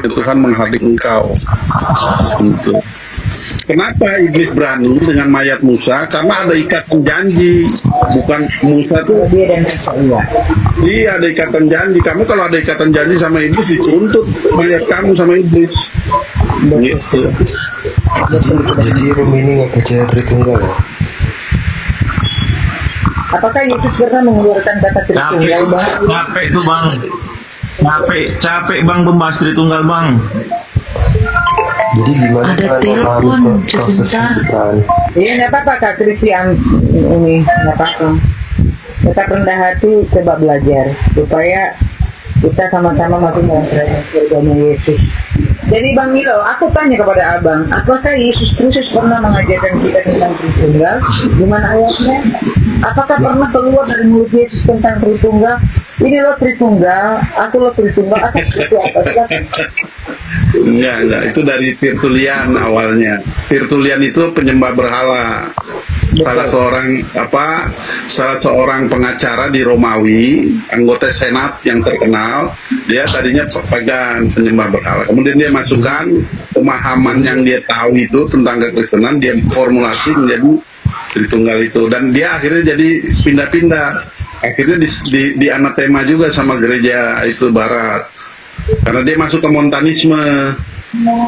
Tuhan menghadik engkau. Gitu. Kenapa iblis berani dengan mayat Musa? Karena ada ikatan janji. Bukan Musa tuh Dia dan saya. iya, ada ikatan janji. Kamu kalau ada ikatan janji sama iblis, dituntut mayat kamu sama iblis. Gitu. Jadi Rum ini nggak percaya Tritunggal ya? Apakah Yesus pernah mengeluarkan kata Tritunggal, Bang? Capek tuh bang, capek bang membahas Tritunggal bang. Jadi gimana Ada cara telepon, memahami proses sebentar. penciptaan? Iya, nggak apa-apa Kak Christian ini, nggak apa-apa. Tetap rendah hati, coba belajar supaya kita sama-sama masuk dalam kerajaan surganya Yesus. Jadi Bang Milo, aku tanya kepada Abang, apakah Yesus Kristus pernah mengajarkan kita tentang Tritunggal? Di mana ayatnya? Apakah pernah keluar dari mulut Yesus tentang Tritunggal? Ini lo Tritunggal, aku lo Tritunggal, atau seperti apa? Silakan. Enggak, itu dari Tertullian awalnya. Tertullian itu penyembah berhala. Salah seorang pengacara di Romawi, anggota senat yang terkenal, dia tadinya pegang penyembah berhala. Kemudian dia masukkan pemahaman yang dia tahu itu tentang kekristenan, dia formulasi menjadi Tritunggal itu, dan dia akhirnya jadi pindah-pindah. Akhirnya di anatema juga sama gereja itu Barat, karena dia masuk ke Montanisme.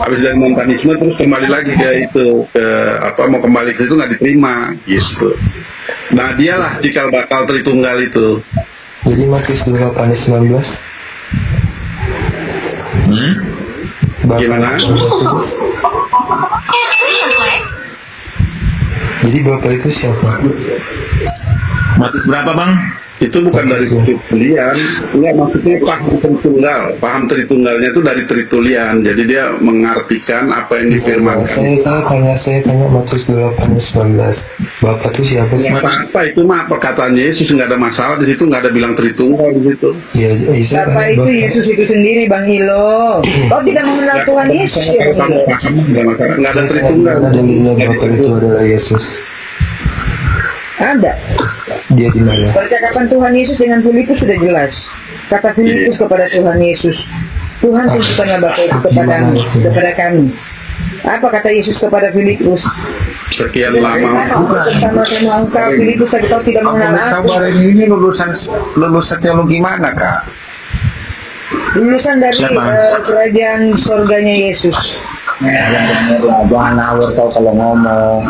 Habis dari Montanisme terus kembali lagi ke itu, mau kembali ke itu nggak diterima gitu. Nah dialah cikal bakal Tritunggal itu. Jadi Matius 28 ayat 19. Gimana? Jadi Bapak itu siapa? Matius berapa bang? Itu bukan dari Tertullian, enggak, maksudnya paham Tritunggalnya itu dari Tertullian. Jadi dia mengartikan apa yang difirmankan. Saya tanya Matius 28 ayat 19. Bapak itu siapa sih? Nggak apa-apa, itu mah perkataan Yesus, nggak ada masalah di situ, nggak ada bilang Tritunggal di situ. Ya, Isa Siapa itu Yesus itu sendiri, Bang Ilo? Kau tidak mengenal Tuhan Yesus ya, Bang Ilo? Nggak masalah, nggak ada Tritunggal. dalilnya Bapak itu adalah Yesus. Ada. Dia di mana? Percakapan Tuhan Yesus dengan Filipus sudah jelas. Kata Filipus kepada Tuhan Yesus, Tuhan tunjukkanlah Bapa itu kepadamu, kepada kami. Apa kata Yesus kepada Filipus? Sekian lama. Bersama-sama engkau Filipus, tapi kau tidak mengenal aku. Kabar ini lulusan teologi mana kak? Lulusan dari kerajaan surganya Yesus. Jangan ngawur kau kalau ngomong.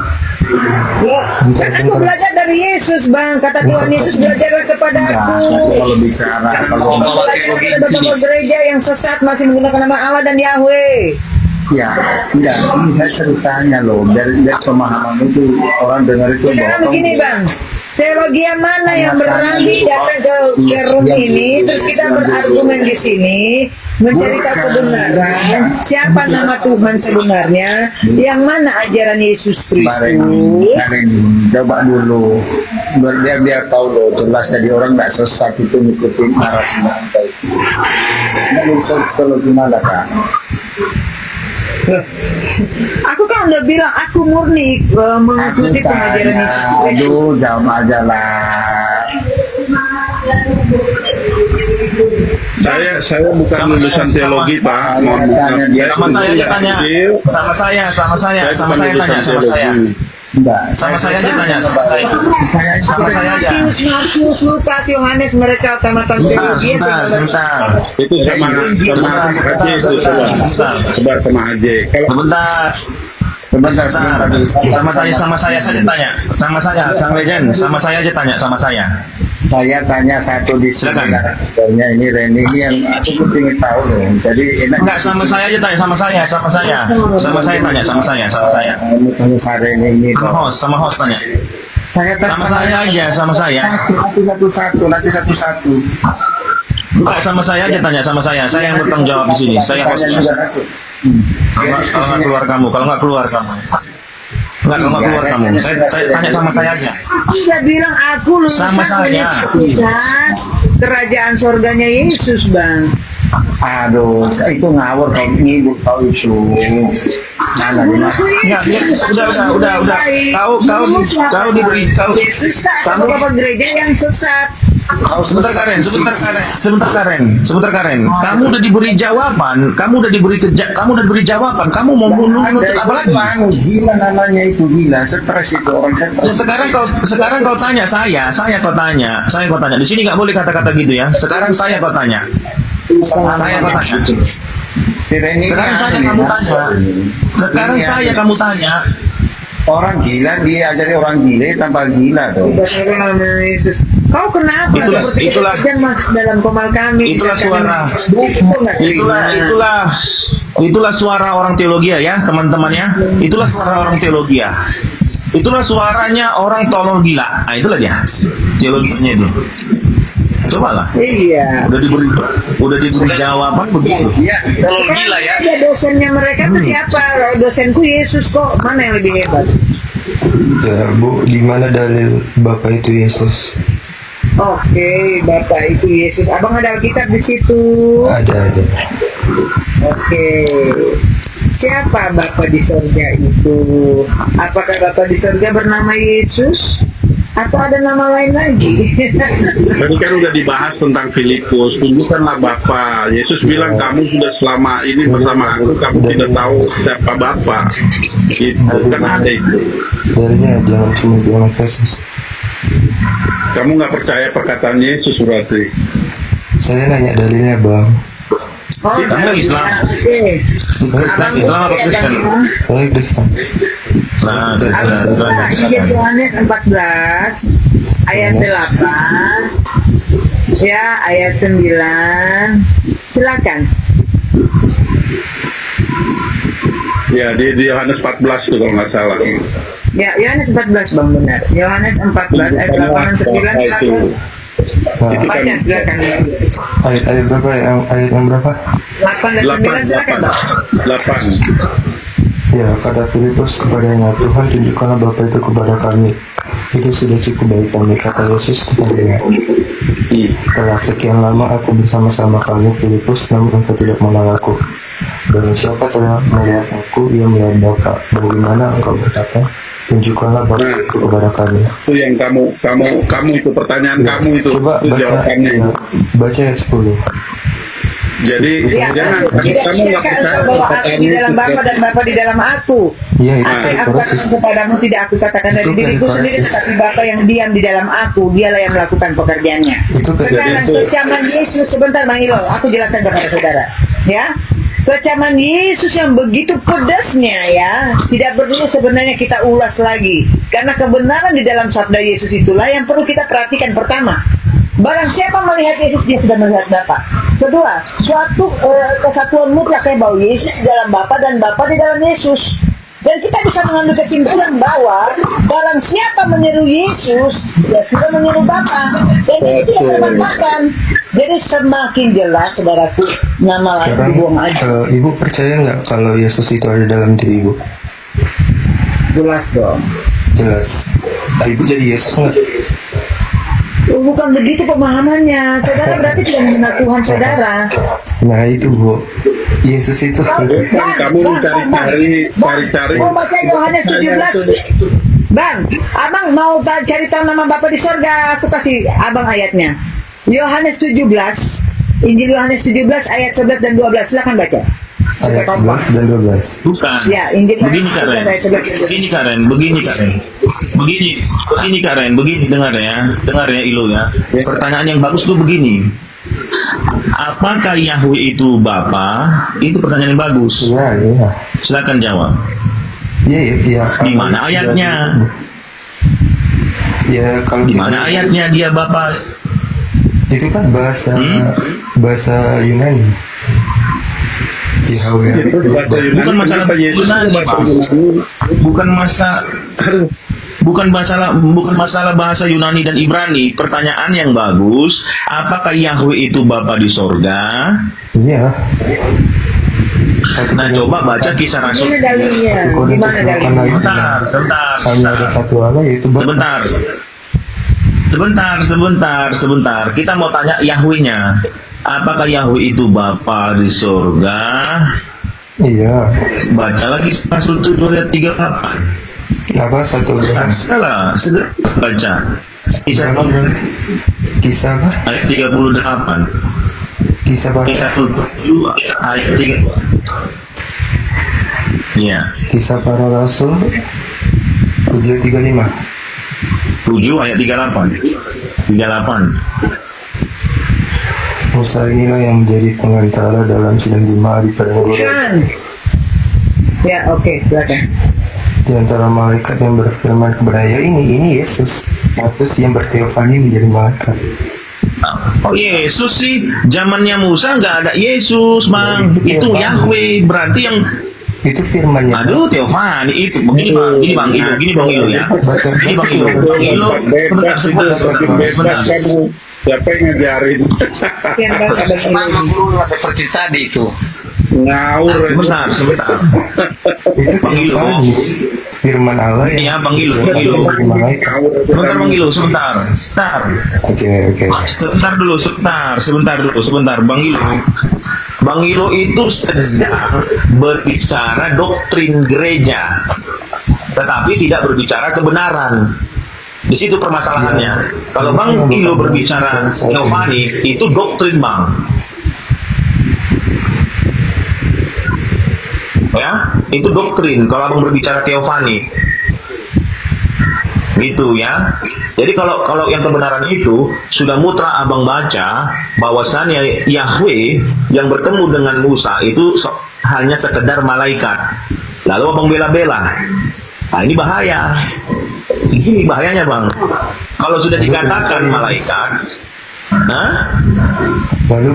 Loh, kan aku belajar dari Yesus, Bang. Kata Tuhan Yesus, belajarlah kepada aku. Kalau bicara kalau Belajar kepada bapak gereja yang sesat masih menggunakan nama Allah dan Yahweh. ya enggak, ini saya sering tanya loh, dari pemahaman itu orang dengar itu Sekarang begini, Bang. Teologi yang mana yang berani datang ke room ini, terus kita berargumen di sini, mencari tahu kebenaran, siapa nama Tuhan sebenarnya, yang mana ajaran Yesus Kristus. Coba dulu biar dia tahu loh, jelas jadi orang nggak sesat itu ngikutin arah semata itu. Nggak bisa teologi mana kak? Aku kan udah bilang aku murni mengikuti pengajaran Yesus Kristus. Aduh, jawab aja lah. Saya bukan lulusan teologi, Pak. Sama saya tanya. Enggak, Sama saya aja tanya. Sama saya aja. Matius, Lukas, Yohanes, mereka tamatan teologi. Sebentar. Itu sama Haji, coba sama Haji. sebentar. Sama saya saja tanya. Sang Legend, sama saya aja tanya, sama saya. Saya tanya satu di sini. Silakan. Sebenarnya ini Reni ini yang aku ingin tahu loh. Jadi enak. Enggak, sama saya aja tanya, sama saya tanya, sama saya. Saya mau tanya sama Reni ini. Sama host tanya. Saya tanya Sama saya aja, sama saya. Nanti satu. Enggak, sama saya aja tanya, sama saya. Saya yang bertanggung jawab di sini. Saya hostnya. Kalau nggak keluar kamu. Enggak keluar kamu. Saya tanya sama saya aja. Dia bilang aku lulusan Sama saya. Universitas Kerajaan Surganya Yesus, Bang. Aduh, itu ngawur kau ngibur kau itu. Mana di mana? Enggak, udah. Kau diberi Yesus tak, kamu bapak gereja yang sesat. Sebentar Karen. Kamu udah diberi jawaban. Kamu udah diberi jawaban. Kamu mau menuntut apa lagi? Gila namanya itu, gila. Stres itu, orang stres. Sekarang kau tanya saya kau tanya. Di sini nggak boleh kata-kata gitu ya. Sekarang saya kau tanya. Sekarang saya kamu tanya. Orang gila dia ajari orang gila tanpa gila tuh. Yesus. Kau kenapa Itulah masuk dalam komal kami? Itulah suara. Itulah suara orang teologi ya, teman-teman ya. Itulah suara orang teologi. Itulah suaranya orang tolol gila. Nah, itulah dia. Teologinya itu. Cobalah. Iya. Udah diberi jawaban begitu. Iya, tolol gila ya. Ada dosennya mereka tuh siapa? Dosenku Yesus kok. Mana yang lebih hebat? Ya Bu, di mana dalil Bapak itu Yesus? Oke, Bapak itu Yesus. Abang ada Alkitab di situ. Ada. Oke. Siapa Bapak di surga itu? Apakah Bapak di surga bernama Yesus? Atau ada nama lain lagi? Tadi kan udah dibahas tentang Filipus. Tunjukkanlah Bapa. Yesus bilang kamu sudah selama ini bersama aku, kamu tidak tahu siapa Bapa. Itu kan ada itu. Dalilnya jangan cuma bilang Yesus. Kamu nggak percaya perkataan Yesus berarti? Saya nanya dalilnya Bang. Oh, Kamu Islam. Oke. Islam apa Kristen? Saya Kristen. Nah, Injil Yohanes 14 ayat 8 ya, ayat 9. Silakan. Ya, di Yohanes 14 tuh kalau nggak salah. Ya, Yohanes 14 Bang, benar. Yohanes 14 ayat 8 dan 9. Silakan. Baca silakan. Ayat berapa? Ayat yang berapa? 8 dan 9 silakan Bang. 8. Ya, kata Filipus kepadanya, Tuhan tunjukkanlah Bapa itu kepada kami. Itu sudah cukup bagi kami, kata Yesus kepadanya. Telah sekian lama aku bersama-sama kamu, Filipus, namun engkau tidak mengenal aku. Dan siapa telah melihat aku, ia melihat Bapa. Bagaimana engkau berkata, tunjukkanlah Bapa itu kepada kami. Itu yang kamu itu pertanyaan Ya, kamu itu. coba Itu baca, jawabannya. ya, baca ayat 10. Jadi Ya, jangan kamu nggak percaya bahwa aku perkataan di dalam Yesus. Bapa dan Bapa di dalam aku. Iya, itu Apa yang aku katakan Efrasis. kepadamu tidak aku katakan dari Itu diriku Efrasis. sendiri, tetapi Bapa yang diam di dalam aku, dialah yang melakukan pekerjaannya. Itu Sekarang itu. kecaman Yesus, sebentar Bang Ilo, aku jelaskan kepada saudara. Ya, kecaman Yesus yang begitu pedasnya ya, tidak perlu sebenarnya kita ulas lagi. Karena kebenaran di dalam sabda Yesus itulah yang perlu kita perhatikan. Pertama, barang siapa melihat Yesus, dia sudah melihat Bapa. Kedua, suatu kesatuan mutlak bahwa Yesus di dalam Bapa dan Bapa di dalam Yesus. Dan kita bisa mengambil kesimpulan bahwa barang siapa meniru Yesus, dia sudah meniru Bapa. Dan itu tidak terbantahkan. Jadi semakin jelas, saudaraku, nama lain Sekarang, dibuang aja. Ibu percaya nggak kalau Yesus itu ada dalam diri Ibu? Jelas dong. Jelas. Ibu jadi Yesus nggak? Bukan begitu pemahamannya. Saudara berarti tidak mengenal Tuhan saudara. Nah itu Bu, Yesus itu Kamu cari. Mau baca Yohanes 17. Bang, abang mau cari tahu nama Bapa di sorga, aku kasih abang ayatnya. Yohanes 17, Injil Yohanes 17 ayat 11 dan 12, silakan baca. Supaya ayat kompak. 11 dan 12. Bukan. Ya, Injil Begini Yohanes 17 ayat 11 dan 12. Begini Karen, begini dengar ya Ilo ya. Pertanyaan yang bagus tuh begini. Apakah Yahweh itu Bapa? Itu pertanyaan yang bagus. Iya. Silakan jawab. Iya. Di mana ayatnya? Ya kalau Di mana ayatnya dia Bapa? itu kan bahasa Yunani. Yahweh. Bukan masalah Yunani, Pak. Bukan masalah bahasa Yunani dan Ibrani. Pertanyaan yang bagus, apakah Yahweh itu Bapa di sorga? Iya. Nah, coba baca Kisah Rasul. Ini dalilnya. Di mana dalilnya? Sebentar. Hanya ada satu Allah yaitu Bapa. Sebentar. Kita mau tanya Yahweh-nya. Apakah Yahweh itu Bapa di sorga? Iya. Baca lagi Rasul 7 ayat 38. Apa satu Salah, segera baca. Kisah Kisah apa? ayat 38. Kisah para Kisah 7 ayat 3. Iya, Kisah para Rasul 7:35. 7 ayat 38. 38. Musa inilah yang menjadi pengantara dalam sidang jemaah di padang gurun Kan. Ya, oke, silakan. di antara malaikat yang berfirman kepada ini Yesus yang berteofani menjadi malaikat. Oh Yesus sih, zamannya Musa nggak ada Yesus, Bang. Itu Yahweh, berarti yang Itu firmannya. aduh teofani itu begini Bang Ilo ya. Ini Bang Ilo. Sebentar. Siapa yang ngajarin? Sekian Bang, ada Memang guru seperti tadi itu. Ngawur. Sebentar. Itu Bang Ilo. firman Allah yang Iya, Bang Ilo. menjadi malaikat. Sebentar Bang Ilo, sebentar. Oke. Sebentar Bang Ilo. Bang Ilo itu sedang berbicara doktrin gereja, tetapi tidak berbicara kebenaran. Di situ permasalahannya. Kalau Bang Ilo berbicara teofani, itu doktrin Bang. Ya, itu doktrin. Kalau Abang berbicara teofani, gitu ya. Jadi kalau yang kebenaran itu sudah mutlak Abang baca bahwasannya Yahweh yang bertemu dengan Musa itu hanya sekedar malaikat. Lalu Abang bela-bela. Nah ini bahaya. Ini bahayanya Bang. Kalau sudah dikatakan malaikat, Lalu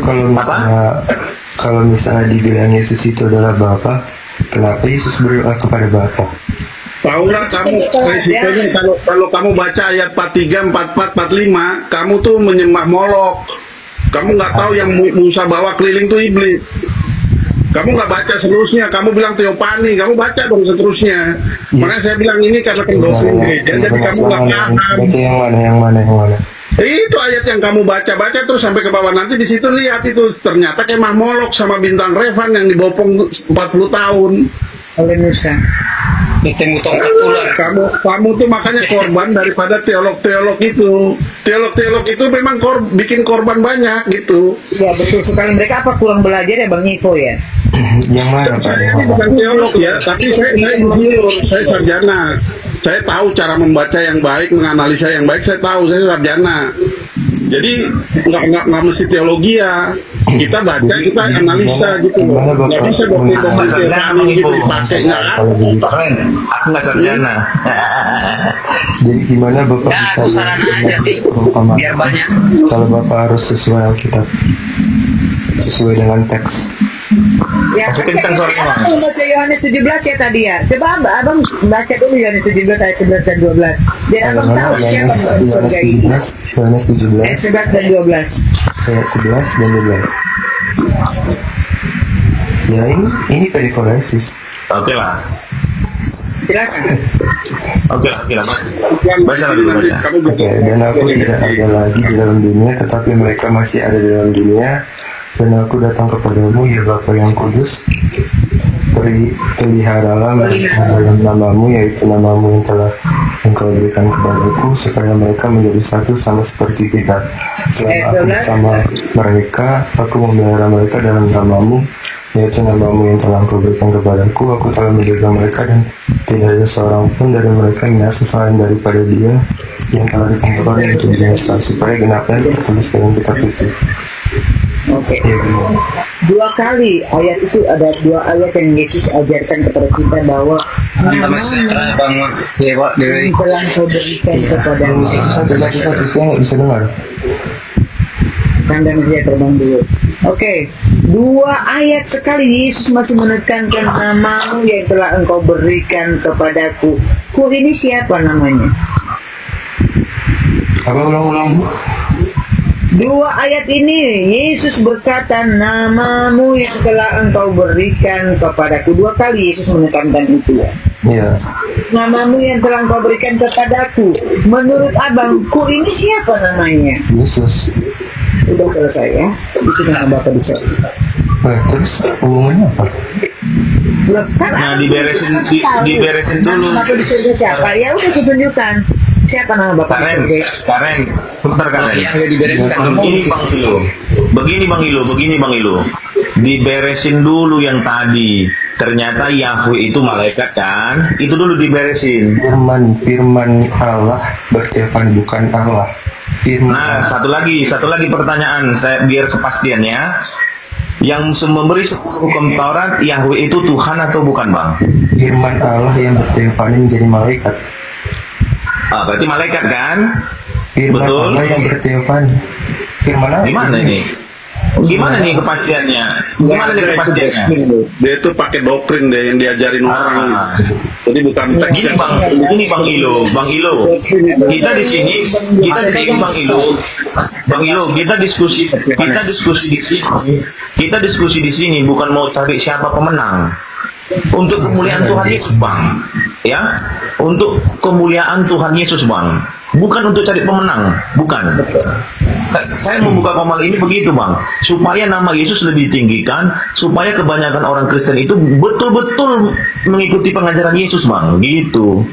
kalau misalnya dibilang Yesus itu adalah Bapa, kenapa Yesus berdoa kepada Bapa? Tahu nggak kamu resikonya kalau kamu baca ayat 43, 44, 45, kamu tuh menyembah Molok. Kamu nggak tahu yang Musa bawa keliling tuh iblis. Kamu nggak baca seterusnya, kamu bilang teopani, kamu baca dong seterusnya. Makanya saya bilang ini karena pendoktrin gereja, jadi kamu nggak paham. Baca yang mana? Itu ayat yang kamu baca terus sampai ke bawah, nanti di situ lihat itu ternyata kemah Molok sama bintang Revan yang dibopong 40 tahun. oleh Musa. Ketemu tongkat ular. Kamu tuh makanya korban daripada teolog itu. Teolog itu memang bikin korban banyak gitu. Ya betul sekali. Mereka apa kurang belajar ya Bang Ivo ya? Yang mana Pak? Saya ini bukan teolog ya, tapi saya insinyur, saya sarjana. Saya tahu cara membaca yang baik, menganalisa yang baik, saya tahu, saya sarjana. Jadi nggak mesti teologi ya. Kita baca, kita analisa gitu loh. Nggak bisa doktrin gitu dipakai, nggak ada. keren. Aku nggak sarjana. Jadi gimana Bapak Ya, bisa aku saran aja sih, perumpamaan? biar banyak. Kalau Bapak harus sesuai Alkitab, sesuai dengan teks. Ya, Masukin kan suaranya, Bang. Abang baca Yohanes 17 ya tadi ya. Coba abang baca dulu Yohanes 17 ayat 11 dan 12. Biar abang tahu siapa yang surga ini. Yohanes 17 Ayat 11 dan 12. ayat 11 dan 12. Ya ini periforesis. Oke lah. Silakan. Oke lah. Baca lagi, baca. Oke, dan aku tidak ada lagi di dalam dunia, tetapi mereka masih ada di dalam dunia. Dan aku datang kepadamu, ya Bapa yang kudus, peliharalah mereka dalam namamu, yaitu namamu yang telah Engkau berikan kepadaku, supaya mereka menjadi satu sama seperti kita. Selama aku bersama mereka, aku memelihara mereka dalam namamu, yaitu namamu yang telah Engkau berikan kepadaku. Aku telah menjaga mereka, dan tidak ada seorang pun dari mereka yang selain daripada Dia yang telah ditentukan untuk binasa, supaya genapnya tertulis dalam kitab itu. Oke. Ya, benar. Dua kali ayat itu ada dua ayat yang Yesus ajarkan kepada kita bahwa Nama sejahtera Bang Dewa Dewi. telah Kau berikan kepadamu. Satu, saya nggak bisa dengar. Sambil dia terbang dulu. Oke, dua ayat sekali Yesus masih menekankan namamu yang telah Engkau berikan kepadaku. Ku ini siapa namanya? Apa ulang-ulang? Dua ayat ini Yesus berkata namamu yang telah Engkau berikan kepadaku. Dua kali Yesus menekankan itu ya. Iya. Namamu yang telah Engkau berikan kepadaku. Menurut abang, ku ini siapa namanya? Yesus. Udah selesai ya. Itu nama Bapak bisa. Terus hubungannya apa? Loh, kan Nah, abang diberesin tahu. dulu. Nama Bapak di surga siapa? Ya udah ditunjukkan. Siapa nama Bapak Karen, di surga? Karen, sebentar Karen. Yang dibereskan Begini Bang Ilo, begini Bang Ilo, diberesin dulu yang tadi. Ternyata Yahweh itu malaikat kan? Itu dulu diberesin. Firman Allah bertelepon bukan Allah. Nah, satu lagi pertanyaan saya biar kepastian ya. Yang memberi 10 hukum Taurat, Yahweh itu Tuhan atau bukan, Bang? Firman Allah yang bertelepon menjadi malaikat. Berarti malaikat kan? Firman Betul. Allah yang bertelepon. Firman Allah. Gimana nih? Gimana nih kepastiannya? Gimana nih kepastiannya? Dia itu pakai doktrin deh yang diajarin orang. Jadi bukan teks. Gini Bang Ilo, kita di sini, Bang Ilo, kita diskusi di sini bukan mau cari siapa pemenang. Untuk kemuliaan Tuhan Yesus, Bang. Ya, untuk kemuliaan Tuhan Yesus, Bang. Bukan untuk cari pemenang, bukan. Saya membuka komal ini begitu, Bang, supaya nama Yesus lebih ditinggikan, supaya kebanyakan orang Kristen itu betul-betul mengikuti pengajaran Yesus, Bang, gitu.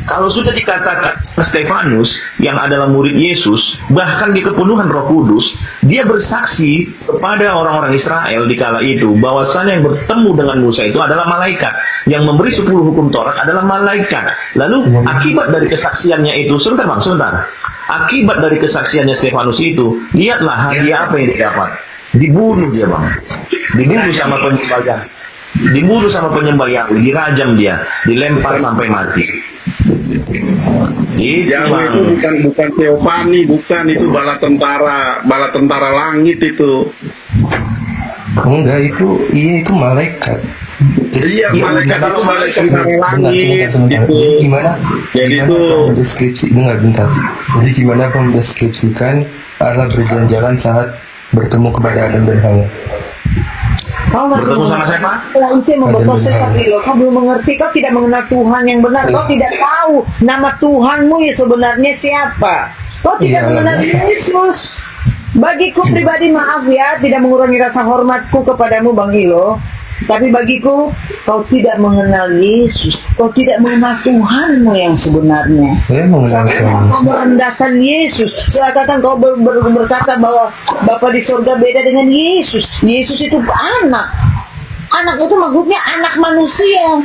Kalau sudah dikatakan Stefanus yang adalah murid Yesus, bahkan di kepenuhan Roh Kudus, dia bersaksi kepada orang-orang Israel di kala itu bahwasanya yang bertemu dengan Musa itu adalah malaikat, yang memberi 10 hukum Taurat adalah malaikat. Lalu akibat dari kesaksiannya itu, sebentar, akibat dari kesaksiannya Stefanus itu, lihatlah hadiah apa yang didapat. Dibunuh dia, Bang. Dibunuh sama penyembah Yahweh, dirajam dia, dilempar sampai mati. Yahweh itu bukan teofani, bukan, itu bala tentara langit itu. Enggak, itu malaikat. Iya, malaikat itu bala tentara langit itu. Gimana? Jadi itu bentar. Jadi gimana kamu mendeskripsikan Allah berjalan-jalan saat bertemu kepada Adam dan Hawa? Kau masih Bertemu sama siapa? Kau itu yang membuat kau sesat, Lilo. Kau belum mengerti, kau tidak mengenal Tuhan yang benar. Kau tidak tahu nama Tuhanmu ya sebenarnya siapa. Kau tidak mengenal Yesus. Bagiku pribadi, maaf ya, tidak mengurangi rasa hormatku kepadamu, Bang Ilo. Tapi bagiku, kau tidak mengenal Yesus. Kau tidak mengenal Tuhanmu yang sebenarnya. Kau merendahkan Yesus. Seakan kau berkata bahwa Bapa di surga beda dengan Yesus. Yesus itu anak. Anak itu maksudnya anak manusia.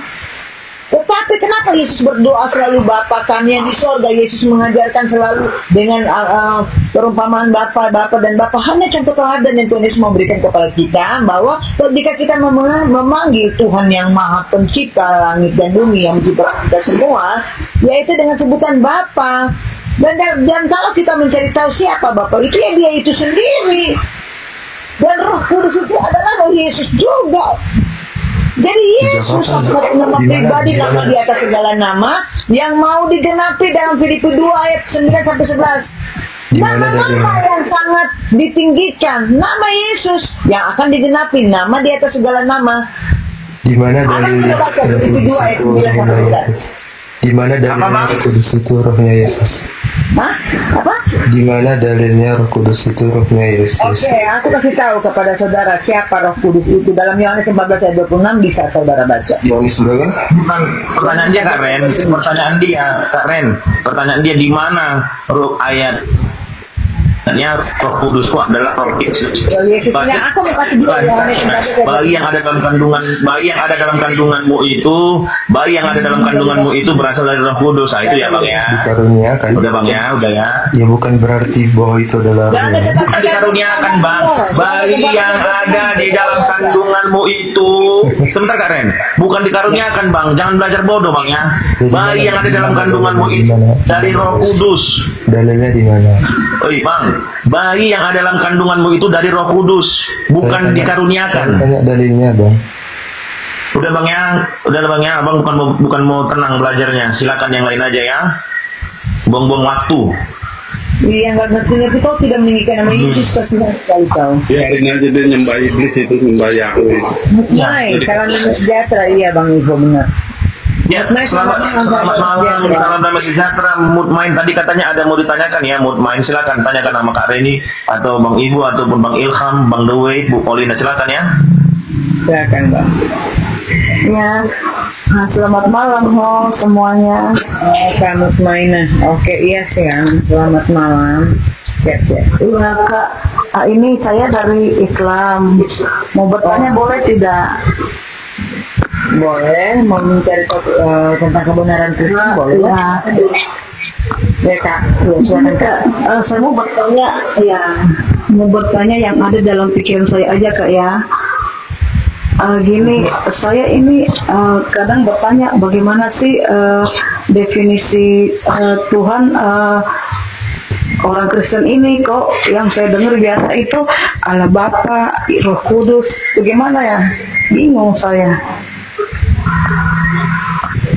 Tetapi kenapa Yesus berdoa selalu Bapa kami yang di surga? Yesus mengajarkan selalu dengan perumpamaan Bapa dan Bapa. Hanya contoh teladan yang Tuhan Yesus memberikan kepada kita, bahwa ketika kita memanggil Tuhan yang Maha Pencipta langit dan bumi, yang menciptakan kita semua, yaitu dengan sebutan Bapa. Dan kalau kita mencari tahu siapa Bapa itu, ya Dia itu sendiri. Dan Roh Kudus itu adalah Roh Yesus juga. Jadi Yesus satu nama pribadi, nama di atas segala nama, yang mau digenapi dalam Filipi 2 ayat 9-11. Nama-nama yang sangat ditinggikan, nama Yesus yang akan digenapi, nama di atas segala nama. Di mana dalilnya Filipi 2 ayat 9-11. Di mana dalilnya Roh Kudus itu rohnya Yesus? Hah? Apa? Di mana dalilnya Roh Kudus itu rohnya Yesus? Oke, aku kasih tahu kepada saudara siapa Roh Kudus itu. Dalam Yohanes 14 ayat 26 bisa saudara baca. Yohanes berapa? Bukan pertanyaan dia, Kak Ren. Pertanyaan dia di mana Roh ayat? Roh Kudus itu adalah Roh Yesus. Aku mau kasih juga Yohanes 14 bayi yang ada dalam kandunganmu itu berasal dari Roh Kudus. Itu ya, Bang ya. Dikaruniakan. Udah, Bang ya, Ya bukan berarti bahwa itu adalah dikaruniakan, Bang. Bayi yang ada di dalam kandunganmu itu. Sebentar, Kak Ren. Bukan dikaruniakan, Bang. Jangan belajar bodoh, Bang ya. Bayi yang ada dalam kandunganmu itu dari Roh Kudus. Dalilnya di mana? Oi, Bang. Bayi yang ada dalam kandunganmu itu dari Roh Kudus, bukan dikaruniakan. Tanya dalilnya, Bang. Udah Bang ya, Abang bukan mau tenang belajarnya. Silakan yang lain aja ya. Buang-buang waktu. Iya, nggak ngerti kau tidak meninggikan nama Yesus, kasihan sekali kau. Biarin aja dia nyembah iblis itu, nyembah Yahweh. Mutmain, salam damai sejahtera, iya Bang Ivo, benar. Ya, selamat malam, salam damai sejahtera. Mutmain tadi katanya ada mau ditanyakan ya, Mutmain silakan tanyakan sama Kak Reni atau Bang Ibu ataupun Bang Ilham, Bang Dewi, Bu Paulina, silakan ya. Silakan Bang. Ya, Nah, selamat malam ho semuanya. Kamu Maina. Oke, iya siang. Selamat malam. Siap-siap. Iya kak, ini saya dari Islam. Mau bertanya boleh tidak? Boleh, mau mencari tentang kebenaran Kristen boleh. Ya, Ya kak, ya, ini silakan kak. kak, saya mau bertanya ya, mau bertanya yang ada dalam pikiran saya aja kak ya. Gini, saya ini kadang bertanya bagaimana sih definisi Tuhan orang Kristen ini, kok yang saya dengar biasa itu Allah Bapa, Roh Kudus, bagaimana ya? Bingung saya.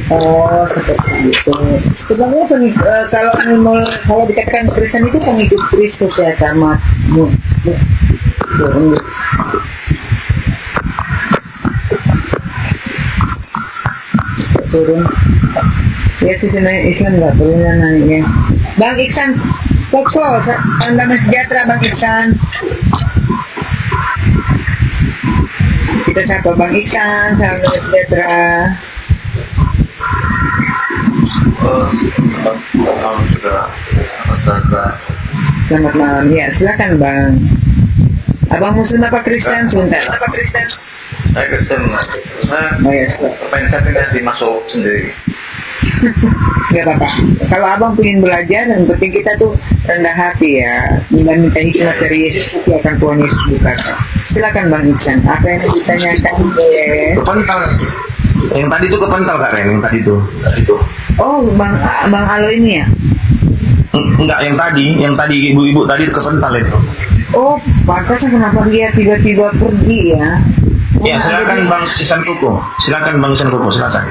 Oh, seperti itu. Sebenarnya kalau dikatakan Kristen itu pengikut Kristus ya, sama turun. Ya sih sebenarnya Islam nggak perlu nanya. Bang Iksan, Koko, Damai Sejahtera Bang Iksan. Kita sapa Bang Iksan, salam Damai Sejahtera. Selamat malam. Ya, silakan Bang. Abang Muslim apa Kristen? Sebentar. Apa Kristen? Saya Kristen. Saya Oh ya, silakan. pengen saya pindah dimasuk sendiri. Gak apa-apa. Kalau abang pengen belajar, yang penting kita tuh rendah hati ya, dan minta hikmat dari Yesus, itu akan Tuhan Yesus bukakan. Silakan Bang Iksan, apa yang ditanyakan? Kepental. Yang tadi itu kepental Kak Ren, yang tadi itu. Oh, Bang Alo ini ya? Enggak, yang tadi ibu-ibu tadi kepental itu. Oh, pantasnya kenapa dia tiba-tiba pergi ya? Ya, silakan Bang Isan Kuku. Silakan Bang Isan Kuku, silakan.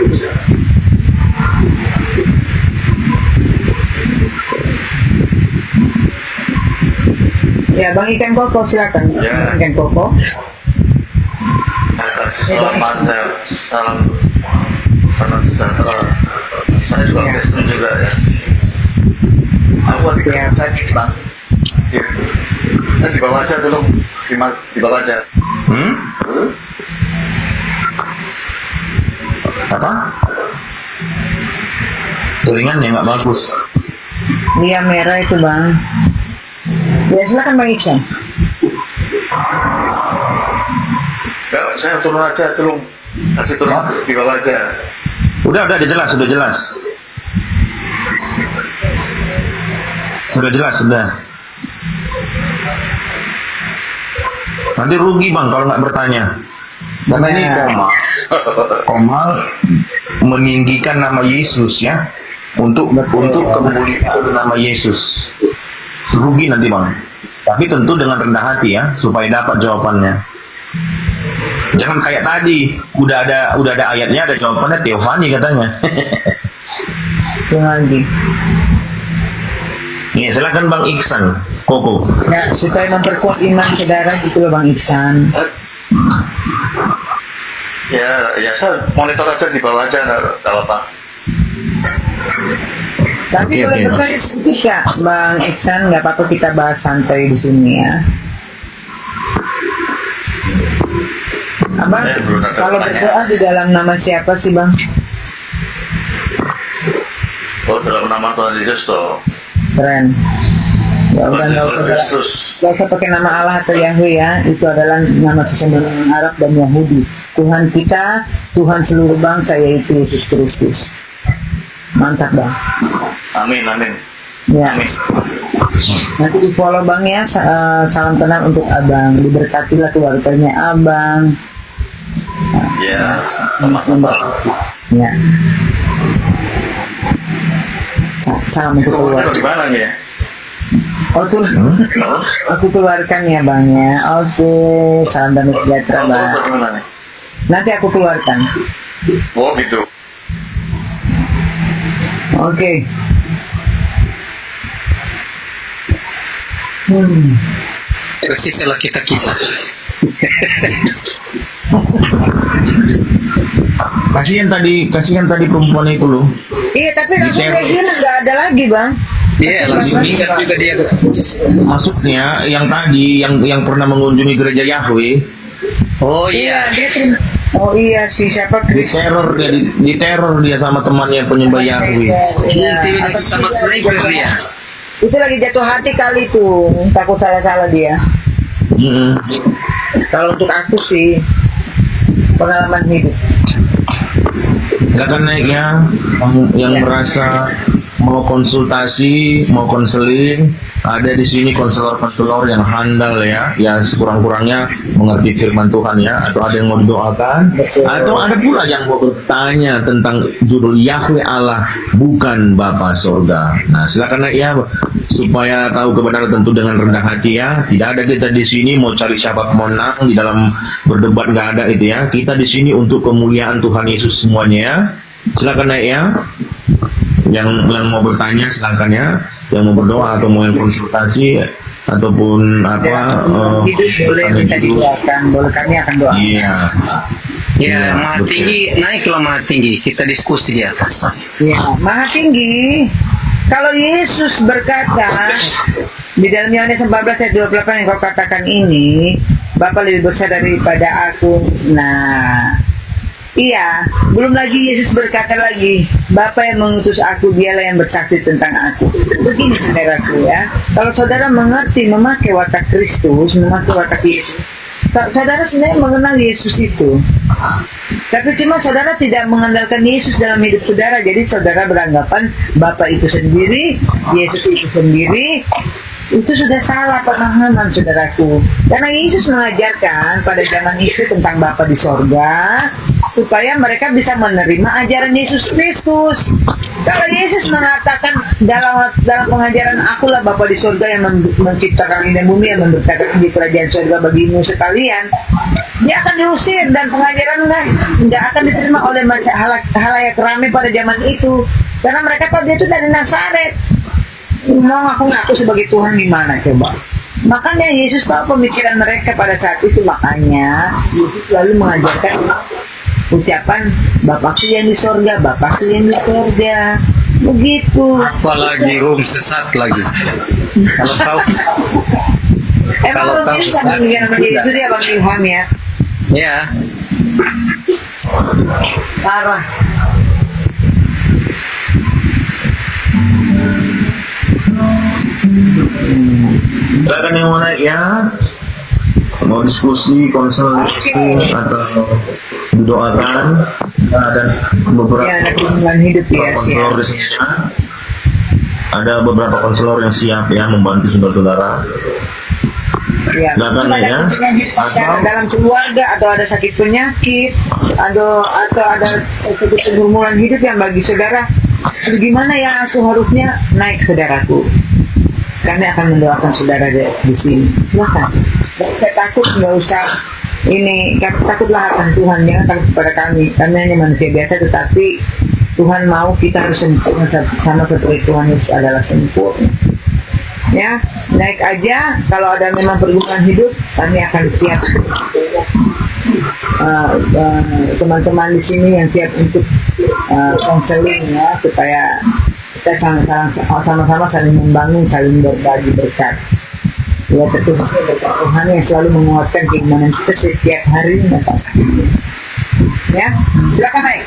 Ya, Bang Ikan Koko silakan. Ya. Bang Ikan Koko. Salam sejahtera. Saya juga Ya. Kristen juga ya. Aku lagi Ya. kerja Bang. Di bawah aja dulu, di bawah aja. Apa? Turingan ya nggak bagus. Dia merah itu Bang. Ya, silakan Bang Iksan. Ya, saya turun aja, turun. Kasih turun di bawah aja. Udah jelas, sudah jelas. Sudah. Nanti rugi Bang kalau nggak bertanya. Karena ini Komal meninggikan nama Yesus ya, untuk kemuliaan nama Yesus. Rugi nanti Bang. Tapi tentu dengan rendah hati ya, supaya dapat jawabannya. Jangan kayak tadi, udah ada ayatnya, ada jawabannya, Teofani katanya. Itu lagi. Nih, silakan Bang Iksan, Koko. Ya, supaya memperkuat iman saudara gitu loh Bang Iksan. Ya saya monitor aja di bawah aja, nggak apa-apa. Tapi Oke, boleh oke. bertanya sedikit Bang Iksan, nggak apa-apa kita bahas santai di sini ya. Abang, Belum ada kalau pertanyaan. berdoa di dalam nama siapa sih Bang? Oh, dalam nama Tuhan Yesus toh. Keren. Ya udah Tuhan nggak usah, Kristus. nggak usah pakai nama Allah atau Yahweh ya. Itu adalah nama sesembunyian Arab dan Yahudi. Tuhan kita, Tuhan seluruh bangsa yaitu Yesus Kristus. Mantap Bang. Amin. Ya. Amin. Nanti di follow Bang ya. Salam kenal untuk Abang. Diberkatilah keluarganya Abang. Ya, sama-sama. Ya. Salam untuk keluarga. Di mana nih ya? Oh tuh, aku keluarkan ya Bang ya. Oke, salam dan sejahtera Bang. Bagaimana nih? Nanti aku keluarkan. Oh gitu. Oke. Persis salah kita. Kasihan tadi perempuan itu loh. Iya, tapi langsung kayak gini nggak ada lagi Bang. Iya, langsung ingat juga dia. Maksudnya yang tadi yang pernah mengunjungi gereja Yahweh. Oh Iya, iya. dia terima. Oh iya sih, siapa Diteror dia sama temannya penyembah Yahweh. Intimidasi sama sniper dia. Itu lagi jatuh hati kali tuh, takut salah-salah dia. Kalau untuk aku sih pengalaman hidup. Gak akan naiknya yang merasa mau konsultasi, mau konseling, ada di sini konselor-konselor yang handal ya sekurang-kurangnya mengerti firman Tuhan ya, atau ada yang mau didoakan, atau ada pula yang mau bertanya tentang judul Yahweh Allah bukan Bapa Sorga. Nah silakan ya, supaya tahu kebenaran tentu dengan rendah hati ya. Tidak ada kita di sini mau cari siapa pemenang di dalam berdebat, nggak ada itu ya. Kita di sini untuk kemuliaan Tuhan Yesus semuanya ya. Silakan ya. Yang mau bertanya silakan ya, yang mau berdoa atau mau yang konsultasi ataupun apa hidup boleh minta didoakan, boleh kami akan doa. Iya. Ya, maha tinggi, naiklah maha tinggi, kita diskusi di atas. Ya, maha tinggi. Kalau Yesus berkata di dalam Yohanes 14 ayat 28 yang kau katakan ini, Bapa lebih besar daripada aku. Nah, iya, belum lagi Yesus berkata lagi, Bapa yang mengutus aku, dialah yang bersaksi tentang aku. Begini saudaraku ya, kalau saudara mengerti memakai watak Kristus, memakai watak Yesus, saudara sebenarnya mengenal Yesus itu. Tapi cuma saudara tidak mengandalkan Yesus dalam hidup saudara. Jadi saudara beranggapan Bapa itu sendiri, Yesus itu sendiri. Itu sudah salah pemahaman saudaraku. Karena Yesus mengajarkan pada zaman itu tentang Bapa di sorga, supaya mereka bisa menerima ajaran Yesus Kristus. Kalau Yesus mengatakan dalam pengajaran, akulah Bapa di sorga yang menciptakan langit dan bumi, yang memberkati di kerajaan sorga bagimu sekalian, dia akan diusir dan pengajaran nggak akan diterima oleh halayak ramai pada zaman itu. Karena mereka tahu dia itu dari Nazaret. Mau ngaku sebagai Tuhan gimana coba? Makanya Yesus tahu pemikiran mereka pada saat itu. Makanya Yesus selalu mengajarkan ucapan Bapakku yang di sorga, Bapakku yang di sorga. Begitu. Apalagi sesat lagi. Kalau tahu. Emang belum bisa pemikiran Yesus ya Bang Ilham ya? Ya. Parah. Silakan yang mau naik ya, mau diskusi, konsultasi atau didoakan. Ada beberapa konselor di sini. Ada beberapa konselor yang siap ya membantu saudara-saudara. Ya, ya. Dalam keluarga atau ada sakit penyakit, atau ada sakit pergumulan hidup yang bagi saudara, gimana ya aku harusnya naik saudaraku? Kami akan mendoakan saudara di sini. Silakan. Saya takut, nggak usah ini. Takutlah akan Tuhan, jangan takut kepada kami. Kami hanya manusia biasa, tetapi Tuhan mau kita harus sempurna sama seperti Tuhan Yesus adalah sempurna. Ya, naik aja. Kalau ada memang pergumulan hidup, kami akan siap. Teman-teman di sini yang siap untuk konseling ya, supaya kita sama-sama saling membangun, saling berbagi berkat. Ya, terkhususnya berkat Tuhan yang selalu menguatkan keimanan kita setiap hari pasti. Ya, silakan naik.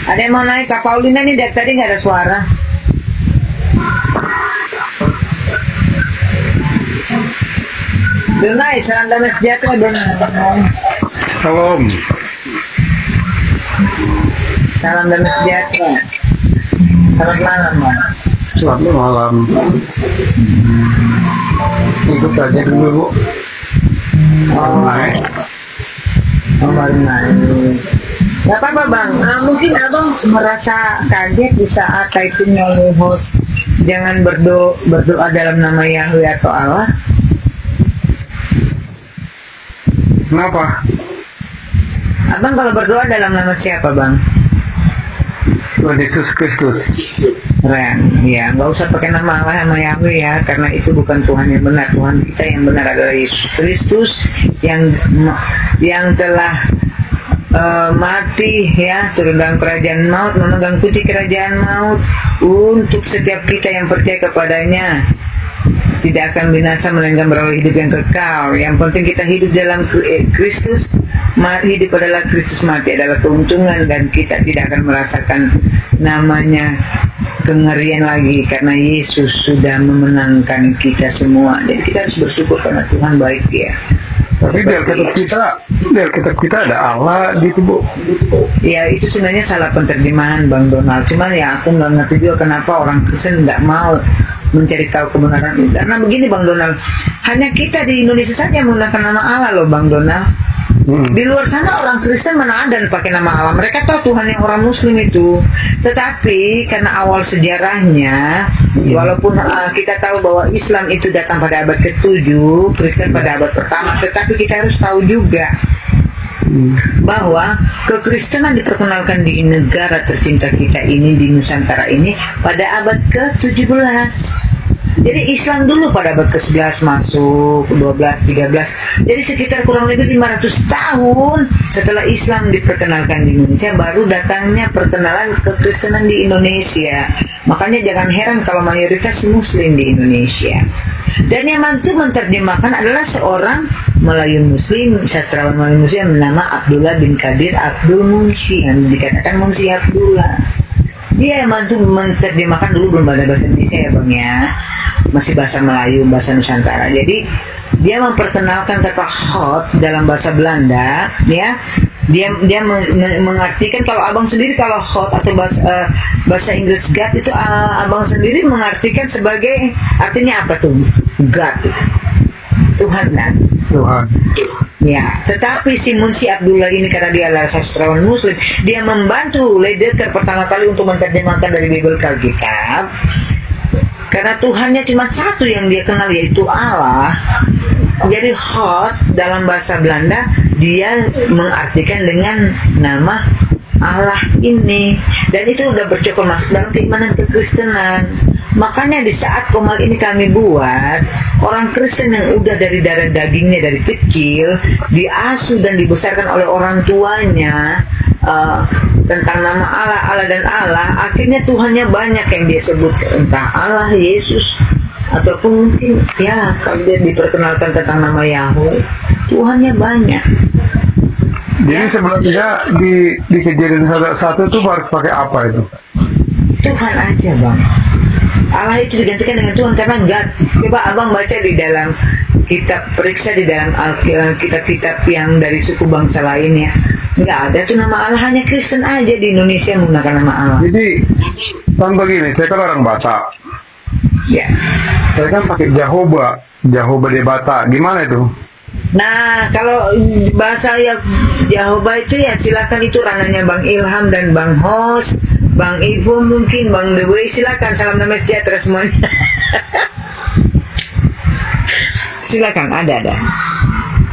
Ada yang mau naik? Kak Paulina nih dari tadi nggak ada suara. Donai, salam damai sejahtera Donai. Salam. Salam damai sejahtera. Selamat malam, Bang. Selamat malam. Ikut aja dulu, Bu. Naik. Baru naik. Gak apa-apa Bang, mungkin Abang merasa kaget di saat typing oleh host jangan berdoa dalam nama Yahweh atau Allah. Kenapa? Abang kalau berdoa dalam nama siapa Bang? Tuhan Yesus Kristus. Keren, ya nggak usah pakai nama Allah sama Yahweh ya, karena itu bukan Tuhan yang benar. Tuhan kita yang benar adalah Yesus Kristus yang telah mati ya, turun dalam kerajaan maut, memegang kunci kerajaan maut untuk setiap kita yang percaya kepadanya. Tidak akan binasa melainkan beroleh hidup yang kekal. Yang penting kita hidup dalam Kristus. Hidup adalah Kristus, mati adalah keuntungan, dan kita tidak akan merasakan namanya kengerian lagi karena Yesus sudah memenangkan kita semua. Jadi kita harus bersyukur karena Tuhan baik ya. Tapi di Alkitab kita ada Allah gitu, Bu. Ya itu sebenarnya salah penerjemahan Bang Donald. Cuman ya aku nggak ngerti juga kenapa orang Kristen nggak mau mencari tahu kebenaran itu. Karena begini Bang Donald, hanya kita di Indonesia saja menggunakan nama Allah loh Bang Donald. Di luar sana orang Kristen mana ada pakai nama Allah. Mereka tahu Tuhan yang orang Muslim itu. Tetapi karena awal sejarahnya, walaupun kita tahu bahwa Islam itu datang pada abad ke-7, Kristen pada abad pertama, tetapi kita harus tahu juga bahwa kekristenan diperkenalkan di negara tercinta kita ini, di Nusantara ini, pada abad ke-17. Jadi Islam dulu pada abad ke-11 masuk, 12, 13. Jadi sekitar kurang lebih 500 tahun setelah Islam diperkenalkan di Indonesia, baru datangnya perkenalan kekristenan di Indonesia. Makanya jangan heran kalau mayoritas Muslim di Indonesia. Dan yang mantu menerjemahkan adalah seorang Melayu Muslim, sastrawan Melayu Muslim bernama Abdullah bin Qadir Abdul Munshi, yang dikatakan Munshi Abdullah. Dia yang mantu menerjemahkan, dulu belum ada bahasa Indonesia ya Bang ya, masih bahasa Melayu, bahasa Nusantara. Jadi dia memperkenalkan kata hot dalam bahasa Belanda ya. Dia mengartikan, kalau abang sendiri kalau hot atau bahasa Inggris God itu abang sendiri mengartikan sebagai, artinya apa tuh? God, Tuhan kan? Tuhan. Ya, tetapi si Munshi Abdullah ini karena dia adalah sastrawan Muslim, dia membantu Ledeker pertama kali untuk menerjemahkan dari Bible ke Alkitab. Karena Tuhannya cuma satu yang dia kenal, yaitu Allah. Jadi hot dalam bahasa Belanda dia mengartikan dengan nama Allah ini, dan itu udah bercokol masuk dalam keimanan kekristenan. Makanya di saat Komal ini kami buat, orang Kristen yang udah dari darah dagingnya dari kecil diasuh dan dibesarkan oleh orang tuanya tentang nama Allah, Allah dan Allah, akhirnya Tuhannya banyak yang dia sebut, entah Allah, Yesus, ataupun mungkin ya kalau dia diperkenalkan tentang nama Yahweh, Tuhannya banyak. Jadi sebenarnya di Kejadian 1 itu harus pakai apa itu? Tuhan aja Bang. Allah itu digantikan dengan Tuhan karena God. Coba abang baca di dalam kitab, periksa di dalam kitab-kitab yang dari suku bangsa lainnya, nggak ada tuh nama Allah, hanya Kristen aja di Indonesia menggunakan nama Allah. Jadi kan begini, saya kan orang Batak. Ya. Saya kan pakai Jehovah de Batak. Gimana itu? Nah, kalau bahasa ya Jehovah itu ya silakan, itu ranahnya Bang Ilham dan Bang Hos, Bang Ivo mungkin, Bang Dewi, silakan, salam damai sejahtera semuanya. Silakan, ada.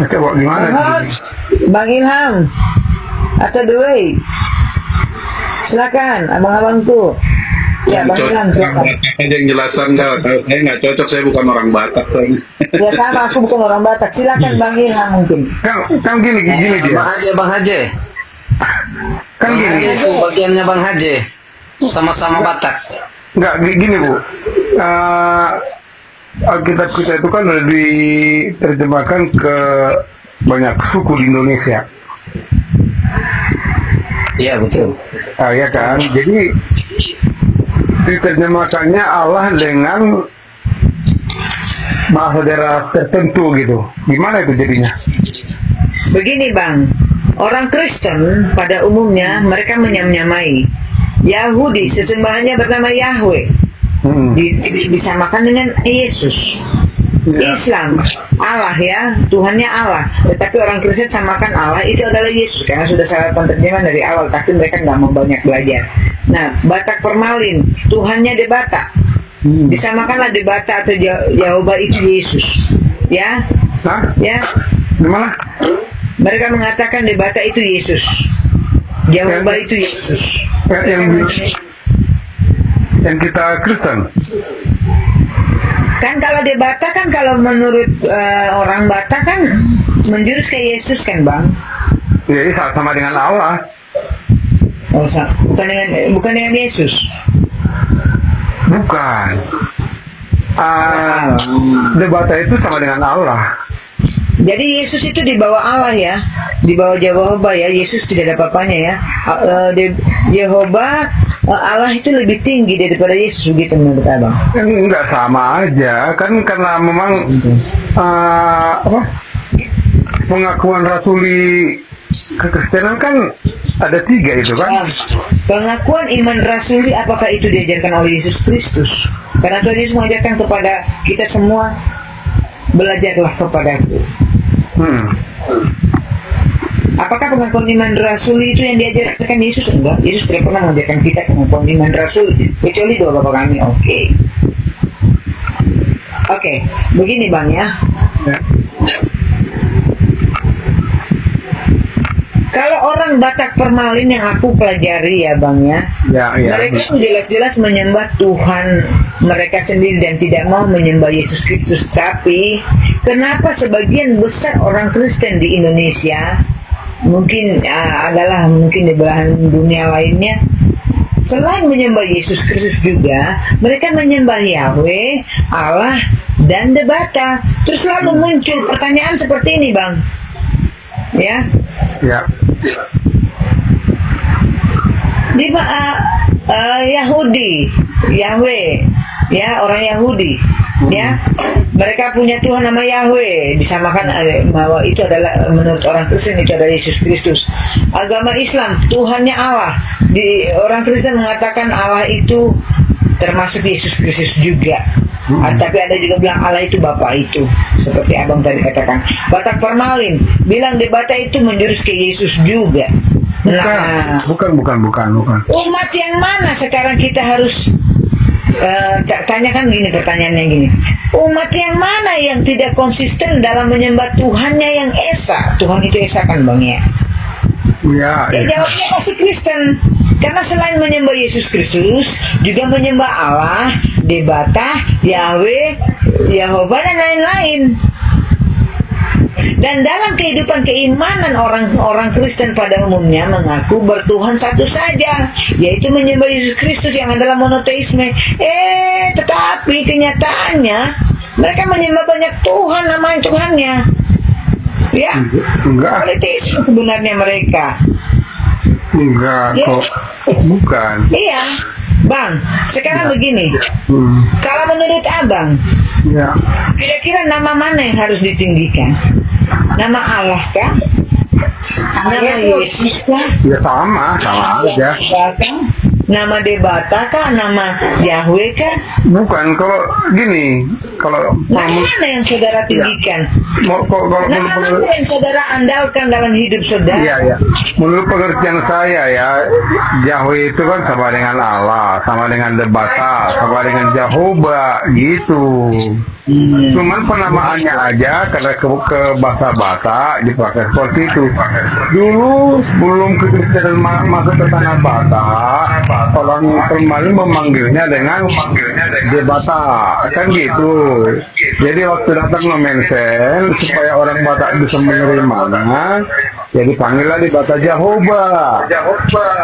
Oke, gimana? Bang Hos, Bang Ilham, atau Dewi, silakan, abang-abangku. Ya, Bang Ilham, silakan. Ada yang jelasan nggak? Kalau saya nggak cocok, saya bukan orang Batak. Ya sama, aku bukan orang Batak. Silakan Bang Ilham mungkin. Kan gini dia. Bang Haji. Kan gini. Itu bagiannya Bang Haji. Sama-sama Batak. Nggak gini Bu. Alkitab kita itu kan udah diterjemahkan ke banyak suku di Indonesia. Iya betul. Ya kan. Jadi diterjemahkannya Allah dengan bahasa daerah tertentu gitu. Gimana itu jadinya? Begini Bang, orang Kristen pada umumnya mereka menyamai Yahudi, sesembahannya bernama Yahweh, disamakan dengan Yesus. Islam Allah ya, Tuhannya Allah, tetapi orang Kristen samakan Allah itu adalah Yesus karena sudah salah penterjemahan dari awal, tapi mereka nggak mau banyak belajar. Nah, Batak Permalin, Tuhannya de Batak, disamakanlah de Batak atau Jehovah itu Yesus, ya, ya. Gimana? Mereka mengatakan de Batak itu Yesus, Jehovah itu Yesus. Yang kita Kristen. Kan kalau di Batak kan, kalau menurut orang Batak kan menjurus ke Yesus kan Bang. Jadi sama dengan Allah. Oh, bukan dengan Yesus. Bukan. Debata itu sama dengan Allah. Jadi Yesus itu di bawah Allah ya, di bawah Jehovah ya. Yesus tidak ada apa-apanya ya. Jehovah Allah itu lebih tinggi daripada Yesus, begitu menurut Abang? Enggak, sama aja kan, karena memang pengakuan rasuli kekristenan kan ada 3 itu kan. Pengakuan iman rasuli, apakah itu diajarkan oleh Yesus Kristus? Karena Tuhan Yesus mengajarkan kepada kita semua, belajarlah kepadaku. Apakah pengakuan iman rasuli itu yang diajarkan Yesus? Enggak, Yesus tidak pernah mengajarkan kita pengakuan iman rasuli, kecuali doa Bapa kami. Oke, begini Bang ya. Kalau orang Batak Permalin yang aku pelajari ya Bang ya, mereka jelas-jelas menyembah Tuhan mereka sendiri dan tidak mau menyembah Yesus Kristus. Tapi kenapa sebagian besar orang Kristen di Indonesia, mungkin mungkin di belahan dunia lainnya, selain menyembah Yesus Kristus juga mereka menyembah Yahweh, Allah, dan Debata. Terus lalu muncul pertanyaan seperti ini Bang ya. Di Yahudi, Yahweh ya, orang Yahudi ya, mereka punya Tuhan nama Yahweh, disamakan bahwa itu adalah, menurut orang Kristen itu adalah Yesus Kristus. Agama Islam Tuhannya Allah, di orang Kristen mengatakan Allah itu termasuk Yesus Kristus juga. Tapi ada juga bilang Allah itu Bapa itu, seperti Abang tadi katakan. Batak Permalin bilang Debata itu menjurus ke Yesus juga. Bukan. Umat yang mana sekarang kita harus tanyakan gini, pertanyaannya gini. Umat yang mana yang tidak konsisten dalam menyembah Tuhannya yang Esa? Tuhan itu Esa kan Bang ya? Jawabnya pasti Kristen. Karena selain menyembah Yesus Kristus, juga menyembah Allah, Debata, Yahweh, Yehovah, dan lain-lain. Dan dalam kehidupan keimanan orang Kristen pada umumnya mengaku bertuhan satu saja, yaitu menyembah Yesus Kristus yang adalah monoteisme. Tetapi kenyataannya mereka menyembah banyak Tuhan, nama Tuhannya. Ya, politis sebenarnya mereka. Bukan. Iya, Bang. Sekarang begini. Kalau menurut Abang, kira-kira nama mana yang harus ditinggikan? Nama Allah kah? Nama Yesus kah? Ya sama aja. Nama Debata kah? Nama Yahweh kah? Bukan, kalau gini, kalau mana yang saudara tinggikan? Nama mana yang saudara andalkan dalam hidup saudara? Iya. Menurut pengertian saya ya, Yahweh itu kan sama dengan Allah, sama dengan Debata, sama dengan Jehovah gitu. Cuman penamaannya aja karena ke bahasa dipakai seperti itu. Dulu sebelum Kristen masuk ke tanah Batak, orang Permalin memanggilnya dengan Debata, kan gitu. Jadi waktu datang memensen supaya orang Batak bisa menerimanya, jadi panggillah Debata Jehovah.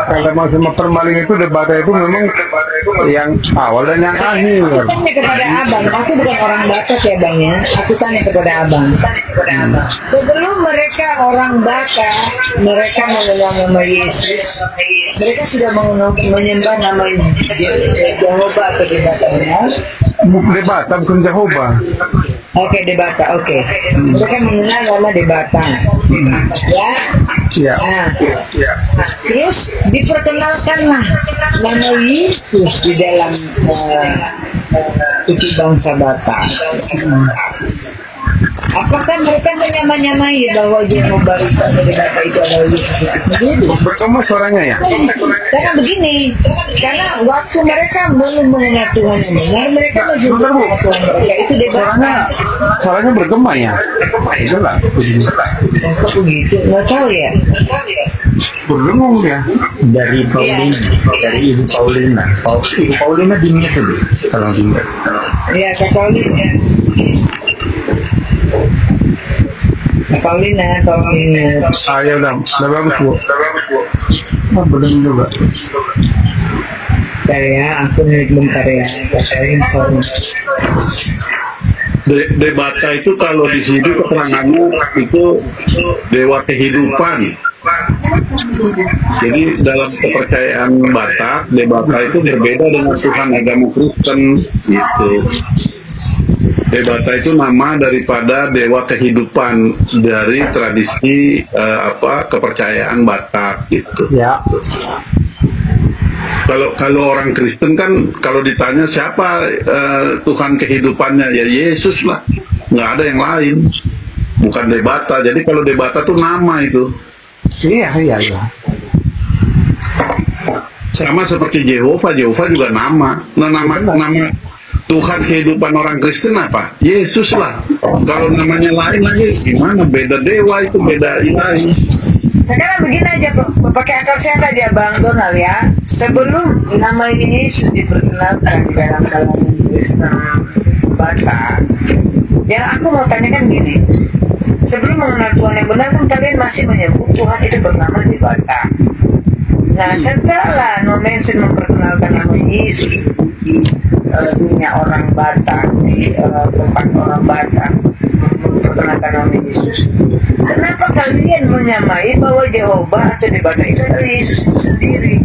Kalau masuk Permalin itu Debata itu memang yang awal dan yang akhir. Aku tanya kepada Abang, aku bukan orang Batak ya Bang ya. Aku tanya kepada Abang. Sebelum mereka orang Batak, mereka mengenal nama Yesus, mereka sudah menyembah nama Jehovah atau Debatanya? Debata bukan Jehovah. Oke, Debata, oke. Mereka mengenal nama Debata. Ya. Terus diperkenalkanlah nama Yesus di dalam suku bangsa Batak. Apakah mereka menyamai bahwa Jehovah Debata itu adalah Yesus itu? Bergema suaranya ya? Karena begini, karena waktu mereka belum mengenal Tuhan yang benar, mereka menjadi Tuhan mereka itu Debata. Suaranya bergema ya? Itulah. Kok begitu? Nggak tahu ya? Berdengung ya? Dari Paulina, dari Ibu Paulina. Ibu Paulina di mute tuh, kalau di mute. Iya, Kak Paulina. Paulina, tolong ingat. Ya udah bagus Bu. Belum juga. Ya, aku nih bentar ya. Sorry. Debata itu kalau di sini keterangannya itu dewa kehidupan. Jadi dalam kepercayaan Batak, Debata itu berbeda dengan Tuhan agama Kristen gitu. Debata itu nama daripada dewa kehidupan dari tradisi kepercayaan Batak gitu. Ya. Kalau orang Kristen kan kalau ditanya siapa Tuhan kehidupannya, ya Yesus lah, nggak ada yang lain, bukan Debata. Jadi kalau Debata tuh nama itu. Iya. Sama seperti Jehovah juga nama. Nah, nama Tuhan kehidupan orang Kristen apa? Yesus lah. Kalau namanya lain lagi gimana? Beda dewa itu, beda ilahi. Sekarang begini aja, pakai akal sehat aja Bang Donald ya. Sebelum nama Yesus diperkenalkan di dalam kalangan Kristen Batak, yang aku mau tanyakan gini, sebelum mengenal Tuhan yang benar kan kalian masih menyebut Tuhan itu bernama di Batak. Nah, setelah no-mention memperkenalkan nama Yesus di dunia orang Batak, di tempat orang Batak memperkenalkan nama Yesus, kenapa kalian menyamai bahwa Jehovah atau di Batak itu adalah Yesus itu sendiri?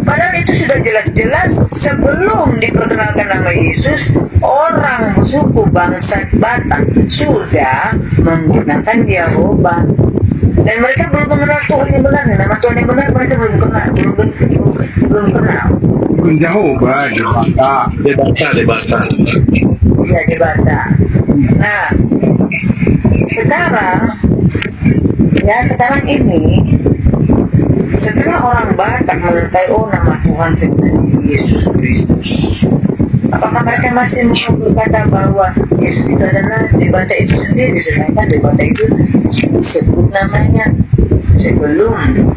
Padahal itu sudah jelas-jelas sebelum diperkenalkan nama Yesus, orang suku bangsa Batak sudah menggunakan Jehovah. Dan mereka belum mengenal Tuhan yang benar. Nama Tuhan yang benar mereka belum kenal. Bukan Jehovah, Debata. Ya, Debata. Nah, sekarang ini setelah orang Batak mengetahui nama Tuhan sebenarnya Yesus Kristus, apakah mereka masih mau berkata bahwa Yesus itu adalah Debata itu sendiri, sedangkan Debata itu disebut namanya sebelum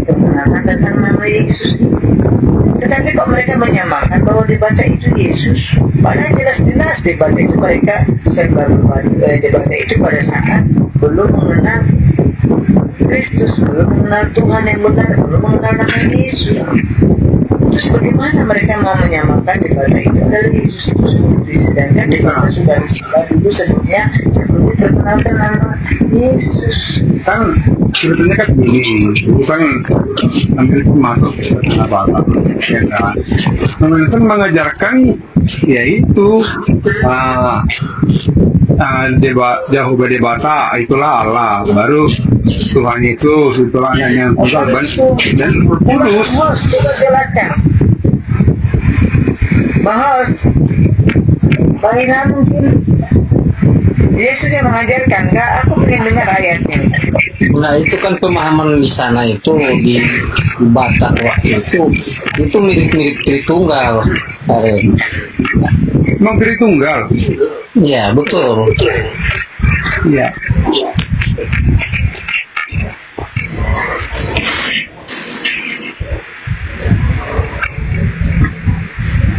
diperkenalkan tentang nama Yesus? Tetapi kok mereka menyamakan bahwa Debata itu Yesus? Padahal jelas-jelas Debata itu Debata itu pada saat belum mengenal Kristus, belum mengenal Tuhan yang benar, belum mengenal nama Yesus. Terus bagaimana mereka mau menyamakan Debata itu adalah Yesus itu sendiri, sedangkan Debata sudah dulu sebelumnya sebelum diperkenalkan nama Yesus? Kan sebetulnya kan begini, bukan hampir masuk ke Batak, ya kan? Teman-teman mengajarkan yaitu Jehovah Debata itulah Allah, baru Tuhan Yesus itulah yang korban dan Kudus. Coba jelaskan, Bahas Bahina mungkin Yesus yang mengajarkan, enggak? Aku pengen dengar ayatnya. Nah, itu kan pemahaman di sana itu di Batak waktu itu mirip-mirip Tritunggal. Memang Tritunggal. Iya, betul. Iya.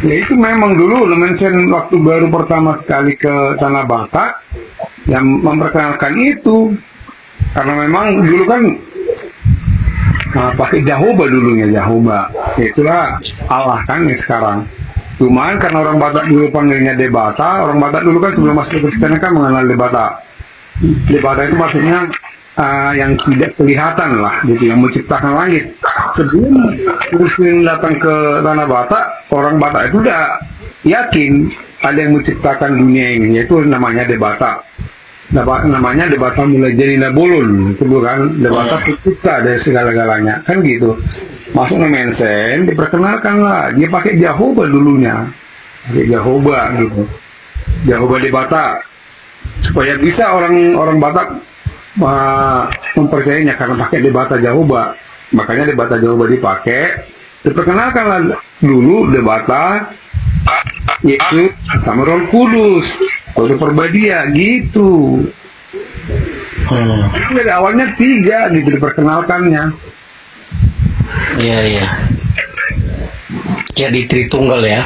Ya itu memang dulu mention waktu baru pertama sekali ke Tanah Batak yang memperkenalkan itu, karena memang dulu kan pakai Jehovah dulunya, Jehovah itulah Allah kan ya sekarang. Cuman karena orang Batak dulu panggilnya Debata, orang Batak dulu kan sebelum masuk Kristen kan mengenal Debata. Debata itu maksudnya yang tidak kelihatan lah gitu, yang menciptakan langit. Sebelum Kristen datang ke Tanah Batak, orang Batak itu udah yakin ada yang menciptakan dunia ini, yaitu namanya Debata. Namanya Debata mulai jadi Nabulun, itu bukan Debata pencipta dari segala-galanya, kan gitu. Masuk ke Mensen, diperkenalkan lah, dia pakai Jehovah dulunya, pakai Jehovah gitu, Jehovah Debata, supaya bisa orang Batak mempercayainya karena pakai Debata Jehovah. Makanya Debata Jehovah dipakai, diperkenalkan dulu Debata Yesus sama Roh Kudus, Roh Perbadia gitu. Dari awalnya 3 gitu diperkenalkannya. Iya. Jadi Tritunggal ya.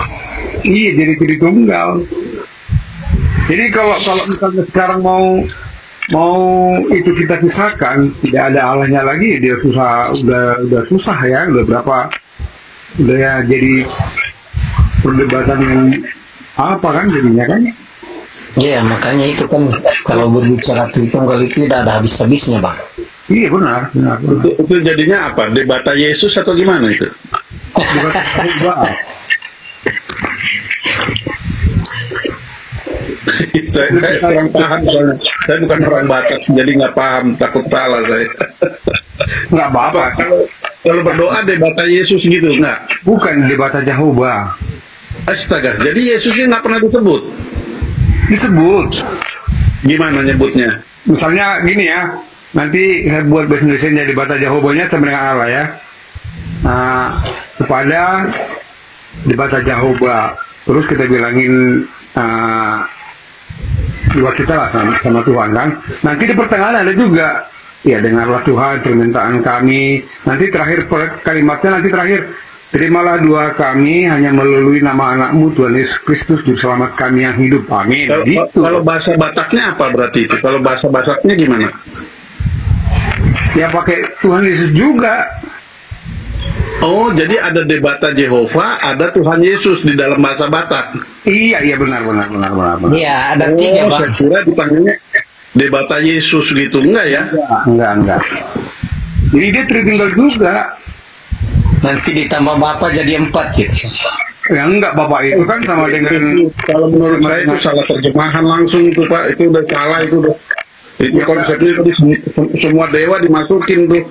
Iya, jadi Tritunggal. Jadi kalau misalnya sekarang mau itu kita pisahkan, tidak ada Allahnya lagi, dia udah susah ya, udah ya jadi perdebatan yang apa kan jadinya kan? Iya, makanya itu kan kalau berbicara Tritunggal itu tidak ada habis-habisnya, Bang. Iya benar. Itu jadinya apa? Debata Yesus atau gimana itu? saya kurang paham soalnya. Saya bukan orang Batak, jadi nggak paham, takut salah saya. Nggak apa-apa. Kalau berdoa debata Yesus gitu nggak? Bukan debata Jehovah. Astaga, jadi Yesusnya nggak pernah Disebut. Gimana nyebutnya? Misalnya gini ya, nanti saya buat bahasa Indonesia debata Jehovahnya sama dengan Allah ya. Kepada debata Jehovah, terus kita bilangin buat kita lah sama Tuhan kan. Nanti di pertengahan ada juga, ya dengarlah Tuhan permintaan kami. Nanti terakhir kalimatnya nanti terakhir, terimalah doa kami hanya melalui nama anakmu Tuhan Yesus Kristus Juru Selamat kami yang hidup. Amin. Kalau bahasa Bataknya apa berarti itu? Kalau bahasa Bataknya gimana? Ya pakai Tuhan Yesus juga. Oh, jadi ada debata Jehovah, ada Tuhan Yesus di dalam bahasa Batak. Iya benar. Iya, ada tiga, Bang. Saya kira dipanggilnya debata Yesus gitu, enggak ya? Enggak. Jadi dia Tritunggal juga. Nanti ditambah Bapak jadi 4 gitu. Ya enggak, Bapak itu kan sama dengan, kalau menurut saya itu salah terjemahan langsung itu Pak, itu udah salah itu konsepnya tadi semua dewa dimasukin tuh.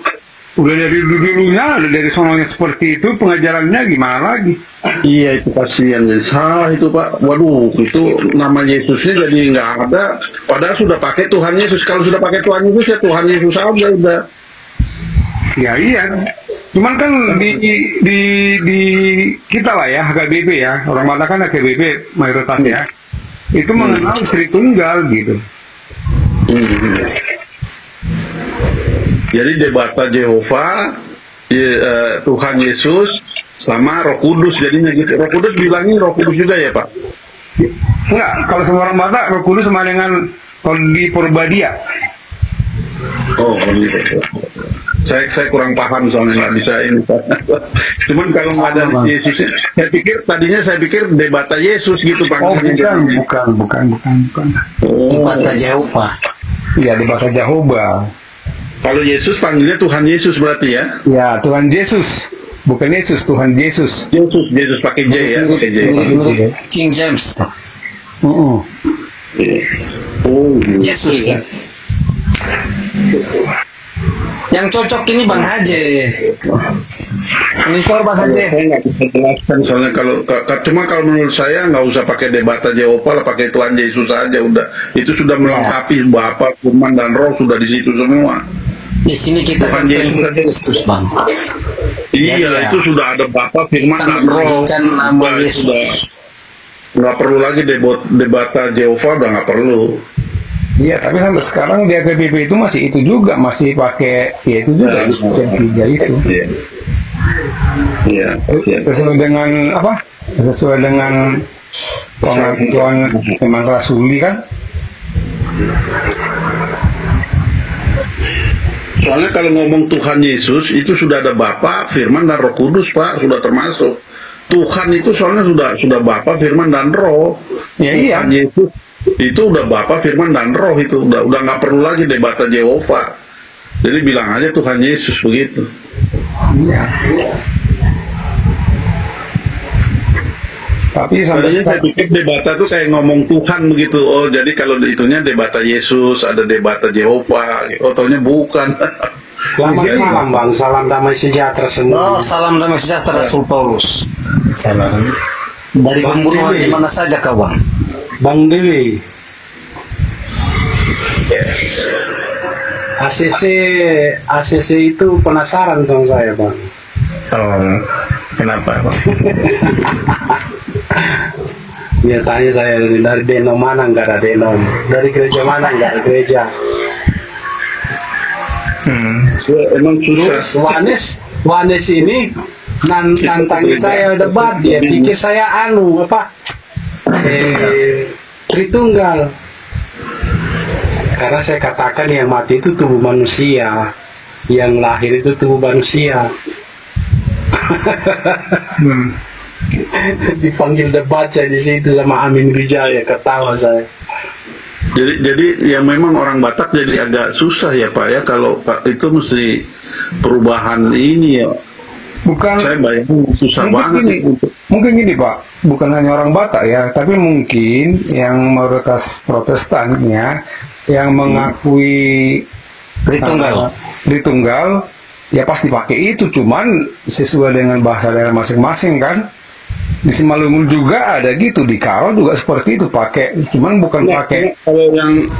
Udah dari dulunya, udah dari sononya seperti itu, pengajarannya gimana lagi? Iya itu kasihan, jadi salah itu Pak. Waduh, itu nama Yesusnya jadi nggak ada. Padahal sudah pakai Tuhan Yesus. Kalau sudah pakai Tuhan Yesus ya Tuhan Yesus aja udah. Ya iya. Cuman kan di kita lah ya, HKBP ya, orang Batak kan HKBP mayoritas ya, itu mengenal Tritunggal gitu. Jadi debata Jehovah, Tuhan Yesus, sama Roh Kudus jadinya gitu. Roh Kudus bilangin Roh Kudus juga ya Pak? Enggak, kalau semua orang Batak Roh Kudus sama dengan kalau di Purbadia. Oh gitu. Saya kurang paham soalnya nggak bisa ini. Cuman kalau nggak ada Yesus, saya pikir debata Yesus gitu panggilannya. Bukan. Debata Jehovah. Iya, debata Jehovah. Kalau Yesus panggilnya Tuhan Yesus berarti ya? Ya, Tuhan Yesus. Bukan Yesus, Tuhan Yesus. Yesus pakai J ya, pakai J. King James. Yesus ya. Yang cocok ini Bang Haji. Engkor Bang Haji. Saya nggak bisa jelaskan soalnya cuma kalau menurut saya nggak usah pakai debata Jehovah, pakai Tuhan Yesus aja udah. Itu sudah melengkapi Bapa, Firman dan Roh sudah di situ semua. Di sini kita Tuhan Yesus Kristus Bang. Iya, itu sudah ada Bapa, Firman dan Roh. Nama Yesus. Nggak perlu lagi debata Jehovah, udah nggak perlu. Iya, tapi sampai sekarang di HKBP itu masih itu juga, masih pakai ya itu juga yang tiga itu. Iya. Sesuai dengan apa? Sesuai dengan pengakuan memang rasuli kan? Soalnya kalau ngomong Tuhan Yesus itu sudah ada Bapa, Firman dan Roh Kudus Pak, sudah termasuk. Tuhan itu soalnya sudah Bapa, Firman dan Roh. Ya iya. Tuhan Yesus itu udah Bapa, Firman dan Roh itu udah nggak perlu lagi debata Jehovah. Jadi bilang aja Tuhan Yesus begitu. Iya. Tapi saya pikir debata tuh kayak ngomong Tuhan begitu. Oh jadi kalau itunya debata Yesus, ada debata Jehovah. Oh taunya bukan. Selamat malam Bang, salam damai sejahtera semua. Oh, salam damai sejahtera Rasul Paulus. Salam. Dari pembunuhan di mana saja kawan? Bang Dewi. ACC itu penasaran sama saya Bang. Oh, kenapa Bang? Biasanya saya dari denom mana nggak ada denom, dari gereja mana nggak ada gereja. Emang susah. Wanes ini nantangin saya debat, dia pikir saya Tritunggal. Karena saya katakan yang mati itu tubuh manusia, yang lahir itu tubuh manusia. Dipanggil debat saya di situ sama Amin Wijaya, ketawa saya. Jadi ya memang orang Batak jadi agak susah ya Pak ya, kalau itu mesti perubahan ini ya. Bukan, Saya bayangin susah banget gini, itu. mungkin gini Pak, bukan hanya orang Batak ya, tapi mungkin yang mayoritas Protestannya yang mengakui Tritunggal ya pasti pakai itu, cuman sesuai dengan bahasa daerah masing-masing kan. Di Simalungun juga ada gitu, di Karo juga seperti itu pakai, cuman bukan pakai.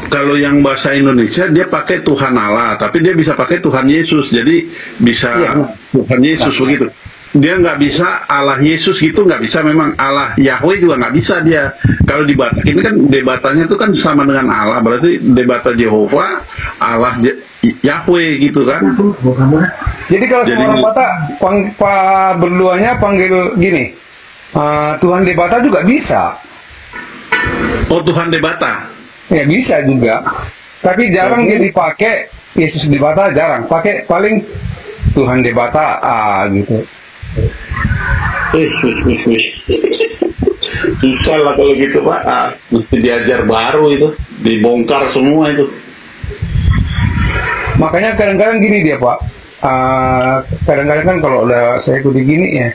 Kalau yang bahasa Indonesia dia pakai Tuhan Allah, tapi dia bisa pakai Tuhan Yesus, jadi bisa Tuhan Yesus begitu. Dia nggak bisa Allah Yesus gitu, nggak bisa. Memang Allah Yahweh juga nggak bisa dia. Kalau di Batak ini kan debatanya itu kan sama dengan Allah, berarti debata Jehovah, Allah Yahweh gitu kan. Jadi kalau semua orang Batak berduanya panggil gini, Tuhan Debata juga bisa. Oh, Tuhan Debata. Ya bisa juga. Tapi jarang dia dipakai. Yesus Debata jarang. Pakai paling Tuhan Debata gitu. Susah lah kalau gitu Pak. Mesti diajar baru itu, dibongkar semua itu. Makanya kadang-kadang gini dia Pak. Kadang-kadang kan kalau udah saya ikuti gini ya,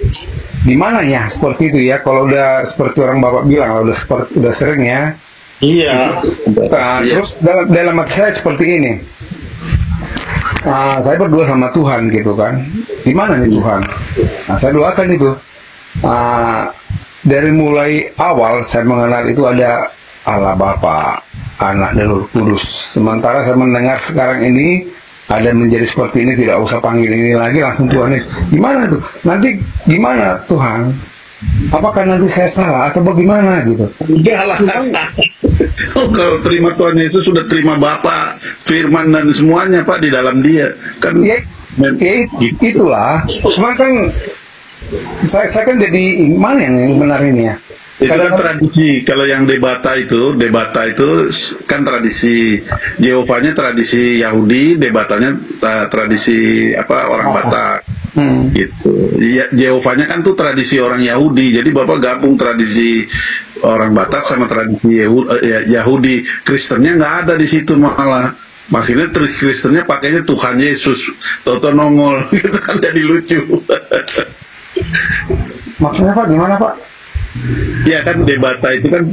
gimana ya seperti itu ya, kalau udah seperti orang Bapak bilang, udah sering ya. Iya. Terus dalam hati saya seperti ini, saya berdua sama Tuhan gitu kan, gimana nih Tuhan? Nah, saya doakan itu, dari mulai awal saya mengenal itu ada Allah Bapa, Anak dan Roh Kudus. Sementara saya mendengar sekarang ini ada menjadi seperti ini, tidak usah panggil ini lagi, langsung Tuhan Yesus. Gimana tuh? Nanti gimana Tuhan? Apakah nanti saya salah atau bagaimana gitu? Enggak lah. Oh, kalau terima Tuhan Yesus sudah terima Bapa, Firman dan semuanya Pak di dalam dia. Kan itulah. Cuma kan saya kan jadi mana yang benar ini ya? Itu kan tradisi. Kalau yang debata itu kan tradisi Jehovahnya tradisi Yahudi, debatanya tradisi orang Batak. Gitu. Ya, Jehovahnya kan tuh tradisi orang Yahudi. Jadi Bapak gabung tradisi orang Batak sama tradisi Yahudi. Kristennya nggak ada di situ malah. Maksudnya Kristennya pakainya Tuhan Yesus, toto nongol gitu kan, jadi lucu. Maksudnya Pak gimana Pak? Ya kan debata itu kan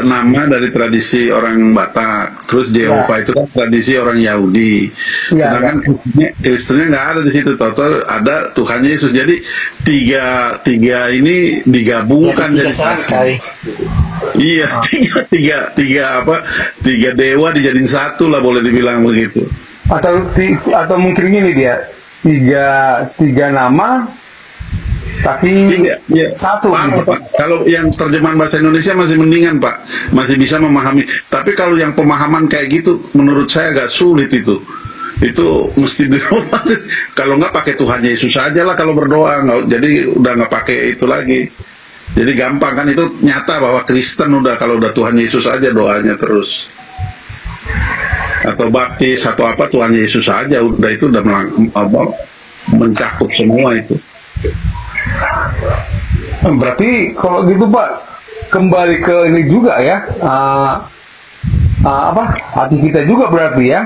nama dari tradisi orang Batak, terus Jehovah itu kan tradisi orang Yahudi. Sedangkan Kristennya nggak ada di situ, total ada Tuhan Yesus. Jadi tiga ini digabungkan jadi satu. Iya, tiga dewa dijadiin satu lah, boleh dibilang begitu. Atau mungkin ini dia tiga nama tapi satu gitu. Pak. Kalau yang terjemahan bahasa Indonesia masih mendingan Pak, masih bisa memahami. Tapi kalau yang pemahaman kayak gitu, menurut saya agak sulit itu mesti berdoa. Kalau nggak pakai Tuhan Yesus aja lah kalau berdoa, jadi udah nggak pakai itu lagi. Jadi gampang kan, itu nyata bahwa Kristen kalau udah Tuhan Yesus aja doanya terus. Atau baptis atau apa, Tuhan Yesus aja udah, itu udah mencakup semua itu. Berarti kalau gitu Pak, kembali ke ini juga ya, hati kita juga berarti ya.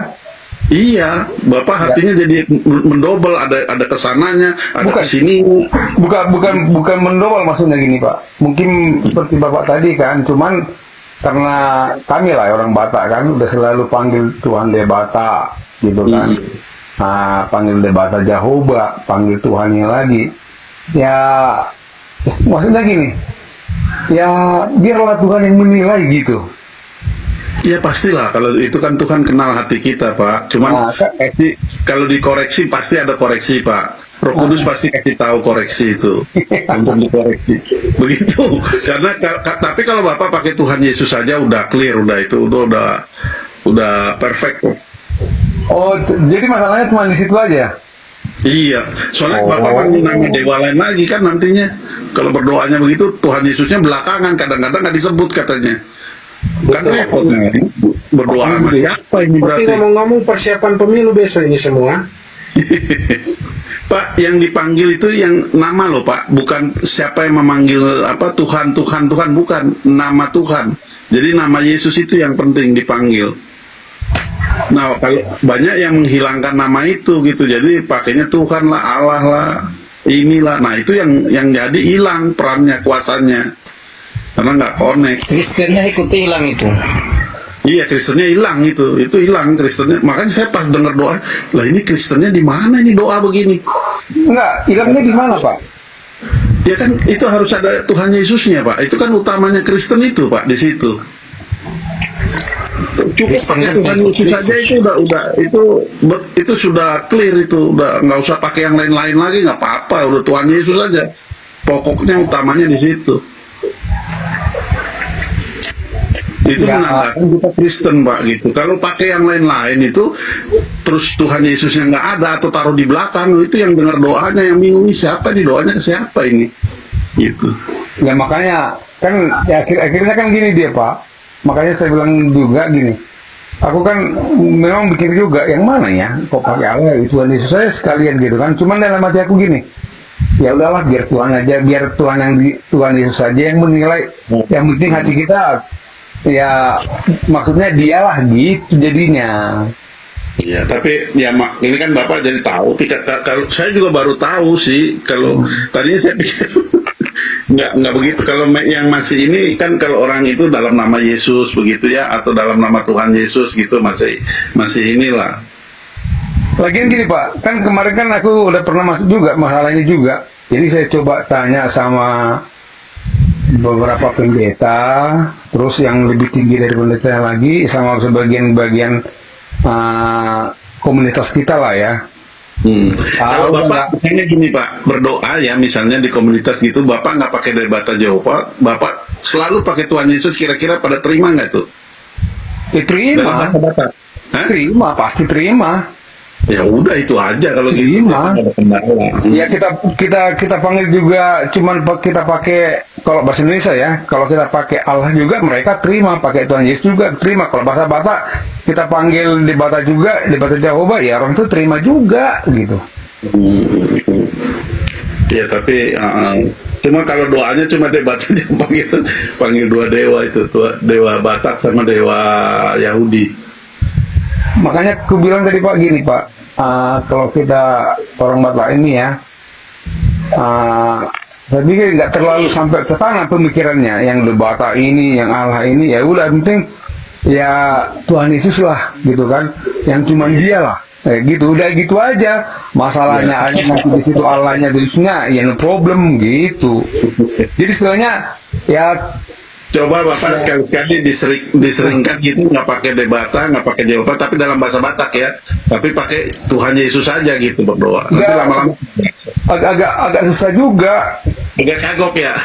Iya, Bapak hatinya jadi mendobel, ada kesananya, ada kesini. Bukan mendobel, maksudnya gini Pak. Mungkin seperti Bapak tadi kan, cuman karena kami lah orang Batak kan udah selalu panggil Tuhan Debata gitu kan. Panggil Debata Jehovah, panggil Tuhannya lagi. Ya maksudnya gini, ya biarlah Tuhan yang menilai gitu. Ya pastilah, kalau itu kan Tuhan kenal hati kita Pak. Cuman kalau dikoreksi pasti ada koreksi Pak. Roh Kudus pasti kasih tahu koreksi itu untuk dikoreksi. Begitu. Karena tapi kalau Bapak pakai Tuhan Yesus saja udah clear, udah perfect kok. Oh, jadi masalahnya cuma di situ aja. Iya, soalnya Bapak panggil nama dewa lain lagi kan nantinya. Kalau berdoanya begitu, Tuhan Yesusnya belakangan, kadang-kadang nggak disebut katanya. Kan repot nih. Berdoa sama siapa ini Tapi berarti? ngomong-ngomong persiapan pemilu besok ini semua. Pak, yang dipanggil itu yang nama loh Pak, bukan siapa yang memanggil apa Tuhan, bukan nama Tuhan. Jadi nama Yesus itu yang penting dipanggil. Nah, kalau banyak yang menghilangkan nama itu gitu, jadi pakainya Tuhan lah, Allah lah, inilah. Nah, itu yang jadi hilang perannya, kuasanya, karena nggak connect. Kristennya ikuti hilang itu. Iya, Kristennya hilang itu hilang Kristennya. Makanya saya pas dengar doa, lah ini Kristennya di mana ini doa begini? Enggak, hilangnya di mana, Pak? Ya kan itu harus ada Tuhan Yesusnya Pak. Itu kan utamanya Kristen itu Pak di situ. Cukup pakai Tuhan Yesus saja itu udah itu sudah clear, itu udah nggak usah pakai yang lain-lain lagi, nggak apa-apa, udah Tuhan Yesus saja. Pokoknya utamanya di situ. Itu menandakan kita Kristen Pak gitu. Kalau pakai yang lain-lain itu terus Tuhan Yesusnya nggak ada atau taruh di belakang, itu yang dengar doanya yang bingung, siapa nih doanya ke siapa ini gitu. Ya makanya kan ya, akhirnya kan gini dia Pak. Makanya saya bilang juga gini. Aku kan memang pikir juga yang mana ya kok pakai Allah Tuhan Yesus saya sekalian gitu kan. Cuman dalam hati aku gini. Ya udahlah biar Tuhan aja, biar Tuhan Yesus saja yang menilai. Yang penting hati kita ya maksudnya dialah gitu jadinya. Ya, tapi ya ini kan Bapak jadi tahu. Kalau saya juga baru tahu sih, kalau tadinya saya pikir nggak begitu. Kalau yang masih ini kan kalau orang itu dalam nama Yesus begitu ya, atau dalam nama Tuhan Yesus gitu masih inilah. Lagian gini Pak, kan kemarin kan aku udah pernah masuk juga masalahnya juga. Jadi saya coba tanya sama beberapa pendeta, terus yang lebih tinggi dari pendeta lagi, sama sebagian-bagian komunitas kita lah ya. Kalau Bapak misalnya gini Pak, berdoa ya misalnya di komunitas gitu, Bapak nggak pakai dari bata Jehovah, Bapak selalu pakai Tuhan Yesus, kira-kira pada terima nggak tuh? Ya, terima. Terima, pasti terima. Ya udah itu aja kalau gitu. Ya kita panggil juga, cuman kita pakai kalau bahasa Indonesia ya, kalau kita pakai Allah juga mereka terima, pakai Tuhan Yesus juga terima. Kalau bahasa Batak kita panggil di Batak juga, di Batak Jehovah ya orang itu terima juga gitu. Ya tapi cuma kalau doanya cuma di Batak panggil dua dewa itu, dewa Batak sama dewa Yahudi. Makanya aku bilang tadi Pak gini Pak, kalau kita orang Batak ini ya, saya pikir nggak terlalu sampai ke sana pemikirannya, yang di Batak ini, yang Allah ini, ya udah penting ya Tuhan Yesus lah gitu kan, yang cuma dia lah, gitu udah gitu aja. Masalahnya ada nanti di situ Allahnya, di Yesusnya, ya no problem gitu. Jadi sebenarnya ya. Coba Bapak sekali-kali diseringkan gitu, nggak pakai debata, nggak pakai Jehovah, tapi dalam bahasa Batak ya, tapi pakai Tuhan Yesus saja gitu berdoa. Nanti lama-lama agak susah juga. Agak kagok ya.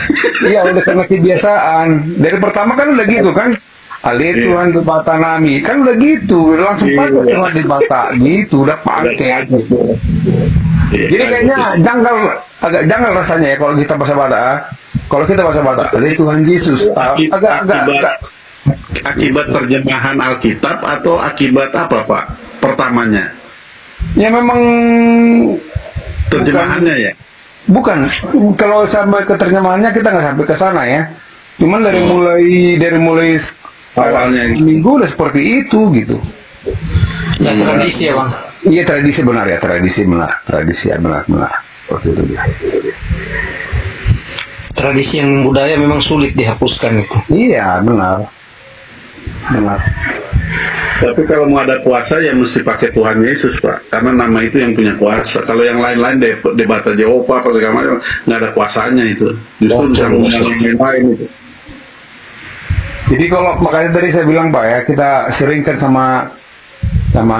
Iya udah karena kebiasaan. Dari pertama kan udah gitu kan. Ali Tuhan di Batak nami kan udah gitu, langsung pakai Tuhan di Batak gitu, udah pakai. Jadi kayaknya agak janggal rasanya ya kalau kita bahasa Batak. Kalau kita bahasa Batak, dari Tuhan Yesus, akibat terjemahan Alkitab atau akibat apa Pak? Pertamanya? Ya memang terjemahannya ya. Bukan, kalau sampai ke terjemahannya kita nggak sampai ke sana ya. Cuman dari mulai awalnya minggu udah seperti itu gitu. Ya tradisi ya Bang. Iya tradisi benar. Tradisi benar. Seperti itu dia. Tradisi yang budaya memang sulit dihapuskan itu. Iya benar. Tapi kalau mau ada kuasa ya mesti pakai Tuhan Yesus Pak, karena nama itu yang punya kuasa. Kalau yang lain-lain debata Jehovah apa segala macam nggak ada kuasanya itu. Justru bisa menggunakan yang lain itu. Jadi kalau makanya tadi saya bilang Pak ya, kita seringkan sama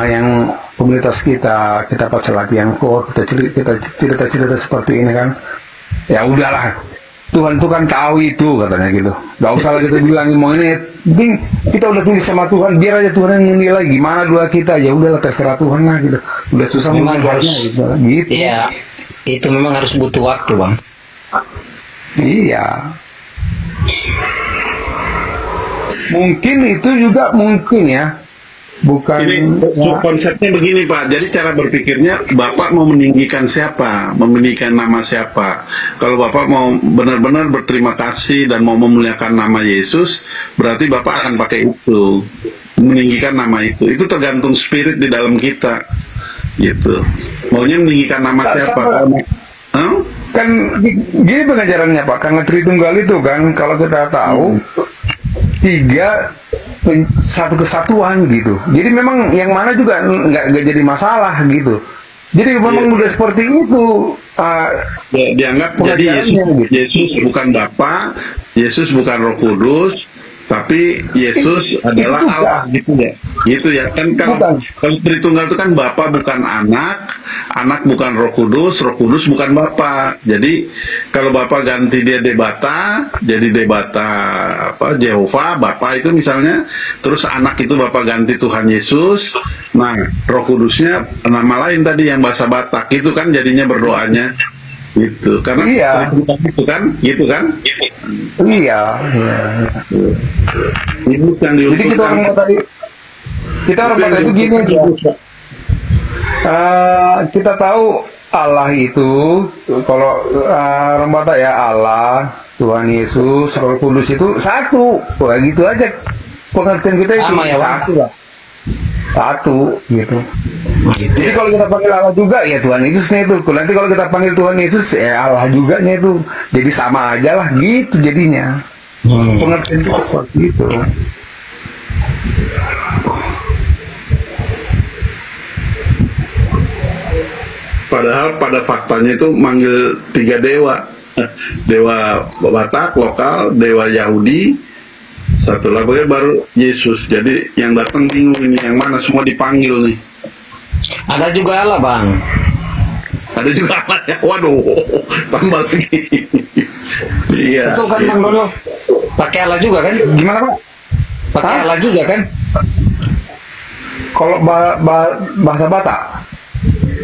yang komunitas kita pas latihan kok kita cerita seperti ini kan. Ya udahlah. Tuhan itu kan tahu itu katanya gitu. Gak usah lagi kita bilangin mau ini. Penting kita udah tulis sama Tuhan, biar aja Tuhan yang menilai gimana doa kita. Ya udahlah terserah Tuhan lah gitu. Udah susah memang harus gitu. Iya, itu memang harus butuh waktu Bang. Iya. Mungkin itu juga mungkin ya. Bukan Ini konsepnya begini Pak, jadi cara berpikirnya Bapak mau meninggikan siapa, meninggikan nama siapa. Kalau Bapak mau benar-benar berterima kasih dan mau memuliakan nama Yesus, berarti Bapak akan pakai itu, meninggikan nama itu. Itu tergantung spirit di dalam kita, gitu. Maunya meninggikan nama siapa? Kan gini pengajarannya Pak, karena Tritunggal itu kan kalau kita tahu tiga satu kesatuan gitu. Jadi memang yang mana juga nggak jadi masalah gitu. Jadi memang udah seperti itu. Dianggap jadi Yesus bukan Bapa, Yesus bukan Roh Kudus, tapi Yesus adalah Allah gitu ya. Gitu ya kan kalau Tritunggal itu kan Bapa bukan anak, anak bukan Roh Kudus bukan Bapa. Jadi kalau Bapa ganti dia Debata, jadi Debata Jehovah, Bapa itu misalnya, terus anak itu Bapa ganti Tuhan Yesus. Nah, Roh Kudusnya nama lain tadi yang bahasa Batak itu kan jadinya berdoanya gitu. Karena gitu kan? Iya. Itu yang jadi kita orang Batak itu gini aja. Kita tahu Allah itu kalau orang Batak ya Allah, Tuhan Yesus, Roh Kudus itu satu. Kayak gitu aja pengertian kita itu satu lah. Satu gitu. Jadi kalau kita panggil Allah juga ya Tuhan Yesusnya itu. Nanti kalau kita panggil Tuhan Yesus ya Allah juga nya itu. Jadi sama aja lah gitu jadinya. Pengertian itu seperti itu. Padahal pada faktanya itu manggil 3 dewa. Dewa Batak lokal, dewa Yahudi, satu lagi baru Yesus. Jadi yang datang bingung ini yang mana, semua dipanggil nih. Ada juga Allah Bang. Ada juga Allah ya. Waduh, tambah lagi. Iya. Itu kan Bang Dono. Pakai Allah juga kan? Gimana Pak? Pakai Allah juga kan? Kalau bahasa Batak?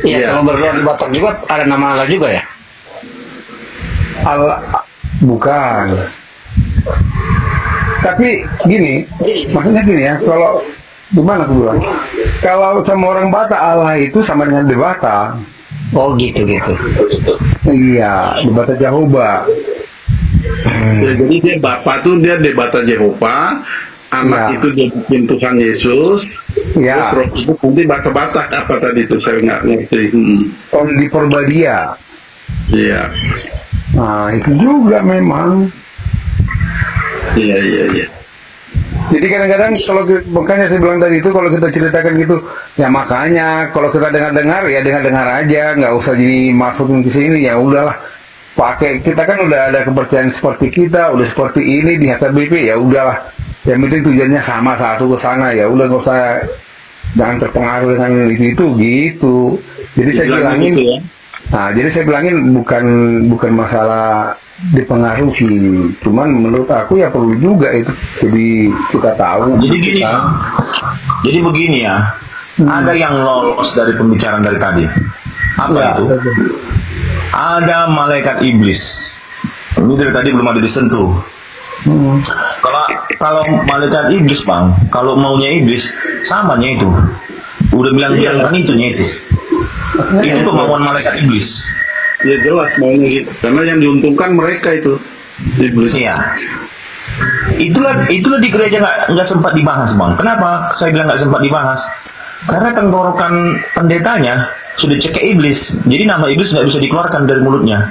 Iya, kalau berdoa di Batak juga ada nama Allah juga ya? Allah bukan. Tapi gini, maksudnya gini ya, kalau gimana aku bilang? Kalau sama orang Batak Allah itu sama dengan Debata. Oh gitu. Iya, Debata Jehovah. Ya, jadi dia Bapak tuh dia Debata Jehovah, anak itu dia bikin Tuhan Yesus. Ya. Terus Roh nanti Batak apa tadi itu saya nggak ngerti. Om di Porbadia. Iya. Nah itu juga memang. Iya. Jadi kadang-kadang kalau makanya saya bilang tadi itu kalau kita ceritakan gitu, ya makanya kalau kita dengar-dengar ya dengar-dengar aja, nggak usah jadi masukin ke sini, ya udahlah. Pakai kita kan udah ada kepercayaan seperti kita, udah seperti ini di HKBP, ya udahlah. Yang penting tujuannya sama satu ke sana, ya udah nggak usah, jangan terpengaruh dengan itu gitu. Jadi saya bilangin gitu ya. Nah, jadi saya bilangin bukan masalah dipengaruhi, cuman menurut aku ya perlu juga itu. Jadi kita tahu. Jadi gini, jadi begini ya. Ada yang lolos dari pembicaraan dari tadi. Apa itu? Ada malaikat iblis. Ini dari tadi belum ada disentuh. Kalau malaikat iblis Bang, kalau maunya iblis samanya itu. Udah bilang-bilang kan itunya itu. Itu kemauan malaikat iblis. Ya jelas maunya gitu. Karena yang diuntungkan mereka itu iblis. Iya. Itulah di gereja nggak sempat dibahas Bang. Kenapa saya bilang nggak sempat dibahas? Karena tenggorokan pendetanya sudah cekek iblis. Jadi nama iblis nggak bisa dikeluarkan dari mulutnya.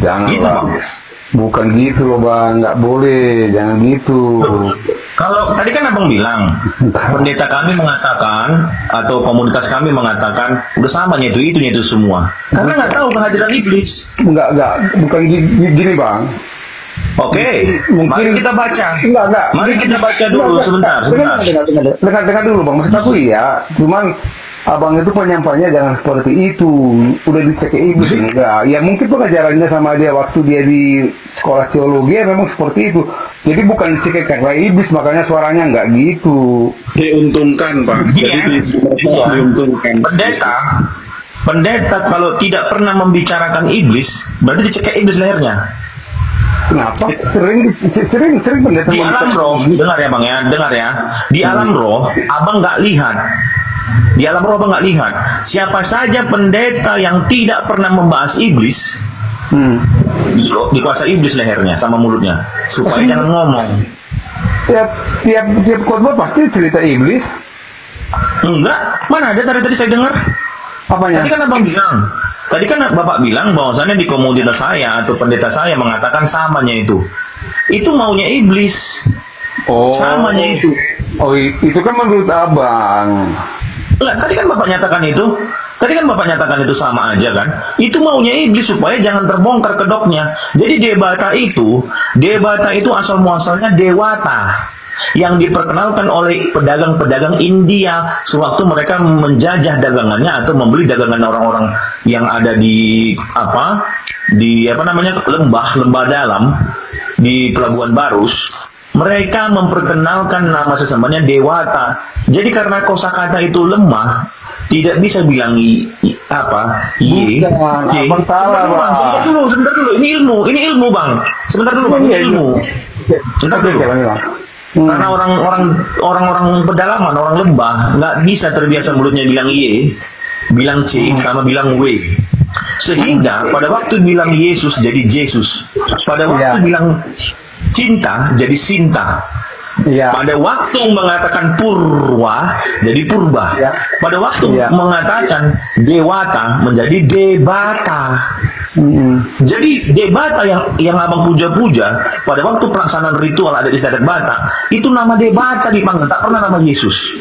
Jangan gitu, Bang. Bukan gitu loh Bang, nggak boleh, jangan gitu. Kalau tadi kan Abang bilang, pendeta kami mengatakan atau komunitas kami mengatakan udah samanya itu semua. Karena nggak tahu kehadiran iblis. Enggak, bukan gini Bang. Oke, mari kita baca. Enggak. Mari kita baca dulu sebentar. Dengar dulu Bang, maksud aku iya. Cuman Abang itu penyampainya jangan seperti itu. Udah dicek iblis enggak. Ya mungkin pengajarannya sama dia waktu dia di sekolah teologi ya memang seperti itu. Jadi bukan dicek karena iblis makanya suaranya enggak gitu. Diuntungkan Pak. Jadi diuntungkan. Pendeta kalau tidak pernah membicarakan iblis, berarti dicek iblis lehernya. Kenapa? Sering pendeta Di alam roh, dengar ya bang ya, dengar ya. Di alam roh, abang nggak lihat. Di alam roh abang nggak lihat. Siapa saja pendeta yang tidak pernah membahas iblis, dikuasai iblis lehernya sama mulutnya, supaya jangan ngomong. Tiap khotbah pasti cerita iblis. Enggak, mana ada tadi saya dengar. Apanya? Tadi kan abang bilang. Tadi kan Bapak bilang bahwasannya di komunitas saya atau pendeta saya mengatakan samanya itu maunya iblis. Oh, samanya itu. Oh, itu kan menurut abang. Enggak, tadi kan Bapak nyatakan itu. Tadi kan Bapak nyatakan itu sama aja kan. Itu maunya iblis supaya jangan terbongkar kedoknya. Jadi debata itu asal muasalnya dewata yang diperkenalkan oleh pedagang-pedagang India sewaktu mereka menjajah dagangannya atau membeli dagangan orang-orang yang ada di lembah dalam di Pelabuhan Barus. Mereka memperkenalkan nama sesambanya Dewata. Jadi karena kosakata itu lemah, tidak bisa bilang Abang salah, Bang. Sebentar dulu. Ini ilmu, Bang. Sebentar dulu, Bang. Ini ilmu. Sebentar dulu. Karena orang-orang pedalaman, orang lembah nggak bisa terbiasa mulutnya bilang Y, bilang C, sama bilang W. Sehingga pada waktu bilang Yesus jadi Yesus, pada waktu bilang cinta jadi Sinta, pada waktu mengatakan Purwa jadi Purba, pada waktu mengatakan Dewata menjadi Debata. Jadi debata yang abang puja-puja pada waktu pelaksanaan ritual ada di Sadat Bata, itu nama debata dipanggil, tak pernah nama Yesus.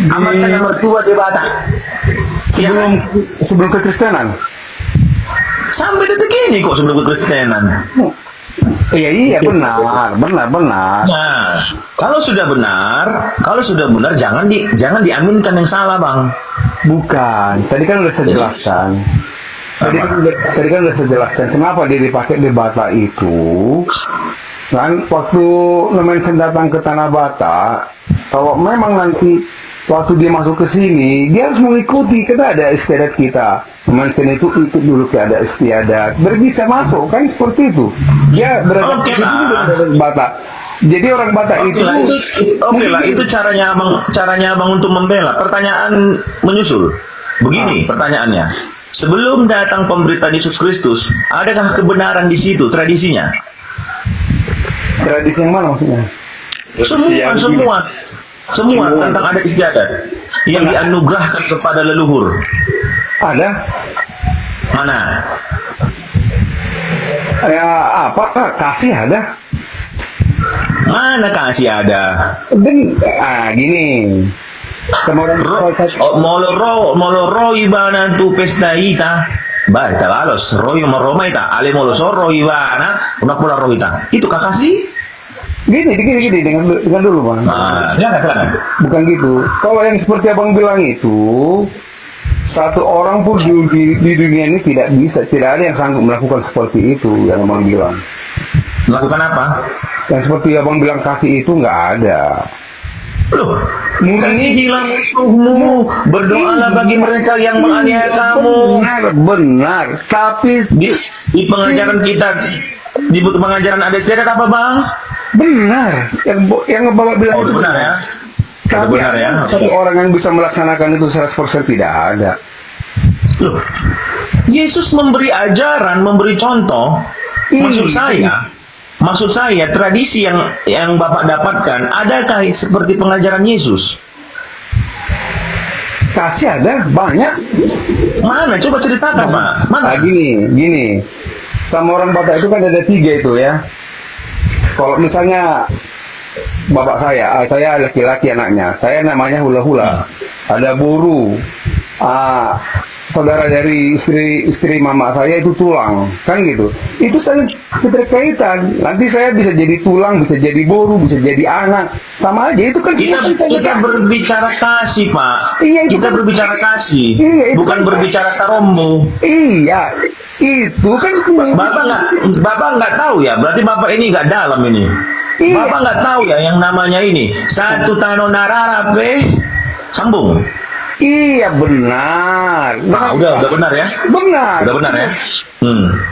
Amatkan nama tua debata. Sebelum kekristenan. Sampai detik ini kok sebelum kekristenan. Iya benar. Nah, kalau sudah benar jangan diaminkan yang salah, Bang. Bukan. Tadi kan udah saya jelaskan. Tadi kan udah saya jelaskan kenapa dia dipakai di Bata itu. Kan waktu Nomensen datang ke Tanah Bata, kalau memang nanti waktu dia masuk ke sini, dia harus mengikuti, kita ada istiadat kita. Nomensen itu ikut dulu ke ada istiadat, biar bisa masuk, kan seperti itu. Dia berada di Bata. Jadi orang Bata itu caranya abang untuk membela. Pertanyaan menyusul. Begini pertanyaannya. Sebelum datang pemberitaan Yesus Kristus, adakah kebenaran di situ tradisinya? Tradisi yang mana maksudnya? Semua tentang adat istiadat yang dianugerahkan kepada leluhur. Ada? Mana? Ya apa? Kasih ada? Mana kasih ada? Gini. Molo ibana tu pesta ita. Ba, tagalos, roy maroma ita. Ale molo soro ibana, una pula roita. Itu kakasih? Gini, dengar dulu, Bang. Silakan. Bukan gitu. Kalau yang seperti abang bilang itu, satu orang pun di dunia ini tidak ada yang sanggup melakukan seperti itu yang abang bilang. Melakukan apa? Yang seperti abang bilang kasih itu nggak ada. Loh, kasihilah musuhmu, berdoalah bagi mereka yang menganiaya kamu. Benar. Tapi di pengajaran kita, di buku pengajaran ada istiadat apa, Bang? Benar. Yang Bapak bilang itu benar ya. Tapi benar ya. Satu orang yang bisa melaksanakan itu 100% tidak ada. Loh, Yesus memberi ajaran, memberi contoh. Maksud saya tradisi yang Bapak dapatkan, adakah seperti pengajaran Yesus? Kasih ada, banyak. Mana? Coba ceritakan, Pak. Mana? Gini. Sama orang Batak itu kan ada 3 itu ya. Kalau misalnya bapak saya laki-laki anaknya, saya namanya hula-hula. Ada buru. Saudara dari istri mama saya itu tulang, kan gitu. Itu sangat keterkaitan. Nanti saya bisa jadi tulang, bisa jadi boru, bisa jadi anak, sama aja. Itu kan kita berbicara kasih, Pak. Iya, itu kita kan, berbicara kasih, iya, bukan kan, berbicara tarombo. Iya, itu kan. Bapak nggak tahu ya. Berarti bapak ini nggak dalam ini. Iya. Bapak nggak tahu ya yang namanya ini satu tano nararape sambung. Iya benar. Nah, udah benar ya? Benar. Udah benar ya?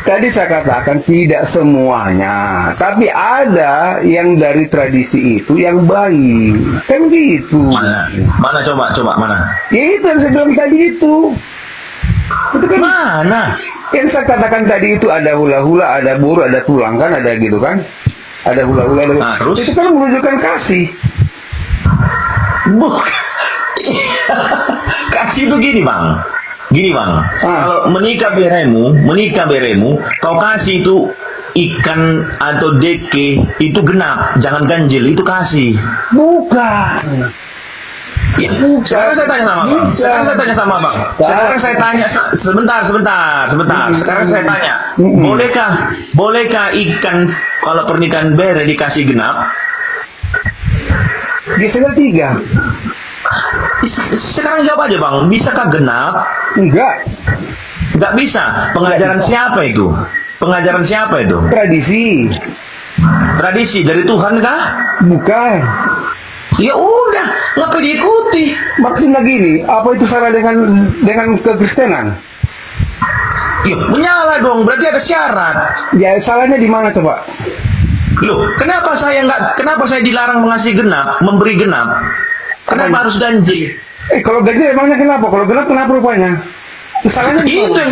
Tadi saya katakan tidak semuanya, tapi ada yang dari tradisi itu yang baik, kan gitu. Mana coba mana? Ya itu yang saya bilang tadi itu. Itu kan Mana? yang saya katakan tadi itu ada hula-hula, ada buru, ada tulang kan, ada gitu kan? Ada hula-hula, ada... Nah, terus? Itu kan menunjukkan kasih. Kasih itu gini bang, kalau menikah beremu, kau kasih itu ikan atau deke itu genap, jangan ganjil, itu kasih. Bukan. Ya, sekarang saya tanya sama bang. Sekarang saya tanya sebentar. Sekarang saya tanya, bolehkah ikan kalau pernikahan bere dikasih genap? Biasanya 3. Sekarang jawab aja bang, bisakah genap? Enggak bisa. Pengajaran siapa itu? Tradisi dari Tuhan kah? Bukan. Ya udah, ngapa diikuti? Maksudnya gini, apa itu salah dengan kekristenan? Ya menyala dong, berarti ada syarat. Ya salahnya di mana coba? Loh, kenapa saya dilarang mengasih genap, memberi genap? Kenapa harus ganjil? Kalau ganjil emangnya kenapa? Kalau genap kenapa rupanya? Salahnya di mana?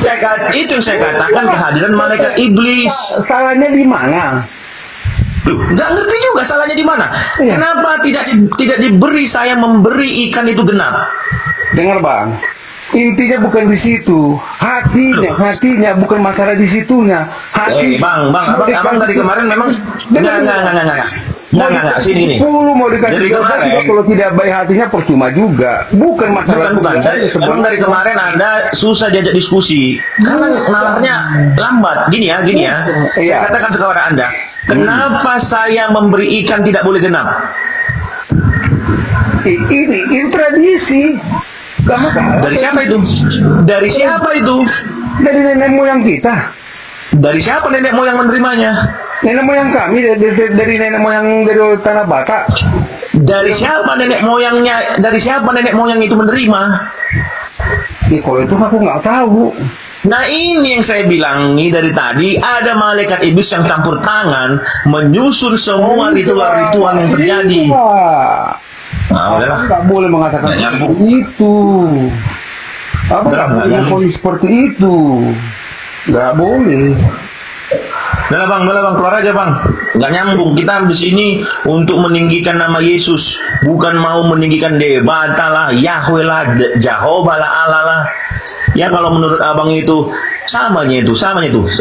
Itu yang saya katakan kehadiran malaikat iblis. Salahnya di mana? Nggak ngerti juga salahnya di mana. Iya. Kenapa tidak diberi saya memberi ikan itu genap? Dengar bang, intinya bukan di situ. Hatinya bukan masalah di situnya. Bang, abang dari kemarin memang Enggak, sini. Mau dikasih dari kemarin, kalau tidak baik hatinya percuma juga. Bukan masalah. Bukan. Dari kemarin Anda susah diajak diskusi karena nalarnya lambat. Gini ya. Saya katakan kepada Anda, kenapa saya memberi ikan tidak boleh genap? Ini tradisi. Dari siapa itu? Dari nenek moyang kita. Dari siapa nenek moyang menerimanya? Nenek moyang kami dari nenek moyang dari tanah Batak. Dari siapa nenek moyang itu menerima? Ya kalau itu aku nggak tahu. Nah ini yang saya bilang nih dari tadi, ada malaikat iblis yang campur tangan menyusun semua ritual-ritual yang terjadi. Nggak boleh mengatakan itu. Apa nggak boleh seperti itu? Nggak boleh. Udah bang, keluar aja bang. Nggak nyambung. Kita di sini untuk meninggikan nama Yesus, bukan mau meninggikan Debata lah, Yahweh lah, Jehovah lah, Allah lah. Ya kalau menurut abang itu samanya itu.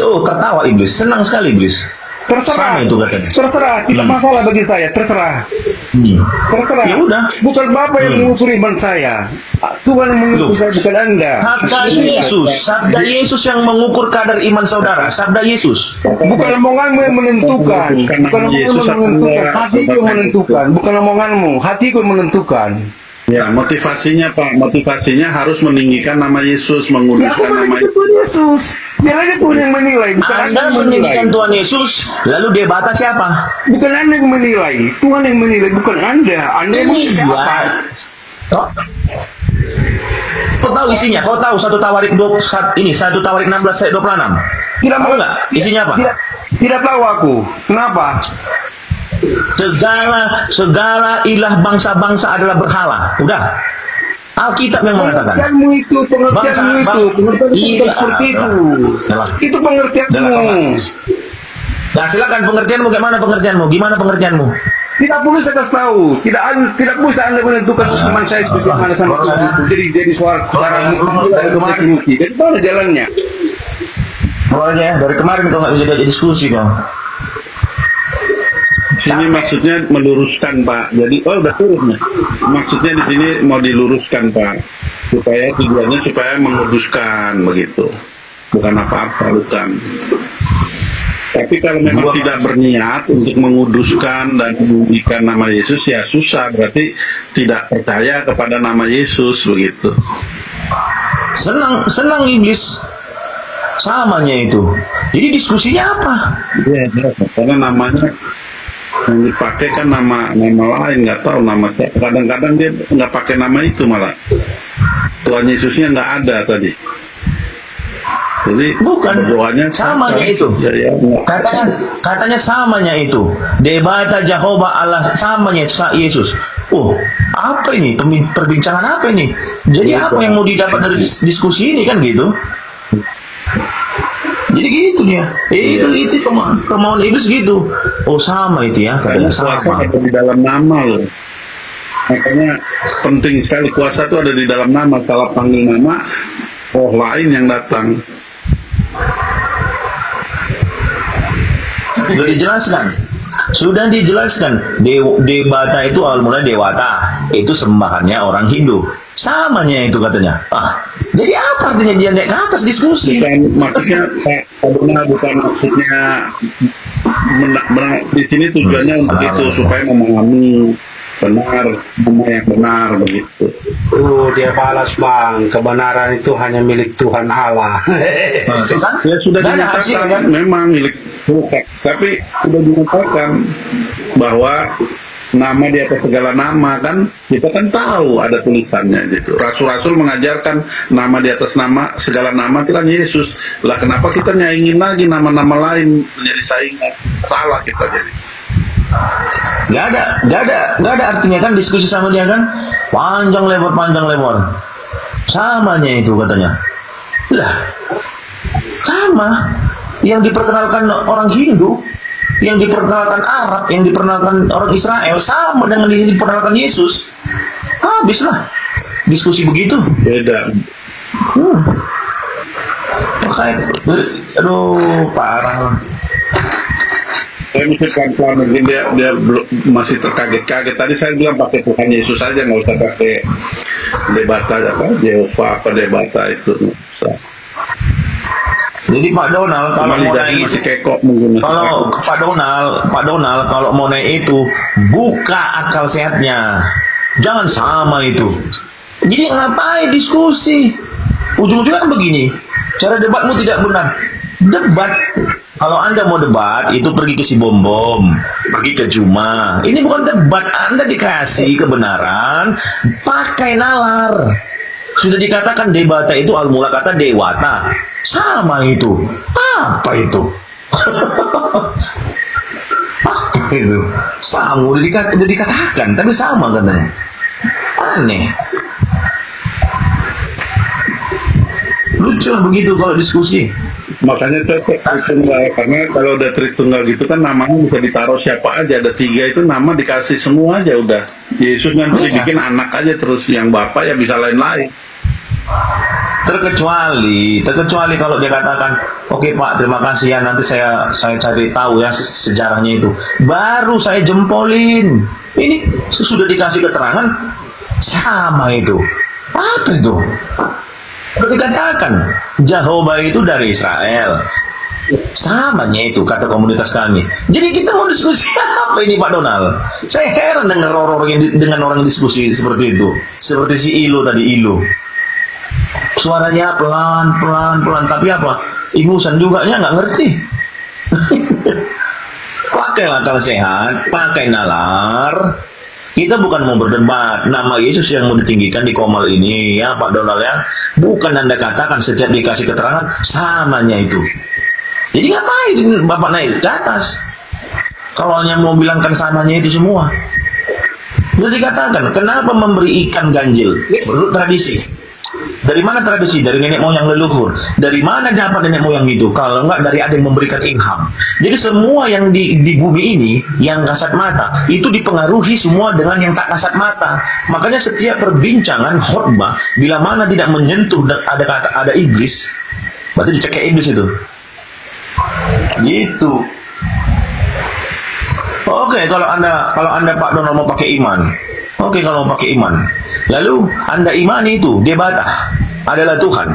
Oh tertawa iblis, senang sekali iblis. Terserah itu katanya. Terserah, tidak masalah bagi saya. Terserah. Terserah. Ya udah. Bukan Bapak yang mengukur iman saya. Tuhan yang mengukur saya, bukan Anda. Sabda Yesus yang mengukur kadar iman saudara. Sabda Yesus. Bukan omonganmu yang menentukan. Hatiku yang menentukan. Bukan omonganmu, hatiku yang menentukan. Ya, motivasinya Pak, harus meninggikan nama Yesus, menguduskan nama Yesus. Biar aja Tuhan yang menilai, bukan Anda meninggikan Tuhan Yesus, lalu Debata siapa? Bukan Anda yang menilai, Tuhan yang menilai, bukan Anda. Anda yang menilai siapa? Kau tahu isinya? Kau tahu 1 Tawarik 16 ayat 26? Tidak tahu nggak? Isinya apa? Tidak tahu aku. Kenapa? Segala ilah bangsa-bangsa adalah berhala. Udah. Alkitab yang mengatakan. Pengertianmu itu seperti itu. Itu pengertianmu. Nah, silakan pengertianmu. Gimana pengertianmu? Tidak perlu saya kasih tahu. Tidak bisa Anda menentukan teman saya bagaimana sama itu. Jadi suara dari kemarin. Jadi mana jalannya? Pokoknya dari kemarin kau nggak bisa diajak diskusi dong. Ini maksudnya meluruskan Pak. Jadi udah turun. Maksudnya di sini mau diluruskan Pak. Tujuannya supaya menguduskan begitu. Bukan apa-apa, bukan. Tapi kalau memang tidak berniat untuk menguduskan dan meninggikan nama Yesus, ya susah. Berarti tidak percaya kepada nama Yesus begitu. Senang iblis. Samanya itu. Jadi diskusinya apa? Ya, karena namanya yang dipakai kan nama lain, nggak tahu nama siapa. Kadang-kadang dia nggak pakai nama itu malah. Tuhan Yesusnya nggak ada tadi. Jadi Bukan, berdoanya samanya itu. Ya. Katanya samanya itu. Debata Jehovah Allah samanya Yesus. Oh, apa ini? Perbincangan apa ini? Jadi apa yang mau didapat dari diskusi ini kan gitu? Jadi gitu dia. Itu kemauan iblis gitu. Oh, sama itu ya, katanya Kuasa sama. ada di dalam nama loh. Makanya penting sekali kuasa itu ada di dalam nama. Kalau panggil nama, roh lain yang datang. Sudah dijelaskan. Debata itu awal mula dewata, itu sembahannya orang Hindu. Samanya itu katanya. Jadi apa artinya dia naik ke atas diskusi? Maksudnya bukan maksudnya di sini tujuannya untuk itu supaya memahami benar nama yang benar begitu. Dia balas bang, kebenaran itu hanya milik Tuhan Allah. Ya sudah dinyatakan memang milik Tuhan, tapi sudah dinyatakan bahwa nama di atas segala nama kan, kita kan tahu ada tulisannya gitu. Rasul-rasul mengajarkan nama di atas nama segala nama itu kan Yesus. Lah kenapa kita nyaingin lagi nama-nama lain menjadi saingan? Salah kita jadi. Gak ada artinya kan diskusi sama dia kan, panjang lebar. Samanya itu katanya. Lah, sama yang diperkenalkan orang Hindu, yang diperkenalkan Arab, yang diperkenalkan orang Israel, sama dengan yang diperkenalkan Yesus. Habislah diskusi begitu. Beda. Aduh, parah. Saya mesti pelan-pelan, mungkin dia masih terkaget-kaget. Tadi saya bilang pakai Tuhan Yesus aja, nggak usah pakai debata Jehovah apa debata itu. Jadi Pak Donald kalau mau naik masih kekok mungkin. Kalau Pak Donald kalau mau naik itu buka akal sehatnya, jangan sama itu. Jadi ngapain diskusi? Ujung-ujungnya kan begini, cara debatmu tidak benar. Debat, kalau Anda mau debat itu pergi ke si Bom, pergi ke Juma. Ini bukan debat, Anda dikasih kebenaran, pakai nalar. Sudah dikatakan debata itu al-mula kata dewata. Sama itu. Apa itu? Apa itu? Sama, udah dikatakan, tapi sama katanya. Aneh. Lucu begitu kalau diskusi. Makanya cocok Tritunggal, karena kalau udah Tritunggal gitu kan namanya bisa ditaruh siapa aja, ada 3 itu nama dikasih semua aja udah. Yesus nanti dibikin anak aja terus, yang bapak ya bisa lain-lain. Terkecuali kalau dia katakan, oke Pak, terima kasih ya, nanti saya cari tahu ya sejarahnya itu, baru saya jempolin. Ini sudah dikasih keterangan sama itu. Apa itu? Sudah dikatakan Jehovah itu dari Israel. Samanya itu kata komunitas kami. Jadi kita mau diskusi apa ini Pak Donald? Saya heran dengan orang diskusi seperti itu. Seperti si Ilo tadi, Ilo. Suaranya pelan, tapi apa? Imusan juga nya nggak ngerti. Pakai akal sehat, pakai nalar. Kita bukan mau berdebat. Nama Yesus yang mau ditinggikan di Komal ini ya Pak Donald ya. Bukan Anda katakan setiap dikasih keterangan samanya itu. Jadi ngapain Bapak naik ke atas? Kalau hanya mau bilangkan samanya itu semua. Sudah dikatakan, kenapa memberi ikan ganjil? Menurut tradisi. Dari mana tradisi? Dari nenek moyang leluhur. Dari mana dapat nenek moyang itu? Kalau enggak dari ada yang memberikan ilham. Jadi semua yang di bumi ini, yang kasat mata, itu dipengaruhi semua dengan yang tak kasat mata. Makanya setiap perbincangan khotbah, bila mana tidak menyentuh ada iblis, berarti dicekik iblis itu. Gitu. Oke, kalau anda Pak Donald mau pakai iman. Oke, kalau mau pakai iman. Lalu Anda imani itu debata adalah Tuhan.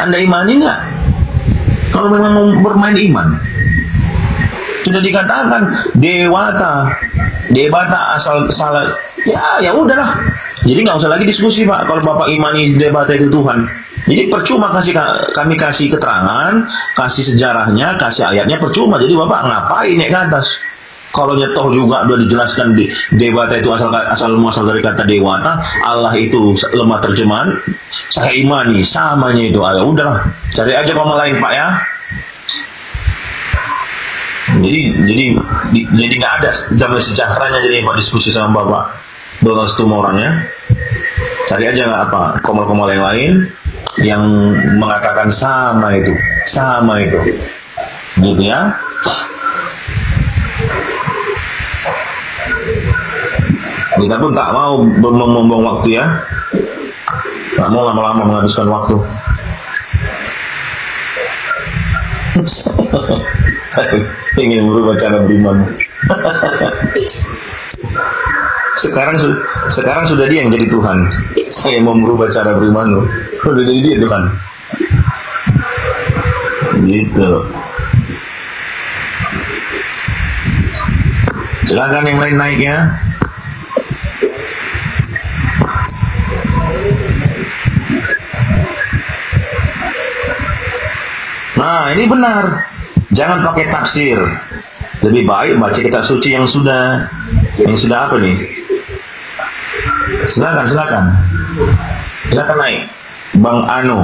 Anda imani enggak? Kalau memang mau bermain iman. Sudah dikatakan debata asal salah. Ya udahlah. Jadi nggak usah lagi diskusi Pak. Kalau Bapak imani debata itu Tuhan. Jadi percuma kami kasih keterangan, kasih sejarahnya, kasih ayatnya percuma. Jadi Bapak ngapain naik ke atas? Kalau nyetoh juga udah dijelaskan di dewata itu asal muasal dari kata dewata, Allah itu lemah terjemahan, saya imani samanya itu. Ya udah, cari aja nama lain Pak ya. Jadi nggak ada zaman sejahteranya jadi Pak diskusi sama Bapak dengan setuma orangnya. Cari aja apa komal-komal yang lain yang mengatakan sama itu, gitu ya. Kita pun tak mau membuang waktu ya, tak mau lama-lama menghabiskan waktu. Ingin berubah cara beriman. Sekarang sudah dia yang jadi Tuhan. Saya mau merubah cara beriman loh. Sudah jadi dia Tuhan. Gitu. Silakan yang lain naik ya. Nah ini benar. Jangan pakai tafsir. Lebih baik baca kitab suci yang sudah apa nih? Silakan naik, Bang Anu.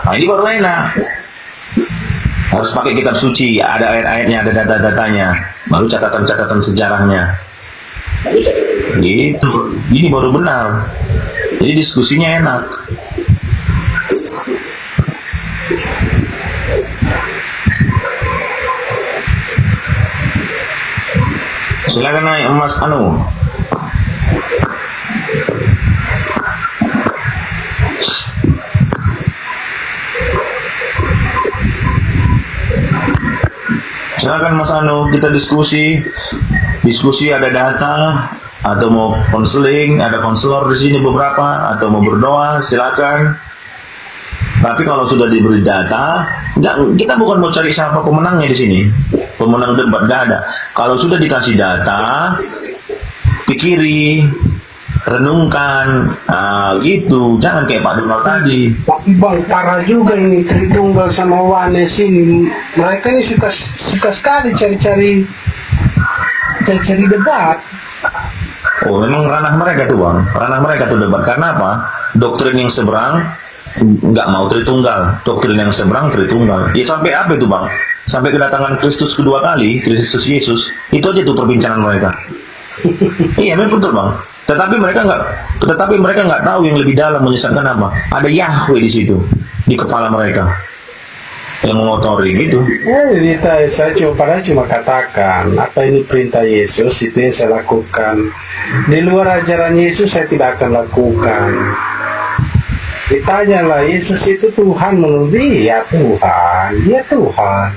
Nah ini baru enak. Harus pakai kitab suci, ada ayat-ayatnya, ada data-datanya, baru catatan-catatan sejarahnya. Gitu. Ini baru benar. Jadi diskusinya enak. Silakan naik Mas Anu. Silakan Mas Anu, kita diskusi ada data atau mau konseling, ada konselor di sini beberapa atau mau berdoa, silakan. Tapi kalau sudah diberi data, kita bukan mau cari siapa pemenangnya di sini. Pemenang debat nggak ada. Kalau sudah dikasih data, pikiri, renungkan, gitu. Jangan kayak Pak Donald tadi. Tapi Bang, parah juga ini Tritunggal sama Wanes ini. Mereka ini suka sekali cari debat. Oh, memang ranah mereka tuh Bang. Ranah mereka tuh debat. Karena apa? Doktrin yang seberang nggak mau Tritunggal, doktrin yang seberang Tritunggal. Ya sampai apa itu Bang? Sampai kedatangan Kristus kedua kali, Kristus Yesus, itu aja tuh perbincangan mereka. Iya memang betul Bang. Tetapi mereka nggak tahu yang lebih dalam menyesatkan apa. Ada Yahweh di situ, di kepala mereka yang mengotori gitu. Jadi saya cuma katakan apa ini perintah Yesus, itu yang saya lakukan. Di luar ajaran Yesus saya tidak akan lakukan. Ditanyalah Yesus itu Tuhan menurut dia Tuhan, dia Tuhan.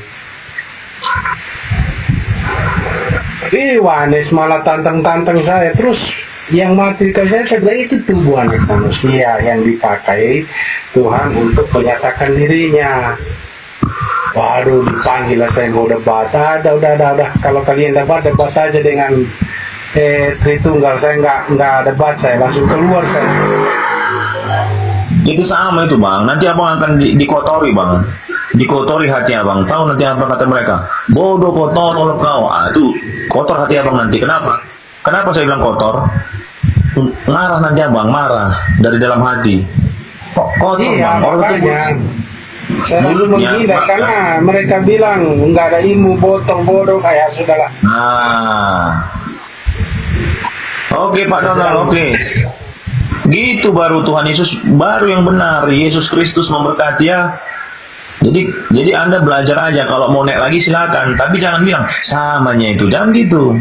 Wanes malah tantang saya terus. Yang mati ke saya bilang itu tubuh anak manusia yang dipakai Tuhan untuk menyatakan dirinya. Waduh, dipanggil lah saya mau debat. Udah. Kalau kalian debat aja dengan Tritunggal. Saya nggak debat, saya langsung keluar saya. Itu sama itu Bang. Nanti abang akan dikotori Bang. Dikotori hati abang. Tahu nanti apa kata mereka? Bodoh, kotor kalau kau. Itu kotor hati abang nanti. Kenapa saya bilang kotor? Marah nanti abang, marah dari dalam hati. Kotor iya, Bang. Makanya saya langsung menghina karena mereka bilang nggak ada ilmu, bodoh kayak sudahlah. Oke Pak Donald, oke. Gitu baru Tuhan Yesus baru yang benar. Yesus Kristus memberkati ya. Jadi Anda belajar aja. Kalau mau naik lagi silakan. Tapi jangan bilang samanya itu. Jangan gitu.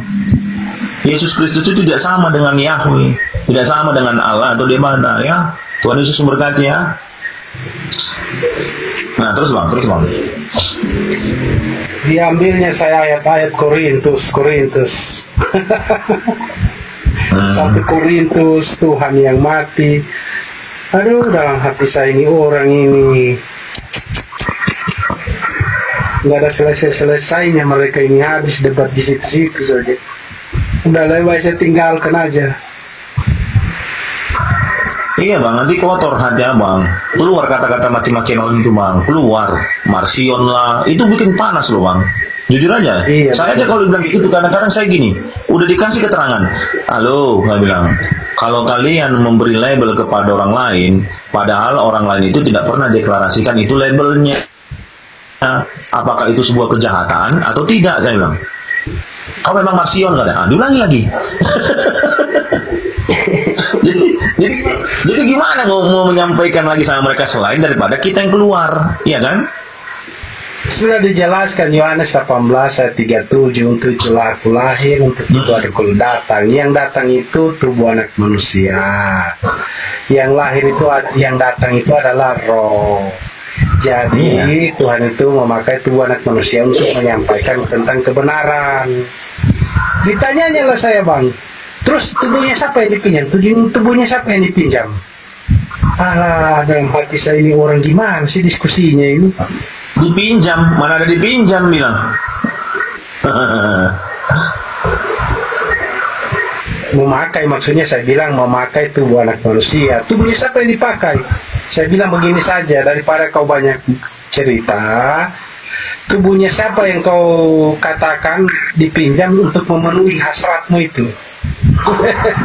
Yesus Kristus itu tidak sama dengan Yahweh, tidak sama dengan Allah atau debata ya. Tuhan Yesus memberkati ya. Nah terus bang. Diambilnya saya ayat-ayat Korintus. Sampai Korintus, Tuhan yang mati. Aduh, dalam hati saya ini orang ini nggak ada selesainya mereka ini, habis debat di situ saja. Udah lewat, saya tinggalkan aja. Iya bang, nanti kotor hati abang. Keluar kata-kata maki-makian orang itu bang. Keluar, Marsion lah. Itu bikin panas loh bang. Jujur aja. Iya, Saya aja kalau bilang gitu, kadang-kadang saya gini, udah dikasih keterangan. Halo, saya bilang, kalau kalian memberi label kepada orang lain, padahal orang lain itu tidak pernah deklarasikan itu labelnya. Apakah itu sebuah kejahatan atau tidak, saya bilang. Kau memang Marsion, katanya. Diulangi lagi. jadi gimana mau menyampaikan lagi sama mereka selain daripada kita yang keluar, iya kan? Sudah dijelaskan Yohanes 18 ayat 37, untuk itulah aku lahir, untuk itu aku datang. Yang datang itu tubuh anak manusia. Yang lahir itu, yang datang itu adalah roh. Jadi Tuhan itu memakai tubuh anak manusia untuk menyampaikan tentang kebenaran. Ditanyanya lah saya, Bang, terus tubuhnya siapa yang dipinjam? Tubuhnya siapa yang dipinjam? Alah, dalam hati saya ini orang gimana sih diskusinya ini? Dipinjam, mana ada dipinjam bilang. Memakai, maksudnya saya bilang memakai tubuh anak manusia. Tubuhnya siapa yang dipakai? Saya bilang begini saja, daripada kau banyak cerita, tubuhnya siapa yang kau katakan dipinjam untuk memenuhi hasratmu itu?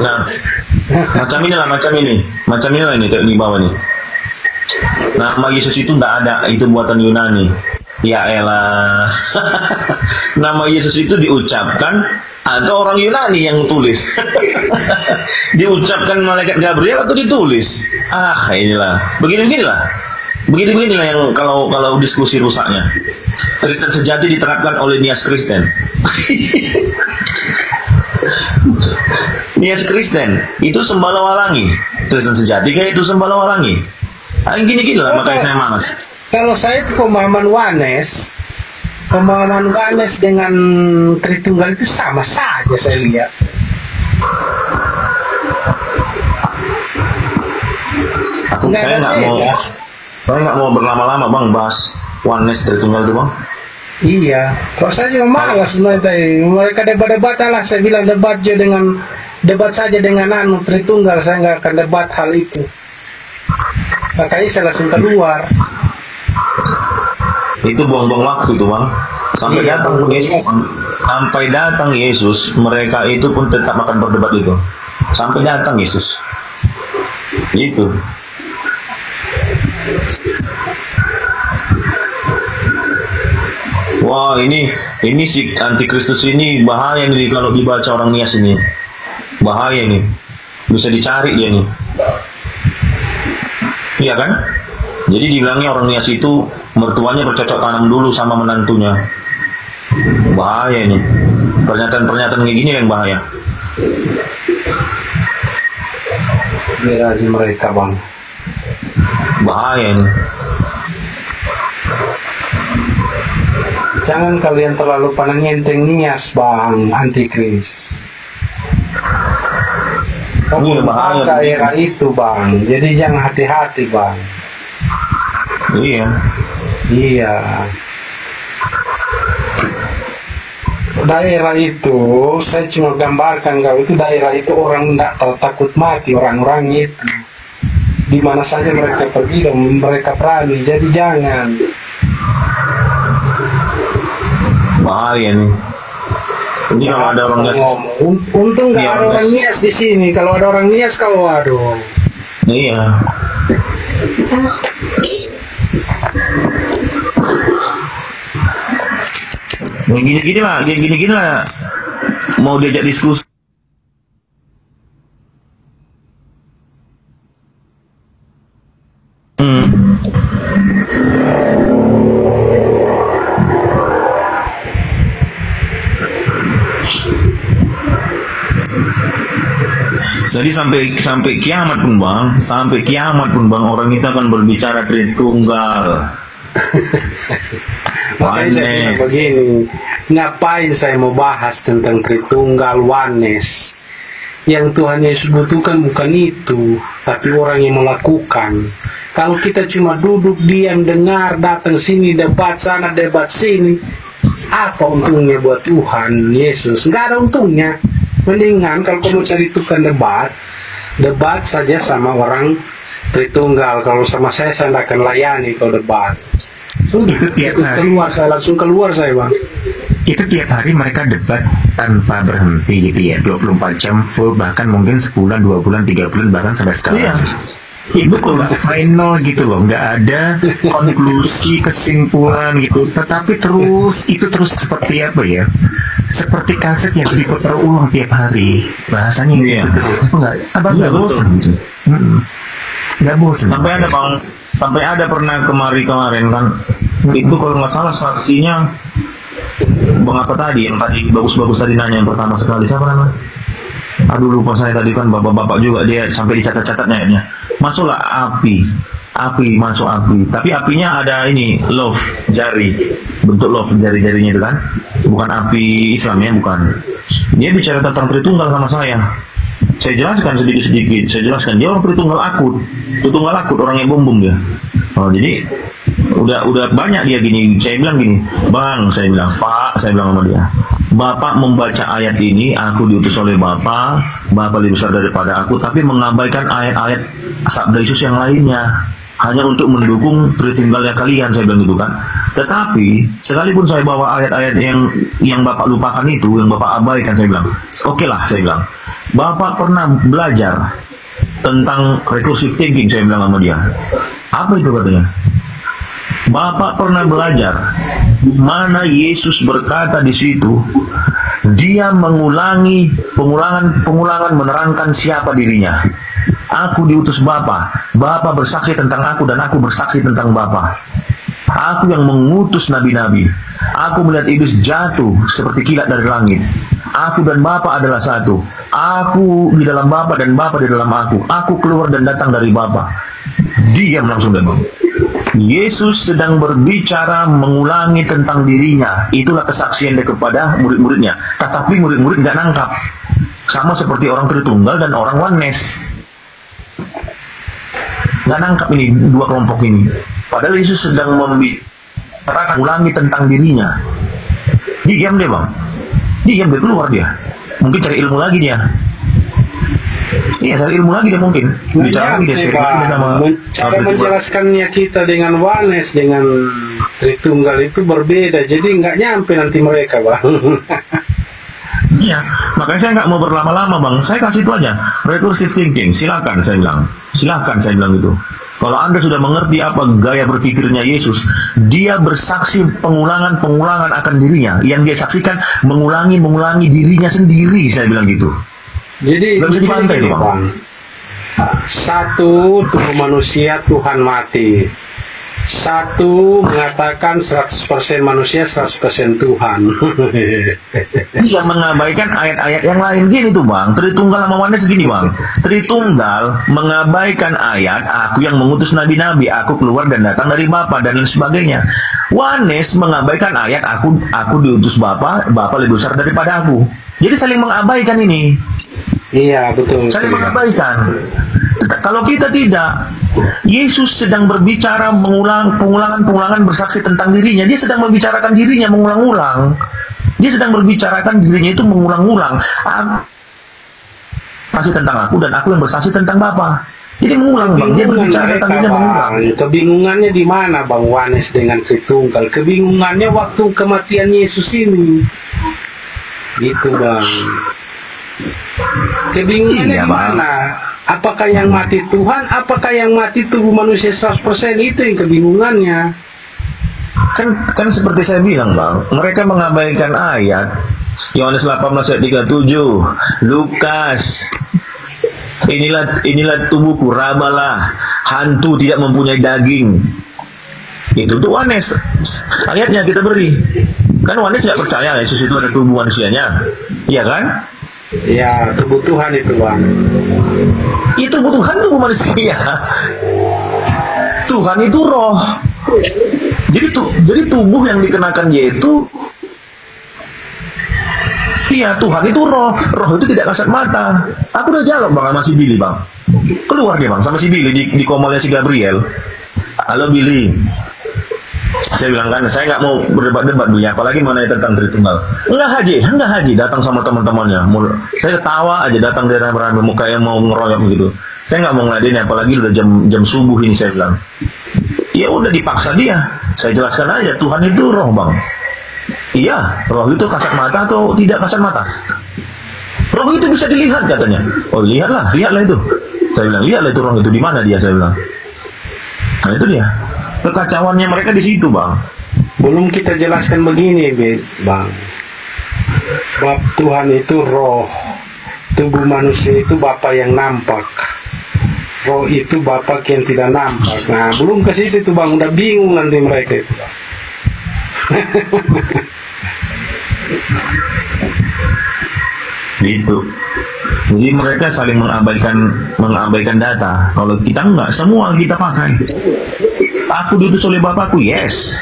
Nah, macam inilah ini kayak di bawah nih. Nama Yesus itu tidak ada, itu buatan Yunani. Ya elah. Nama Yesus itu diucapkan atau orang Yunani yang tulis? Diucapkan malaikat Gabriel atau ditulis? Inilah. Beginilah yang kalau diskusi rusaknya. Kristen sejati diterapkan oleh Nias Kristen. Nias Kristen itu sembalawalangi. Kristen sejati kayak itu sembalawalangi. Gini lah, makanya saya malas. Kalau saya itu pemahaman Wanes dengan Tritunggal itu sama saja saya lihat. Saya nggak mau berlama-lama Bang bahas Wanes Tritunggal itu Bang. Iya, kalau saya juga malas sebenarnya. Mereka debat-debat lah, saya bilang debat saja dengan Tritunggal, saya nggak akan debat hal itu. Makanya saya langsung keluar. Itu buang-buang waktu tuh Bang. Sampai datang Yesus, mereka itu pun tetap akan berdebat itu. Sampai datang Yesus. Itu. Wah, ini si antikristus ini bahaya nih kalau dibaca orang Nias ini. Bahaya nih. Bisa dicari dia nih. Iya kan? Jadi dibilangnya orang Nias itu mertuanya bercocok tanam dulu sama menantunya. Bahaya ini. Pernyataan-pernyataan kayak gini yang bahaya. Mirasi mereka Bang. Bahaya ini. Jangan kalian terlalu pandang enteng Nias Bang, antikris. Iya, bahaya. Daerah itu Bang, jadi jangan hati-hati Bang. Iya. Daerah itu, saya cuma gambarkan kalau itu daerah itu orang tidak takut mati, orang-orang itu. Di mana saja mereka pergi dan mereka berani, jadi jangan. Bahaya nih. Ini kalau ada orang Nias. Untung nggak ada orang Nias di sini. Kalau ada orang Nias, kau waduh. Iya. Gini lah. Mau diajak diskusi. Jadi sampai kiamat pun bang, orang itu akan berbicara Tritunggal. Makanya saya bilang begini, ngapain saya mau bahas tentang Tritunggal Wanes? Yang Tuhan Yesus butuhkan bukan itu, tapi orang yang melakukan. Kalau kita cuma duduk diam, dengar, datang sini, debat sana, debat sini, apa untungnya buat Tuhan Yesus? Nggak ada untungnya. Mendingan kalau kamu cari tukang debat saja sama orang Tritunggal. Kalau sama saya tidak akan layani kalau debat. Sudah, keluar saya langsung keluar saya Bang. itu tiap hari mereka debat tanpa berhenti gitu ya, 24 jam full, bahkan mungkin sebulan, 2 bulan, 3 bulan, bahkan sampai sekarang. Itu nggak final gitu loh, nggak ada konklusi, kesimpulan gitu, tetapi terus seperti apa ya, seperti kaset yang diputar ulang tiap hari, bahasanya gitu terus, nggak bosan gitu, nggak bosan. Sampai ada pernah kemarin kan, itu kalau nggak salah saksinya Bang apa tadi, yang tadi bagus-bagus tadi nanya yang pertama sekali, siapa namanya? Aduh lupa saya tadi kan, bapak-bapak juga dia sampai dicatat-catatnya ya. Masuklah api masuk api, tapi apinya ada ini love jari, bentuk love jari-jarinya itu kan, bukan api Islam ya, bukan. Dia bicara tentang Tritunggal sama saya jelaskan sedikit-sedikit, saya jelaskan dia orang Tritunggal akut orang yang bom dia. Oh jadi udah banyak dia gini, saya bilang gini, Bang, saya bilang Pak, saya bilang sama dia, Bapak membaca ayat ini, aku diutus oleh Bapak lebih besar daripada aku, tapi mengabaikan ayat-ayat sabda Yesus yang lainnya, hanya untuk mendukung Tritunggalnya kalian, saya bilang gitu kan. Tetapi sekalipun saya bawa ayat-ayat yang Bapak lupakan itu, yang Bapak abaikan, saya bilang, oke lah, saya bilang, Bapak pernah belajar tentang recursive thinking, saya bilang sama dia. Apa itu katanya? Bapak pernah belajar di mana Yesus berkata di situ, dia mengulangi pengulangan menerangkan siapa dirinya. Aku diutus Bapa bersaksi tentang aku dan aku bersaksi tentang Bapa. Aku yang mengutus nabi-nabi. Aku melihat iblis jatuh seperti kilat dari langit. Aku dan Bapa adalah satu. Aku di dalam Bapa dan Bapa di dalam aku. Aku keluar dan datang dari Bapa. Diam langsung memang. Yesus sedang berbicara mengulangi tentang dirinya. Itulah kesaksian dia kepada murid-muridnya. Tetapi murid-murid nggak nangkap. Sama seperti orang Tritunggal dan orang Oneness. Nggak nangkap ini dua kelompok ini. Padahal Yesus sedang membicarakan ulangi tentang dirinya. Diam dia bang. Diam dia, keluar dia. Mungkin cari ilmu lagi dia. Iya, cari ilmu lagi dia mungkin. Bicara lagi dia sama. Cara menjelaskannya kita dengan Oneness, dengan Tritunggal itu berbeda. Jadi nggak nyampe nanti mereka bang. Iya, makanya saya nggak mau berlama-lama bang. Saya kasih itu aja, recursive thinking. Silakan saya bilang. Silakan saya bilang itu. Kalau Anda sudah mengerti apa gaya berpikirnya Yesus, dia bersaksi pengulangan akan dirinya. Yang dia saksikan mengulangi dirinya sendiri, saya bilang gitu. Jadi bisa dibantai itu bang. Satu, tubuh manusia Tuhan mati. Satu mengatakan 100% manusia 100% Tuhan. Dia mengabaikan ayat-ayat yang lain gini tuh bang. Tritunggal sama Oneness segini bang. Tritunggal mengabaikan ayat aku yang mengutus nabi-nabi, aku keluar dan datang dari Bapa dan lain sebagainya. Oneness mengabaikan ayat aku diutus Bapa lebih besar daripada aku. Jadi saling mengabaikan ini. Iya betul. Saling mengabaikan. Kalau kita tidak, Yesus sedang berbicara pengulangan bersaksi tentang dirinya. Dia sedang membicarakan dirinya mengulang-ulang. Dia sedang berbicarakan dirinya itu mengulang-ulang. Saksi tentang aku dan aku yang bersaksi tentang Bapa. Jadi mengulang bang. Dia berbicara tentang dirinya mengulang. Kebingungannya di mana bang Oneness dengan Tritunggal? Kebingungannya waktu kematian Yesus ini. Gitu bang. Kebingungannya di mana? Apakah yang mati Tuhan? Apakah yang mati tubuh manusia 100%? Itu yang kebingungannya. Kan seperti saya bilang bang, mereka mengabaikan ayat Yohanes 18 ayat 37, Lukas, inilah tubuhku, rabalah, hantu tidak mempunyai daging. Itu tuh Oneness. Ayatnya kita beri. Kan Oneness nggak percaya Yesus itu ada tubuh manusianya, iya kan? Ya, tubuh Tuhan itu bang. Itu Tuhan tubuh manusia. Tuhan itu roh. Jadi tubuh yang dikenakan yaitu, iya Tuhan itu roh. Roh itu tidak kasat mata. Aku udah jawab bang sama si Billy bang. Keluar dia bang sama si Billy di komolnya si Gabriel. Halo Billy. Saya bilang kan, saya nggak mau berdebat-debat dulu ya, apalagi mengenai tentang Tritunggal. Enggak haji datang sama teman-temannya. Saya ketawa aja datang dari rame-rame muka yang mau ngeroyok gitu. Saya nggak mau ngeladein, apalagi udah jam subuh ini saya bilang. Ya udah dipaksa dia. Saya jelaskan aja, Tuhan itu roh bang. Iya, roh itu kasat mata atau tidak kasat mata? Roh itu bisa dilihat katanya. Oh lihatlah itu. Saya bilang lihatlah itu roh itu di mana dia, saya bilang. Nah itu dia. Kekacauannya mereka di situ, Bang. Belum kita jelaskan begini, Bang. Bab Tuhan itu roh. Tubuh manusia itu Bapa yang nampak. Roh itu Bapa yang tidak nampak. Nah, belum ke situ tuh, Bang. Udah bingung nanti mereka itu, Bang. Gitu. Jadi mereka saling mengabaikan data. Kalau kita enggak, semua kita pakai. Aku diutus oleh Bapakku, yes,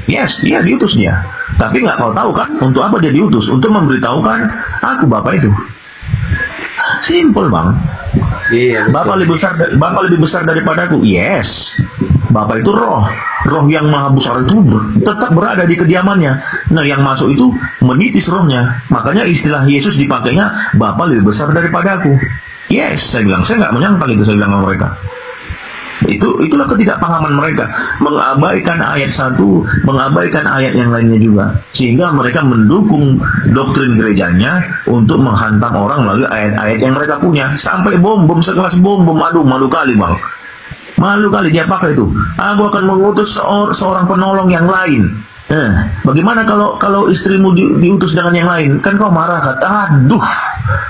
dia diutus dia. Tapi nggak kau tahu kan, untuk apa dia diutus? Untuk memberitahukan aku Bapak itu. Simple, Bang. Iya. Bapak lebih besar daripadaku, yes. Bapak itu roh yang maha besar itu tetap berada di kediamannya. Nah, yang masuk itu menitis rohnya. Makanya istilah Yesus dipakainya Bapa lebih besar daripada aku. Yes, saya bilang, saya nggak menyangkal itu, saya bilang sama mereka. Itulah ketidakpahaman mereka, mengabaikan ayat satu, mengabaikan ayat yang lainnya juga, sehingga mereka mendukung doktrin gerejanya untuk menghantam orang melalui ayat-ayat yang mereka punya, sampai bom sekelas bom, aduh malu kali, Bang. Malu kali dia pakai itu. Aku akan mengutus seorang penolong yang lain. Bagaimana kalau istrimu diutus dengan yang lain? Kan kau marah, kata,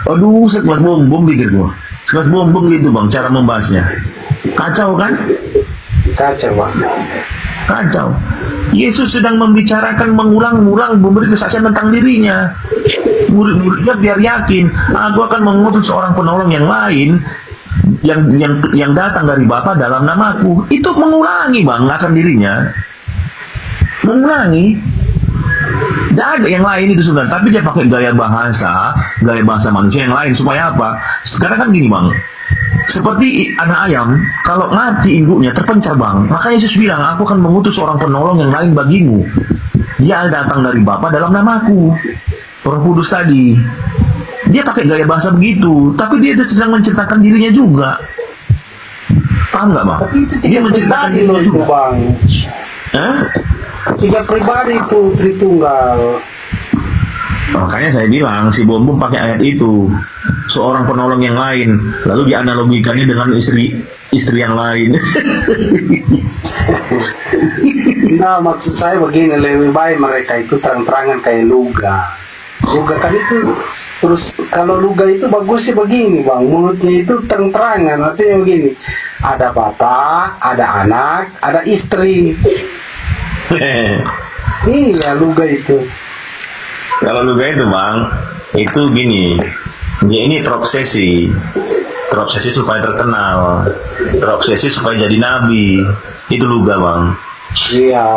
aduh, sekelas bom pikir gua. Sekelas bom gitu, Bang, cara membahasnya. Kacau kan? Kacau, Bang. Kacau. Yesus sedang membicarakan mengulang-ulang memberi kesaksian tentang dirinya. Murid-muridnya biar yakin, aku akan mengutus seorang penolong yang lain yang datang dari Bapa dalam namaku. Itu mengulangi, Bang, akan dirinya. Mengulangi. Tidak ada yang lain itu sebenarnya, tapi dia pakai gaya bahasa manusia yang lain. Supaya apa? Sekarang kan gini, Bang, seperti anak ayam, kalau mati induknya terpencar, Bang. Maka Yesus bilang, aku akan mengutus seorang penolong yang lain bagimu. Dia datang dari Bapa dalam namaku. Roh Kudus tadi. Dia pakai gaya bahasa begitu, tapi dia sedang menceritakan dirinya juga. Paham nggak, Bang? Tapi itu Dia menceritakan dirinya itu, juga, Bang. Tiga pribadi itu, Tritunggal. Makanya saya bilang si Bom pakai ayat itu, seorang penolong yang lain, lalu dianalogikannya dengan istri yang lain. Nah, maksud saya begini, lebih baik mereka itu terang-terangan kayak Luga kan itu. Terus kalau Luga itu bagusnya begini, Bang, mulutnya itu terang-terangan, artinya begini, ada bapak, ada anak, ada istri. Iya, Luga itu. Kalau Luga itu, Bang, itu gini, dia ini terobsesi supaya terkenal, terobsesi supaya jadi nabi. Itu Luga, Bang. Iya.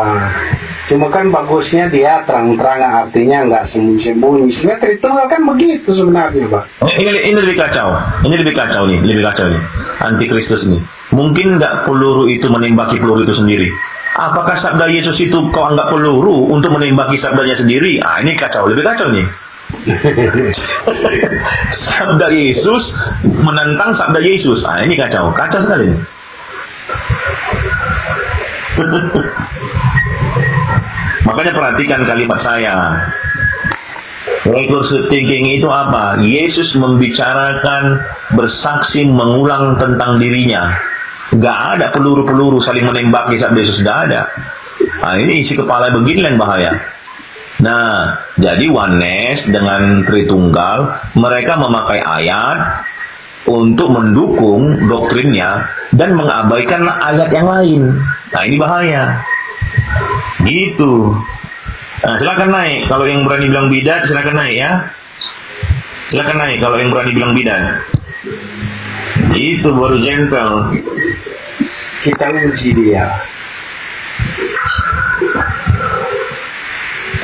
Cuma kan bagusnya dia terang-terangan, artinya nggak sembunyi-sembunyi. Sebenarnya Tritunggal kan begitu sebenarnya, Bang. Ini lebih kacau. Ini lebih kacau nih. Antikristus nih. Mungkin nggak peluru itu menembaki peluru itu sendiri. Apakah sabda Yesus itu kau anggap peluru untuk menembaki sabdanya sendiri? Ini kacau, lebih kacau nih. Sabda Yesus menentang sabda Yesus. Ini kacau sekali nih. Makanya perhatikan kalimat saya. Recursive thinking itu apa? Yesus membicarakan, bersaksi, mengulang tentang dirinya. Gak ada peluru-peluru saling menembaki sabda Yesus, gak ada. Ini isi kepala begini yang bahaya. Nah, jadi oneness dengan Tritunggal, mereka memakai ayat untuk mendukung doktrinnya dan mengabaikan ayat yang lain. Nah, ini bahaya. Gitu. Nah, silakan naik. Kalau yang berani bilang bidat, silakan naik ya. Silakan naik kalau yang berani bilang bidat. Itu baru gentle. Kita uji dia.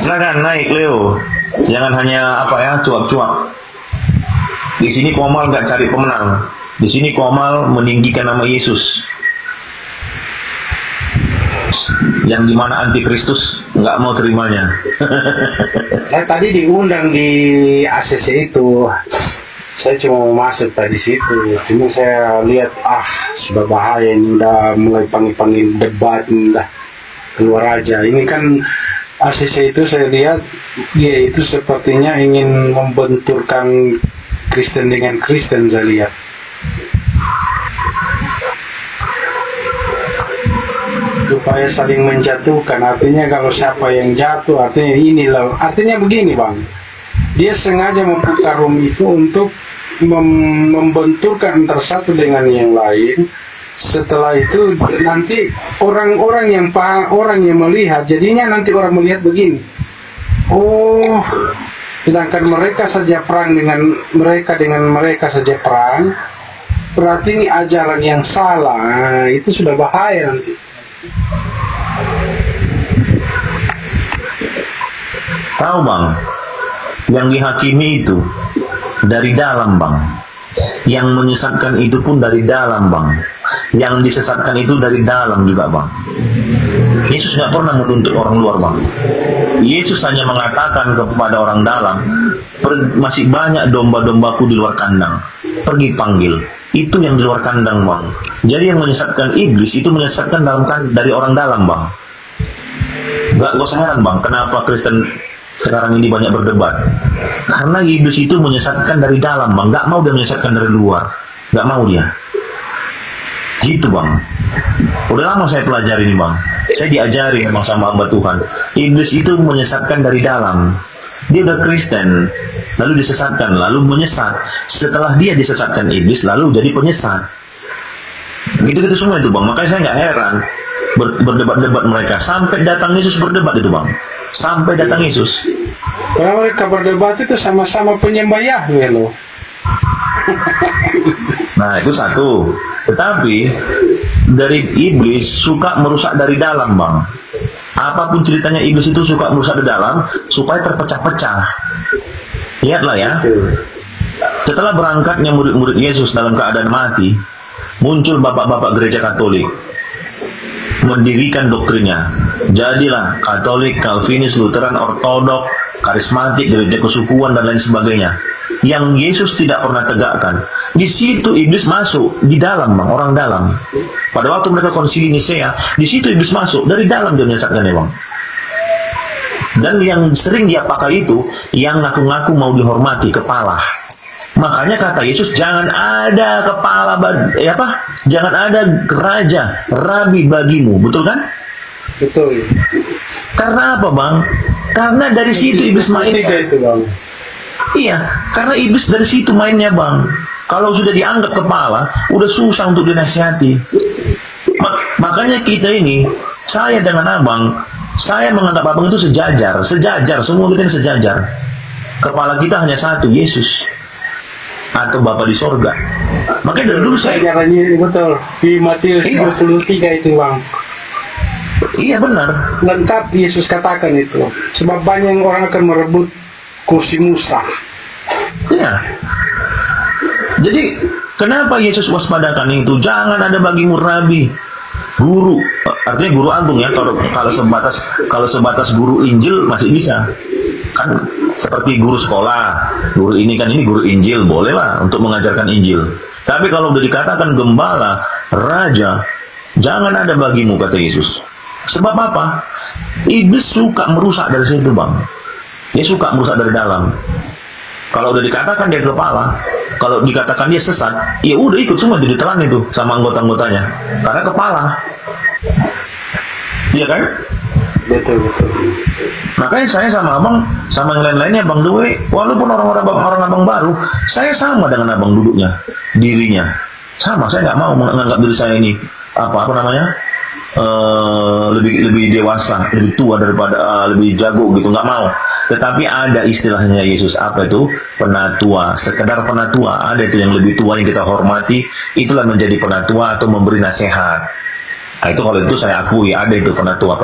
Silakan naik, Leo. Jangan hanya cuap-cuap. Di sini Komal nggak cari pemenang. Di sini Komal meninggikan nama Yesus. Yang dimana antikristus nggak mau terimanya. Saya tadi diundang di ACC itu, saya cuma mau masuk tadi situ, cuma saya lihat sudah bahaya ini, udah mulai panggil debat, udah keluar aja. Ini kan ACC itu saya lihat dia itu sepertinya ingin membenturkan Kristen dengan Kristen, saya lihat. Supaya saling menjatuhkan. Artinya kalau siapa yang jatuh, artinya inilah. Artinya begini Bang, dia sengaja membuka room itu untuk membenturkan antara satu dengan yang lain. Setelah itu nanti orang-orang yang melihat, jadinya nanti orang melihat begini, oh, sedangkan mereka saja perang dengan mereka saja perang, berarti ini ajaran yang salah. Nah, itu sudah bahaya nanti. Tahu Bang, yang dihakimi itu dari dalam Bang, yang menyesatkan itu pun dari dalam Bang, yang disesatkan itu dari dalam juga Bang. Yesus nggak pernah menuntut orang luar Bang. Yesus hanya mengatakan kepada orang dalam, masih banyak domba-dombaku di luar kandang, pergi panggil. Itu yang di luar kandang Bang. Jadi yang menyesatkan iblis itu menyesatkan dari orang dalam Bang. Gak usah heran Bang, kenapa Kristen sekarang ini banyak berdebat. Karena iblis itu menyesatkan dari dalam Bang. Gak mau dia menyesatkan dari luar. Gak mau dia. Gitu Bang. Udah lama saya pelajari ini Bang. Saya diajari memang sama hamba Tuhan. Iblis itu menyesatkan dari dalam. Dia udah Kristen, lalu disesatkan, lalu menyesat. Setelah dia disesatkan iblis, lalu jadi penyesat. Gitu-gitu semua itu Bang. Makanya saya nggak heran berdebat-debat mereka. Sampai datang Yesus berdebat itu Bang. Sampai datang Yesus. Karena mereka berdebat itu sama-sama penyembah Yahweh loh. Nah itu satu. Tetapi dari iblis suka merusak dari dalam Bang. Apapun ceritanya iblis itu suka merusak di dalam supaya terpecah-pecah. Lihatlah ya. Setelah berangkatnya murid-murid Yesus dalam keadaan mati, muncul bapak-bapak gereja Katolik mendirikan doktrinnya. Jadilah Katolik, Calvinis, Lutheran, Ortodok, Karismatik, gereja kesukuan dan lain sebagainya. Yang Yesus tidak pernah tegakkan. Di situ iblis masuk di dalam Bang, orang dalam. Pada waktu mereka konsili Nisea, di situ iblis masuk dari dalam dia menyesatkan ya Bang. Dan yang sering dia pakai itu yang ngaku-ngaku mau dihormati, kepala. Makanya kata Yesus jangan ada kepala jangan ada raja, rabi bagimu, betul kan? Betul. Karena apa Bang? Karena dari situ iblis main. Iya, karena iblis dari situ mainnya Bang. Kalau sudah dianggap kepala, udah susah untuk dinasihati. Makanya kita ini, saya dengan abang, saya menganggap abang itu sejajar, semua kita ini sejajar. Kepala kita hanya satu, Yesus atau Bapa di sorga. Makanya dari dulu saya caranya betul di Matius 23 itu Bang. Iya benar. Lengkap Yesus katakan itu. Sebab banyak orang akan merebut kursi Musa. Iya. Jadi kenapa Yesus waspadakan itu? Jangan ada bagimu rabi, guru, artinya guru agung ya. Kalau sebatas guru Injil masih bisa. Kan seperti guru sekolah, guru ini kan ini guru Injil, bolehlah untuk mengajarkan Injil. Tapi kalau udah dikatakan gembala, raja, jangan ada bagimu kata Yesus. Sebab apa? Iblis suka merusak dari situ Bang. Dia suka merusak dari dalam. Kalau udah dikatakan dia kepala, kalau dikatakan dia sesat, ya udah ikut semua jadi telan itu sama anggota-anggotanya. Karena kepala. Iya kan? Betul. Makanya saya sama abang, sama yang lain-lainnya Bang Dewi, walaupun orang abang baru, saya sama dengan abang duduknya, dirinya. Sama, saya nggak mau menganggap diri saya ini apa namanya? Lebih dewasa, lebih tua daripada lebih jago gitu, nggak mau. Tetapi ada istilahnya Yesus apa itu? Penatua, sekedar penatua. Ada itu yang lebih tua yang kita hormati, itulah menjadi penatua atau memberi nasihat. Nah, itu kalau itu saya akui ada itu penatua.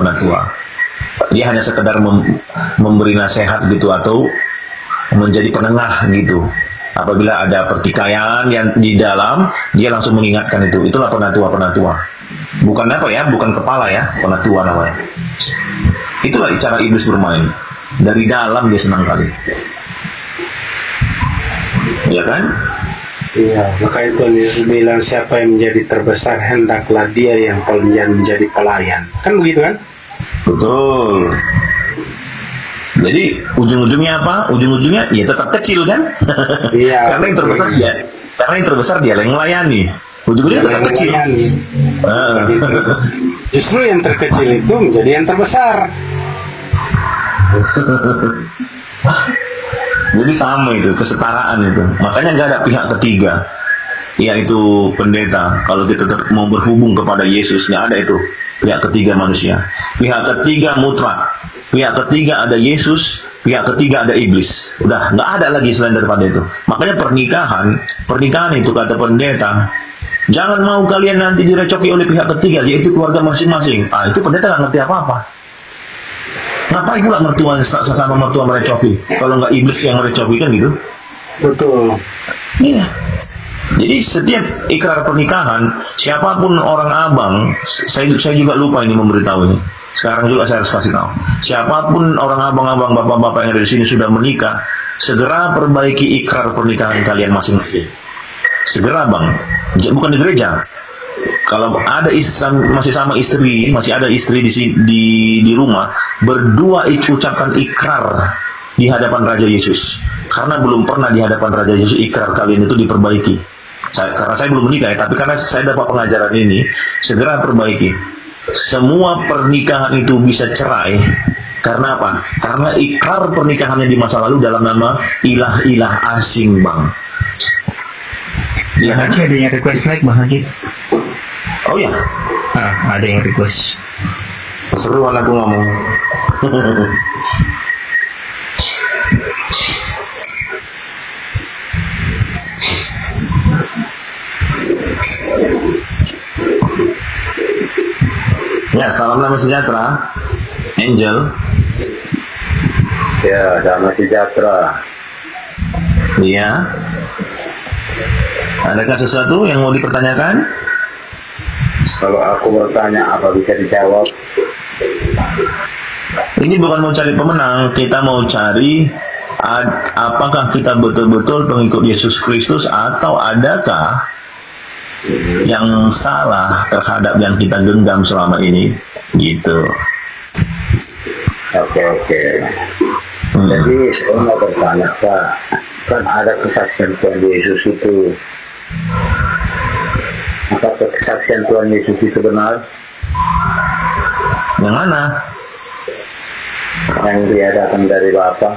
Dia hanya sekedar memberi nasihat gitu atau menjadi penengah gitu. Apabila ada pertikaian yang di dalam, dia langsung mengingatkan itu. Itulah penatua. Bukan apa ya, bukan kepala ya, penatua namanya. Itulah cara iblis bermain. Dari dalam dia senang kali. Ya kan? Iya, maka itu Yesus bilang siapa yang menjadi terbesar hendaklah dia yang menjadi pelayan. Kan begitu kan? Betul. Jadi ujung-ujungnya apa? Ujung-ujungnya ya tetap kecil kan? Iya. Karena yang terbesar dia yang melayani. Ujung-ujungnya tetap kecil. Justru yang terkecil itu menjadi yang terbesar. Jadi sama itu, kesetaraan itu. Makanya nggak ada pihak ketiga, yaitu pendeta. Kalau kita mau berhubung kepada Yesus, nggak ada itu pihak ketiga manusia. Pihak ketiga mutlak. Pihak ketiga ada Yesus, pihak ketiga ada iblis. Udah nggak ada lagi selain daripada itu. Makanya pernikahan itu kata pendeta, jangan mau kalian nanti direcoki oleh pihak ketiga, yaitu keluarga masing-masing. Itu pendeta nggak ngerti apa-apa. Ngapain pula mertua sesama mertua merecoki? Kalau nggak iblis yang merecoki kan gitu? Betul. Iya. Jadi setiap ikrar pernikahan, siapapun orang abang, saya juga lupa ini memberitahu ini. Sekarang juga saya harus kasih tahu. Siapapun orang abang-abang, bapak-bapak yang ada di sini sudah menikah, segera perbaiki ikrar pernikahan kalian masing-masing. Segera bang, bukan di gereja. Kalau ada masih sama istri, masih ada istri di rumah, berdua ucapkan ikrar di hadapan Raja Yesus. Karena belum pernah di hadapan Raja Yesus ikrar kalian itu diperbaiki. Karena saya belum menikah ya, tapi karena saya dapat pengajaran ini, segera perbaiki. Semua pernikahan itu bisa cerai. Karena apa? Karena ikrar pernikahannya di masa lalu dalam nama ilah-ilah asing, bang. Ya, Haji ada yang request like, Bang Haji. Oh ya? Ada yang request. Seru aku ngomong. Ya, salam damai sejahtera, Angel. Ya, damai sejahtera. Iya. Adakah sesuatu yang mau dipertanyakan? Kalau aku bertanya, apa bisa dijawab? Ini bukan mau cari pemenang, kita mau cari apakah kita betul-betul pengikut Yesus Kristus atau adakah yang salah terhadap yang kita genggam selama ini, gitu. Oke. Jadi saya mau bertanya, Pak, kan ada kesaksian Tuhan Yesus itu. Apakah kesaksian Tuhan Yesus itu benar? Yang mana? Yang dia datang dari Bapa.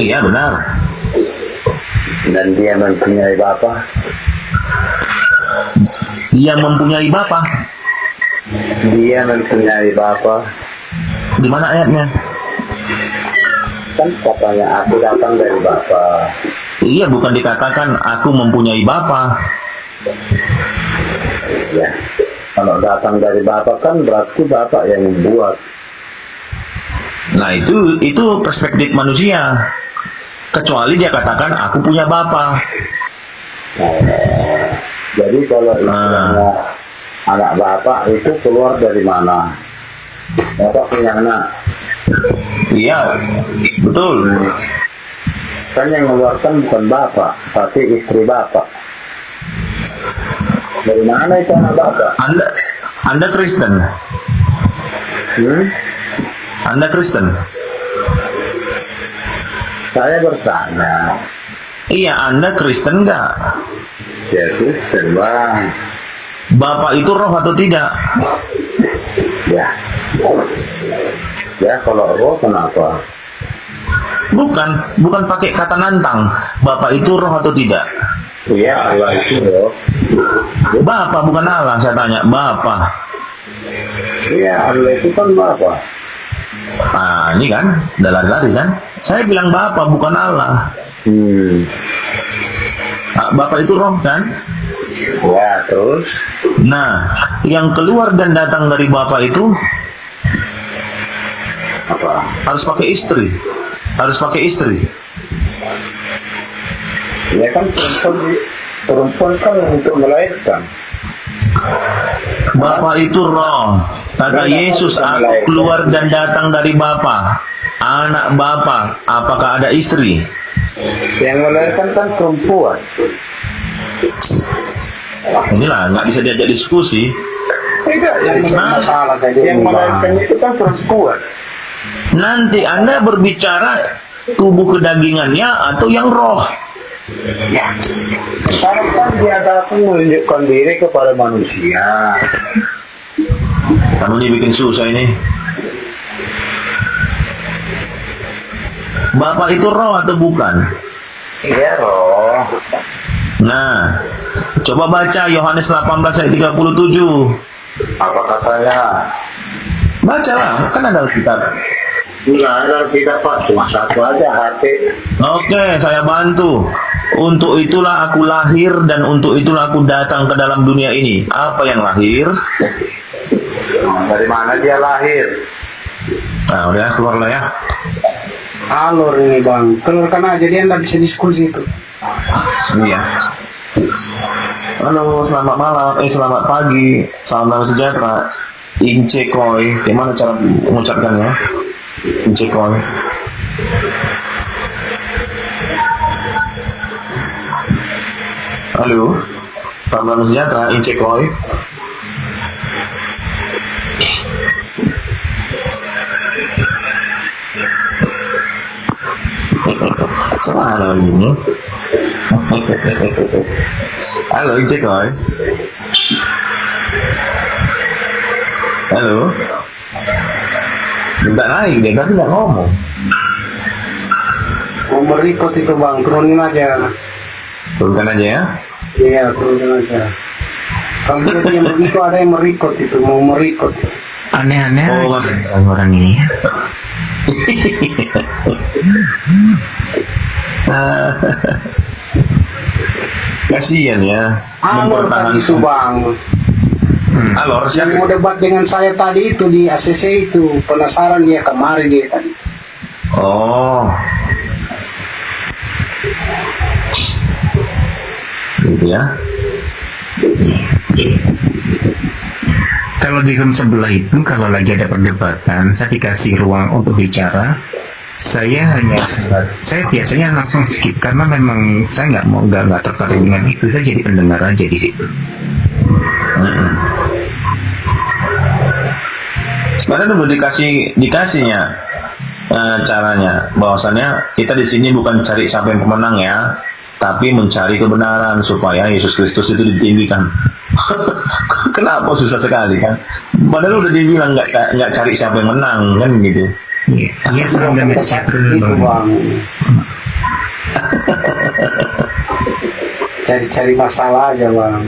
Iya, benar. Dan dia mempunyai Bapa. Dia mempunyai Bapa. Dia mempunyai Bapa. Di mana ayatnya? Kan katanya aku datang dari Bapa. Iya, bukan dikatakan aku mempunyai Bapa. Ya, kalau datang dari Bapa kan berarti Bapa yang membuat. Nah, itu perspektif manusia. Kecuali dia katakan aku punya Bapa. Jadi kalau istilahnya anak Bapak itu keluar dari mana? Bapak punya anak. Iya, betul. Kan yang mengeluarkan bukan Bapak, tapi istri Bapak. Dari mana itu anak Bapak? Anda Kristen? Anda Kristen? Saya bertanya. Iya, Anda Kristen nggak? Ya, Kristen, Bang. Bapak itu roh atau tidak? Ya. Ya, kalau roh kenapa? Bukan pakai kata nantang. Bapak itu roh atau tidak? Iya, Allah itu roh. Bapak bukan Allah, saya tanya. Bapak. Iya, Allah itu kan Bapak. Nah, ini kan, lari-lari kan? Saya bilang Bapak bukan Allah. Bapak itu roh kan? Ya, terus? Nah, yang keluar dan datang dari Bapak itu apa? Harus pakai istri. Ya kan perempuan kan untuk melahirkan. Bapak itu roh. Kata Yesus, aku keluar dan datang dari Bapa. Anak Bapa, apakah ada istri? Yang melahirkan kan perempuan. Inilah, nggak bisa diajak diskusi. Tidak, yang melahirkan itu kan perempuan. Nanti Anda berbicara tubuh kedagingannya atau yang roh. Ya, sekarang kan dia datang menunjukkan diri kepada manusia. Kamu dibikin susah ini. Bapak itu roh atau bukan? Iya roh. Nah, coba baca Yohanes 18 ayat 37. Apa katanya? Bacalah, kan ada Alkitab. Enggak ada kita Pak, cuma satu aja hati. Oke, saya bantu. Untuk itulah aku lahir dan untuk itulah aku datang ke dalam dunia ini. Apa yang lahir? Dari mana dia lahir? Nah, udah keluarlah ya. Alur ini bang, keluarkan aja dia nggak bisa diskusi itu. Iya. Halo, selamat malam, selamat pagi, salam sejahtera. Ince Koi, gimana cara mengucapkannya? Ince Koi. Halo, salam sejahtera, Ince Koi. Halo ini. Halo Ince Koi. Halo. Minta naik dia tapi nggak ngomong. Mau merikot itu bang, turunin aja. Turunkan aja ya. Iya, turunin aja. Kalau dia begitu ada yang merikot itu, mau merikot. Aneh-aneh Oh, orang ini. Kasihan ya. Alor tadi itu bang. Alor Yang siapa? mau debat dengan saya tadi itu di ACC itu, penasaran dia kemarin dia tadi. Oh. Gitu ya. Kalau di room sebelah itu, kalau lagi ada perdebatan, saya dikasih ruang untuk bicara. Saya biasanya langsung skip karena memang saya nggak tertarik dengan itu. Saya jadi pendengar aja di situ. Sebenarnya udah dikasihnya caranya, bahwasannya kita di sini bukan cari siapa yang pemenang ya, tapi mencari kebenaran supaya Yesus Kristus itu ditinggikan. Kenapa susah sekali kan? Padahal udah dibilang nggak cari siapa yang menang kan gitu. Iya, saya udah bang. Cari-cari masalah aja bang.